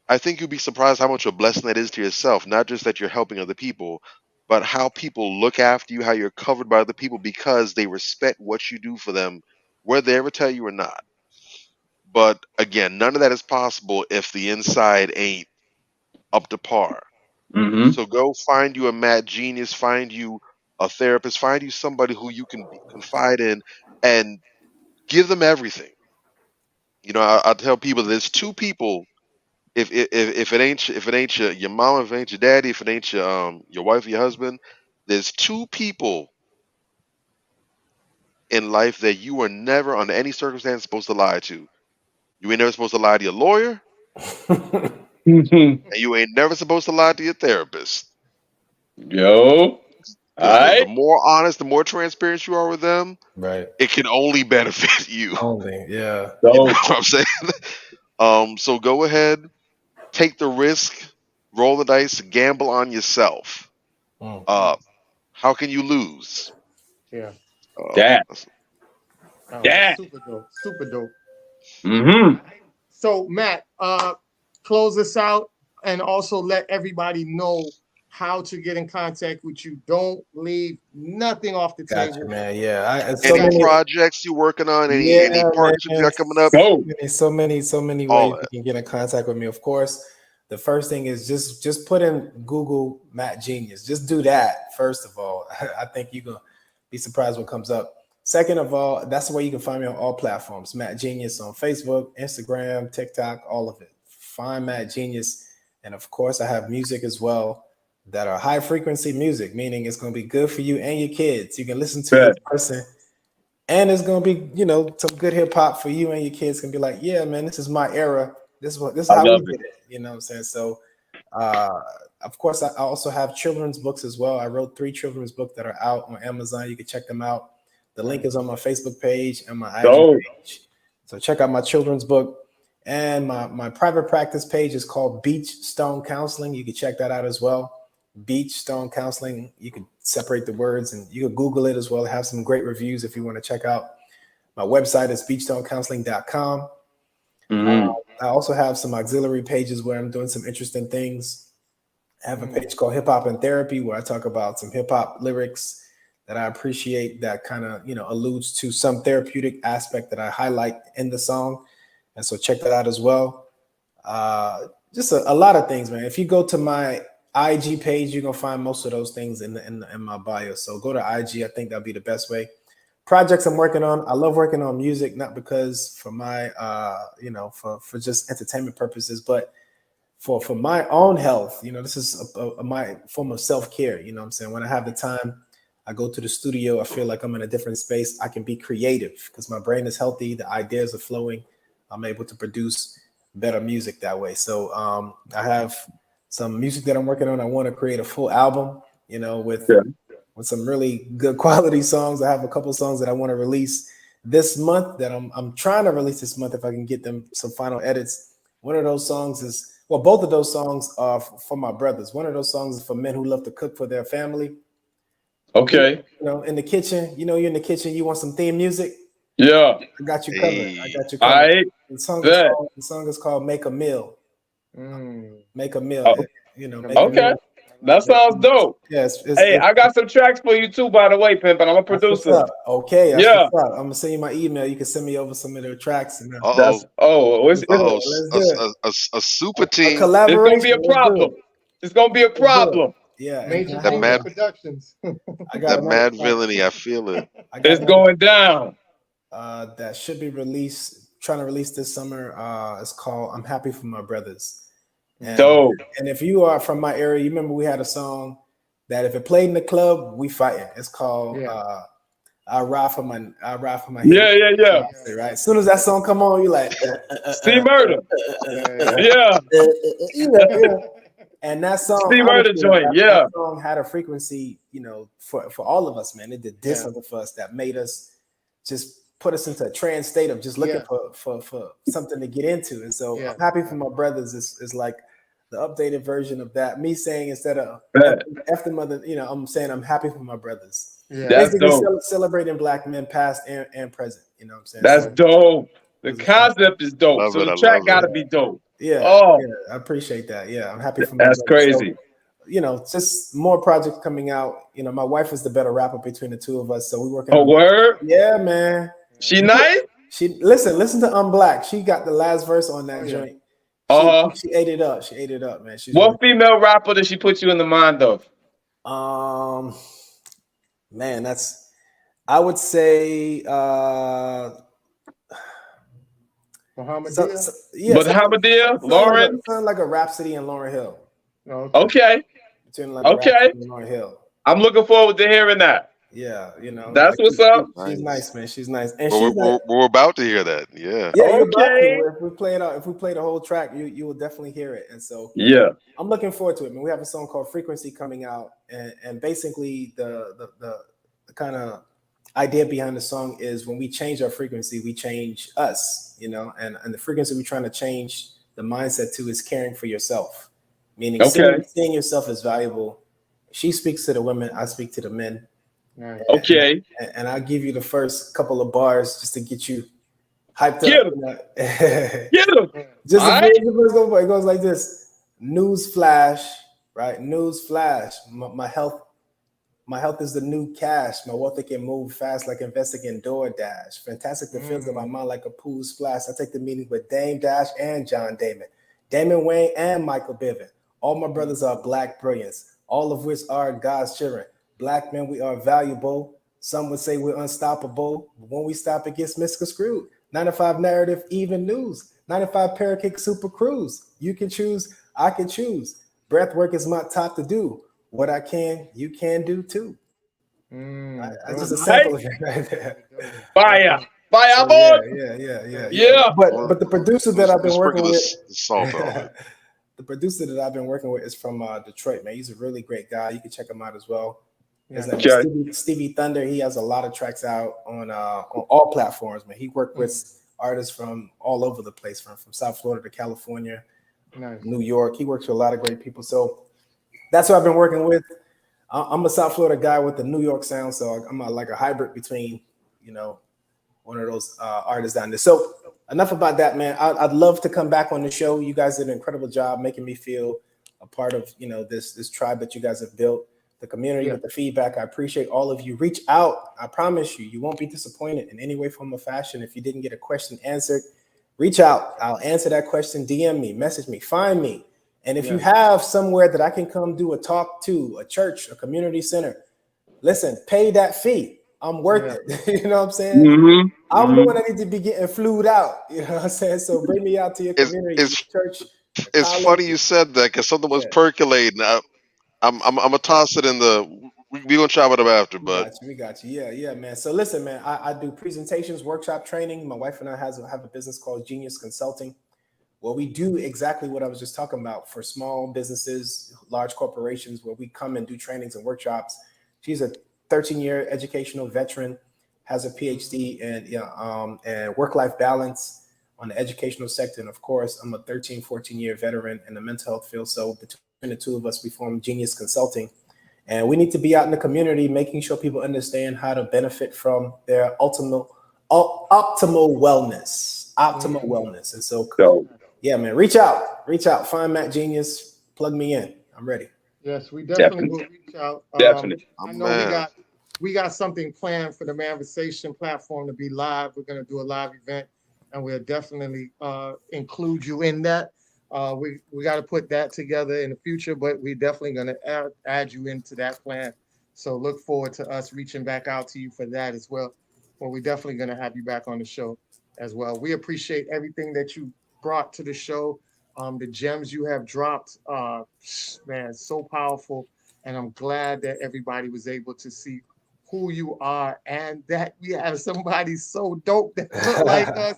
Speaker 5: I think you'd be surprised how much a blessing that is to yourself. Not just that you're helping other people, but how people look after you, how you're covered by other people because they respect what you do for them, whether they ever tell you or not. But again, none of that is possible if the inside ain't up to par.
Speaker 2: Mm-hmm.
Speaker 5: So go find you a mad genius, find you a therapist, find you somebody who you can confide in, and give them everything. I tell people there's two people. If it ain't your mama, if it ain't your daddy, if it ain't your wife or your husband, There's two people in life that you are never, under any circumstance, supposed to lie to. You ain't never supposed to lie to your lawyer, and you ain't never supposed to lie to your therapist.
Speaker 2: Yo.
Speaker 5: Because
Speaker 2: All
Speaker 5: the
Speaker 2: right.
Speaker 5: more honest, the more transparent you are with them,
Speaker 4: Right.
Speaker 5: it can only benefit you.
Speaker 4: Only. Yeah.
Speaker 5: You know
Speaker 2: So,
Speaker 5: what I'm saying? So go ahead, take the risk, roll the dice, gamble on yourself.
Speaker 4: Mm.
Speaker 5: How can you lose?
Speaker 3: Yeah.
Speaker 2: that.
Speaker 3: Oh,
Speaker 2: Yeah.
Speaker 3: super dope. Super dope.
Speaker 2: Mm-hmm.
Speaker 3: So Matt, close us out and also let everybody know how to get in contact with you. Don't leave nothing off the
Speaker 4: Gotcha,
Speaker 3: table.
Speaker 4: man. Yeah. So
Speaker 5: Any
Speaker 4: many.
Speaker 5: projects you're working on? Any
Speaker 4: Yeah,
Speaker 5: partnerships you
Speaker 4: man.
Speaker 5: got coming up?
Speaker 2: Go.
Speaker 4: So many
Speaker 5: All
Speaker 4: ways
Speaker 5: that.
Speaker 4: you can get in contact with me. Of course, the first thing is just put in Google Matt Genius. Just do that first of all. I think you're gonna be surprised what comes up. Second of all, that's the way you can find me on all platforms. Matt Genius on Facebook, Instagram, TikTok, all of it. Find Matt Genius, and of course, I have music as well that are high frequency music, meaning it's going to be good for you and your kids. You can listen to
Speaker 2: Bet.
Speaker 4: this person. And it's gonna be, some good hip hop for you and your kids can be like, yeah, man, this is my era. This is
Speaker 2: I
Speaker 4: how we
Speaker 2: love
Speaker 4: did
Speaker 2: it.
Speaker 4: it. You know what I'm saying? So of course I also have children's books as well. I wrote 3 children's books that are out on Amazon. You can check them out. The link is on my Facebook page and my IG
Speaker 2: Dope.
Speaker 4: page. So check out my children's book. And my private practice page is called Beach Stone Counseling. You can check that out as well. Beach Stone Counseling. You can separate the words and you can Google it as well. I have some great reviews if you want to check out. My website is beachstonecounseling.com.
Speaker 2: Mm-hmm.
Speaker 4: I also have some auxiliary pages where I'm doing some interesting things. I have a page called Hip Hop and Therapy where I talk about some hip hop lyrics that I appreciate that kind of, alludes to some therapeutic aspect that I highlight in the song. And so check that out as well. Just a lot of things, man. If you go to my IG page, you're gonna find most of those things in my bio. So go to IG. I think that'll be the best way. Projects I'm working on. I love working on music, not because for my for just entertainment purposes, but for my own health. This is my form of self-care. You know what I'm saying? When I have the time, I go to the studio. I feel like I'm in a different space. I can be creative because my brain is healthy. The ideas are flowing. I'm able to produce better music that way. So I have some music that I'm working on. I want to create a full album, with some really good quality songs. I have a couple songs that I want to release this month that I'm trying to release this month if I can get them some final edits. One of those songs is, well, both of those songs are for my brothers. One of those songs is for men who love to cook for their family.
Speaker 2: Okay.
Speaker 4: In the kitchen, you're in the kitchen, you want some theme music.
Speaker 2: Yeah.
Speaker 4: I got you covered.
Speaker 5: Hey.
Speaker 4: I got you
Speaker 2: All
Speaker 4: covered.
Speaker 2: right.
Speaker 4: The song is called Make a Meal. Make a Meal.
Speaker 2: Oh.
Speaker 4: Make a
Speaker 2: Okay.
Speaker 4: meal.
Speaker 2: That sounds dope.
Speaker 4: Yes.
Speaker 2: Hey, I got some tracks for you too, by the way, Pimp, and I'm a producer.
Speaker 4: Okay.
Speaker 2: Yeah.
Speaker 4: I'm gonna send you my email. You can send me over some of their tracks. And
Speaker 2: Let's do it.
Speaker 5: A super
Speaker 4: a
Speaker 5: team.
Speaker 4: collaboration.
Speaker 2: It's gonna be a problem. It's gonna be a problem.
Speaker 4: Yeah.
Speaker 3: Major
Speaker 5: The mad
Speaker 3: Productions.
Speaker 5: The mad villainy. I feel it.
Speaker 2: It's going down.
Speaker 4: That should be released. Trying to release this summer. It's called "I'm Happy for My Brothers."
Speaker 2: Dope.
Speaker 4: And if you are from my area, you remember we had a song that if it played in the club, we fighting. It's called I Ride for My
Speaker 2: Yeah.
Speaker 4: Right. As soon as that song come on, you like
Speaker 2: C Murder. Yeah.
Speaker 4: And that song,
Speaker 2: C Murder joint.
Speaker 4: That song had a frequency, for all of us, man. It did this something for us that made us just put us into a trance state of just looking for something to get into. And so I'm happy for my brothers is like the updated version of that. Me saying instead of after mother, I'm saying I'm happy for my brothers.
Speaker 3: Yeah.
Speaker 2: That's dope.
Speaker 4: Celebrating Black men past and present. You know what I'm saying?
Speaker 2: That's dope. The concept is dope.
Speaker 5: Love
Speaker 2: so
Speaker 5: it,
Speaker 2: the
Speaker 5: I
Speaker 2: track
Speaker 5: love
Speaker 2: gotta
Speaker 5: it.
Speaker 2: be dope.
Speaker 4: Yeah.
Speaker 2: Oh,
Speaker 4: I appreciate that. Yeah, I'm happy for my
Speaker 2: that's
Speaker 4: brothers.
Speaker 2: crazy.
Speaker 4: So, just more projects coming out. My wife is the better rapper between the two of us, so we working.
Speaker 2: Oh, word?
Speaker 4: Yeah, man.
Speaker 2: She nice?
Speaker 4: She listen to Black. She got the last verse on that joint. She ate it up. She ate it up, man.
Speaker 2: What female rapper did she put you in the mind of?
Speaker 4: Man, I would say
Speaker 3: Muhammadiyah?
Speaker 2: Muhammadiyah? Lauren?
Speaker 4: Sound like a Rhapsody and Lauryn Hill.
Speaker 2: Okay.
Speaker 4: Between
Speaker 2: Okay.
Speaker 4: and Lauryn Hill.
Speaker 2: I'm looking forward to hearing that.
Speaker 4: Yeah,
Speaker 2: That's what's up.
Speaker 4: she's nice, man. She's nice, and
Speaker 5: Well,
Speaker 4: she's like,
Speaker 5: we're about to hear that. Yeah.
Speaker 4: yeah, you're about
Speaker 2: Okay.
Speaker 4: to. If we play the whole track, you will definitely hear it. And so
Speaker 2: Yeah.
Speaker 4: I'm looking forward to it. Man, we have a song called Frequency coming out, and basically the kind of idea behind the song is when we change our frequency, we change us, and the frequency we're trying to change the mindset to is caring for yourself, meaning
Speaker 2: Okay.
Speaker 4: seeing yourself as valuable. She speaks to the women, I speak to the men.
Speaker 3: Nice.
Speaker 2: Okay.
Speaker 4: And I'll give you the first couple of bars just to get you hyped
Speaker 2: Get
Speaker 4: up.
Speaker 2: Get him.
Speaker 4: Just
Speaker 2: All
Speaker 4: a
Speaker 2: right.
Speaker 4: the first go, it goes like this. News flash, right? News flash. My health is the new cash. My wealth can move fast like investing in DoorDash. Fantastic that fills up my mind like a pool splash. I take the meeting with Dame Dash and John Damon, Damon Wayne and Michael Bivin. All my brothers are black brilliance, all of which are God's children. Black men, we are valuable. Some would say we're unstoppable. But when we stop, it gets misconstrued. 9-to-5 narrative, even news. 9-to-5 parakick super cruise. You can choose, I can choose. Breath work is my top to do. What I can, you can do too. I just a sample of it right there.
Speaker 2: Fire. Fire,
Speaker 4: So,
Speaker 2: boy.
Speaker 4: yeah.
Speaker 2: Yeah.
Speaker 4: But the producer that I've been working with,
Speaker 5: salt on it.
Speaker 4: the producer that I've been working with is from Detroit, man. He's a really great guy. You can check him out as well. His name is Stevie Thunder. He has a lot of tracks out on all platforms, man. He worked with artists from all over the place, from South Florida to California, New York. He works with a lot of great people. So that's what I've been working with. I'm a South Florida guy with the New York sound, so I'm like a hybrid between, one of those artists down there. So enough about that, man. I'd love to come back on the show. You guys did an incredible job making me feel a part of, this tribe that you guys have built. The community with the feedback. I appreciate all of you. Reach out. I promise you won't be disappointed in any way, form, or fashion. If you didn't get a question answered, reach out. I'll answer that question. DM me, message me, find me. And if you have somewhere that I can come do a talk to, a church, a community center, listen, pay that fee. I'm worth it. You know what I'm saying?
Speaker 2: Mm-hmm.
Speaker 4: I'm the one that need to be getting flued out. You know what I'm saying? So bring me out to your community, church.
Speaker 5: It's funny you said that because something was percolating. I'm gonna toss it in the. We gonna chat about it after, but
Speaker 4: we got you. Yeah, man. So listen, man. I do presentations, workshop training. My wife and I have a business called Genius Consulting, where we do exactly what I was just talking about for small businesses, large corporations, where we come and do trainings and workshops. She's a 13-year educational veteran, has a PhD in work-life balance on the educational sector, and of course, I'm a 14-year veteran in the mental health field. So between the two of us, we form Genius Consulting, and we need to be out in the community, making sure people understand how to benefit from their optimal wellness. And so, yeah, man, reach out, find Matt Genius, plug me in. I'm ready.
Speaker 3: Yes, we definitely will reach out.
Speaker 2: Definitely.
Speaker 3: I know we got something planned for the Manversation platform to be live. We're going to do a live event, and we'll definitely include you in that. We got to put that together in the future, but we're definitely going to add you into that plan. So look forward to us reaching back out to you for that as well. Well, we're definitely going to have you back on the show as well. We appreciate everything that you brought to the show. The gems you have dropped, man, so powerful. And I'm glad that everybody was able to see who you are and that we have somebody so dope that look like us.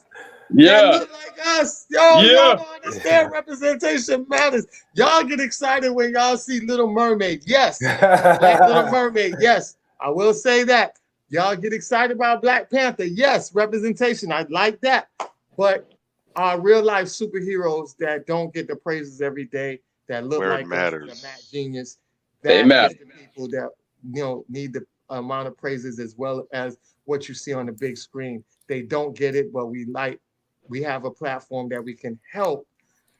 Speaker 2: Yeah.
Speaker 3: That look like us. Y'all don't understand representation matters. Y'all get excited when y'all see Little Mermaid. Yes. Like Little Mermaid. Yes. I will say that. Y'all get excited about Black Panther. Yes. Representation. I like that. But our real life superheroes that don't get the praises every day, that look like us, the Matt Genius, that is the people that need the amount of praises as well as what you see on the big screen. They don't get it, but we have a platform that we can help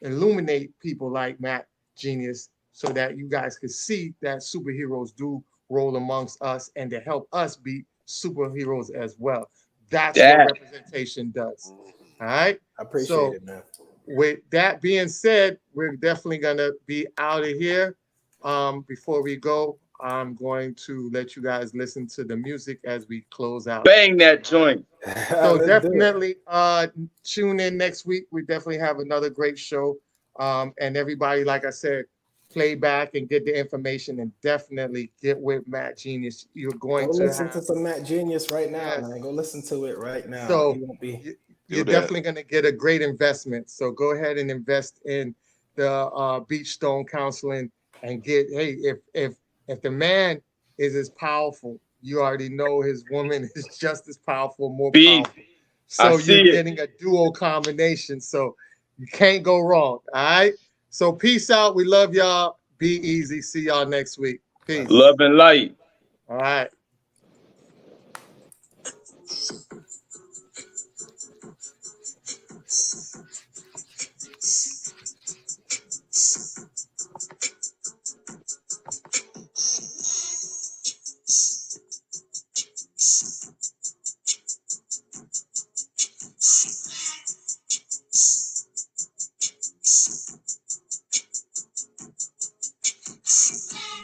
Speaker 3: illuminate people like Matt Genius so that you guys can see that superheroes do roll amongst us and to help us be superheroes as well. That's what representation does. All right.
Speaker 4: I appreciate it, man.
Speaker 3: With that being said, we're definitely gonna be out of here. Before we go, I'm going to let you guys listen to the music as we close out.
Speaker 2: Bang that joint.
Speaker 3: So definitely tune in next week. We definitely have another great show. And everybody, like I said, play back and get the information, and definitely get with Matt Genius. You're
Speaker 4: Go
Speaker 3: going to
Speaker 4: listen to
Speaker 3: have,
Speaker 4: some Matt Genius right now,
Speaker 3: yes.
Speaker 4: man. Go listen to it right now. He
Speaker 3: So
Speaker 4: won't be.
Speaker 3: you're
Speaker 5: Do that.
Speaker 3: definitely going to get a great investment. So go ahead and invest in the Beachstone Counseling and get. Hey, if the man is as powerful, you already know his woman is just as powerful, more
Speaker 2: Beef.
Speaker 3: powerful.
Speaker 2: I
Speaker 3: So
Speaker 2: see
Speaker 3: you're
Speaker 2: it.
Speaker 3: getting a duo combination. So you can't go wrong. All right. So peace out. We love y'all. Be easy. See y'all next week. Peace.
Speaker 2: Love and light.
Speaker 3: All right.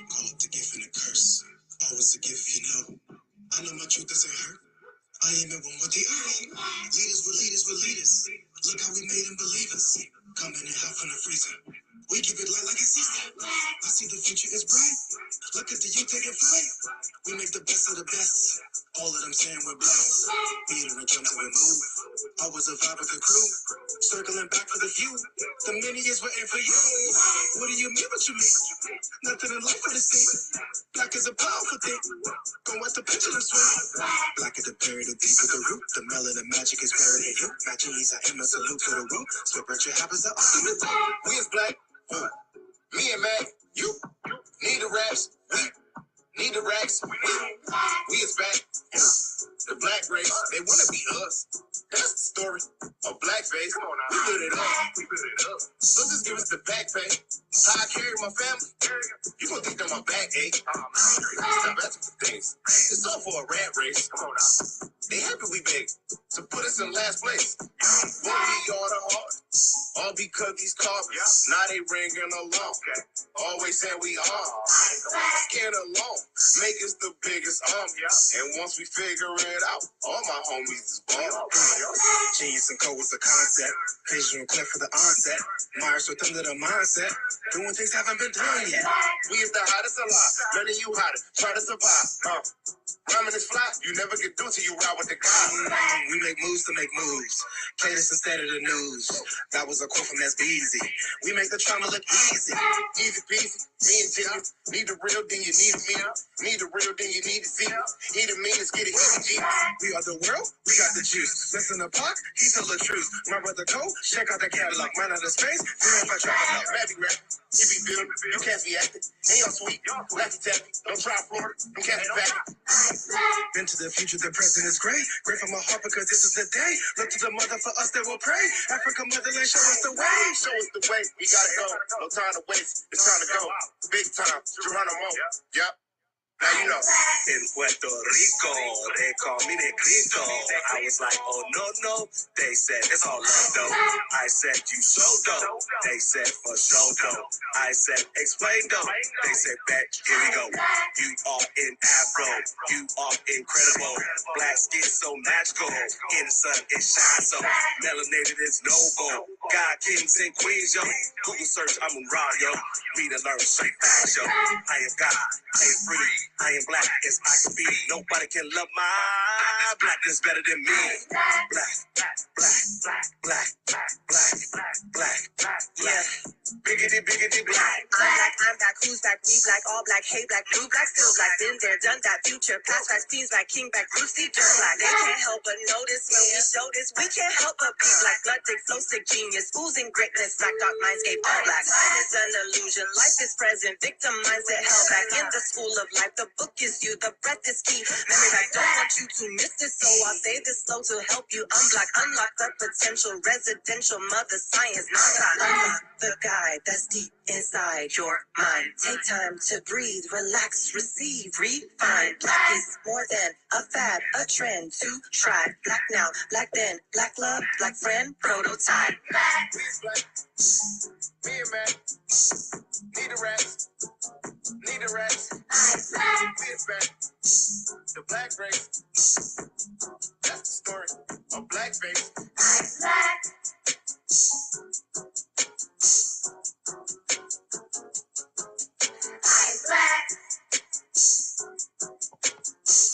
Speaker 6: Call it the gift and the curse. Always a gift, you know. I know my truth doesn't hurt. I am at one with the earth. Leaders with leaders with leaders. Look how we made them believe us. Coming in hot from the freezer. We keep it light like it's easy. I see the future is bright. Look at the youth taking flight. We make the best of the best. All of them saying we're blessed. Beating the drums and we move. Always a vibe with the crew. Circling back for the few. The many is waiting for you. What do you mean what you mean? Nothing in life for the same. Black is a powerful thing. Go at the pendulum swing. Black is the buried the deep of the root. The melanin magic is buried in you. Matching these I am a salute to the root. Split your habits are ultimate. We is black. Me and Mac. You need the raps. We need the racks. We is back. The black race. They wanna be us. That's the story of blackface. We built it up. So just give us the back pay. How I carry my family. You gon' think that my back ache. Stop asking for things. It's all for a rat race. They happy we big to put us in last place. Won't be all the hard. All because these cars. Now they ringing along. Always say we are. Skin alone. Make us the biggest army. And once we figure it out, all my homies is born. Genius and code was the concept. Vision clear for the onset. Myers with under the mindset. Doing things haven't been done yet. We is the hottest alive. None of you hotter. Try to survive. Rhyming is fly, you never get through till you ride with the guy. We make moves to make moves. Play this instead of the news. That was a quote from SBeezy. We make the trauma look easy. Easy peasy. Me and Jimmy. Need the real, then you need a me. Need the real, then you need to see. Need a mean, let's get it easy. We are the world, we got the juice. Listen to Pac, he tell the truth. My brother Cole, check out the catalog. Man out of space, feel if I travel out. Babby rap, he be built, you can't be acting. Ain't y'all sweet, laugh tappy. Don't try Florida, them cats be back. Been to the future, the present is great. Great from my heart because this is the day. Look to the mother for us that will pray. Africa motherland, show us the way. Show us the way. We gotta go. No time to waste. It's time to go. Big time. Geronimo. Yep. Now you know. In Puerto Rico, they call me the Grito. I was like, oh no. They said it's all love though. I said you so dope. They said for show though. I said explain though. They said bet here we go. You are in Afro. You are incredible. Black skin so magical. In the sun it shines so. Melanated is noble. God kings and queens yo. Google search I'm a raw yo. Read and learn straight fast yo. I am God. I am free. I am black as I can be. Nobody can love my blackness better than me. Black. Yeah. Biggity black.
Speaker 7: I'm black, who's black, we black, all black, hey black, blue black, still black, been there, done that, future, past, queens black, king black, Brucey, dirt black. They can't help but notice when we show this, we can't help but be black, blood thick, flow sick, genius, oozing greatness, black dark mindscape, all black. Time is an illusion, life is present, victim mindset held back in the school of life. The book is you, the breath is key. Memory back, don't want you to miss this, so I'll say this slow to help you unblock, unlock the potential, residential mother science, unlock the guide that's deep inside your mind. Take time to breathe, relax, receive, refine. Black is more than a fad, a trend to try. Black now, black then, black love, black friend, prototype.
Speaker 6: Please black. Me and Mac. Need the racks. Need the racks. We is back. The black race. That's the story of blackface.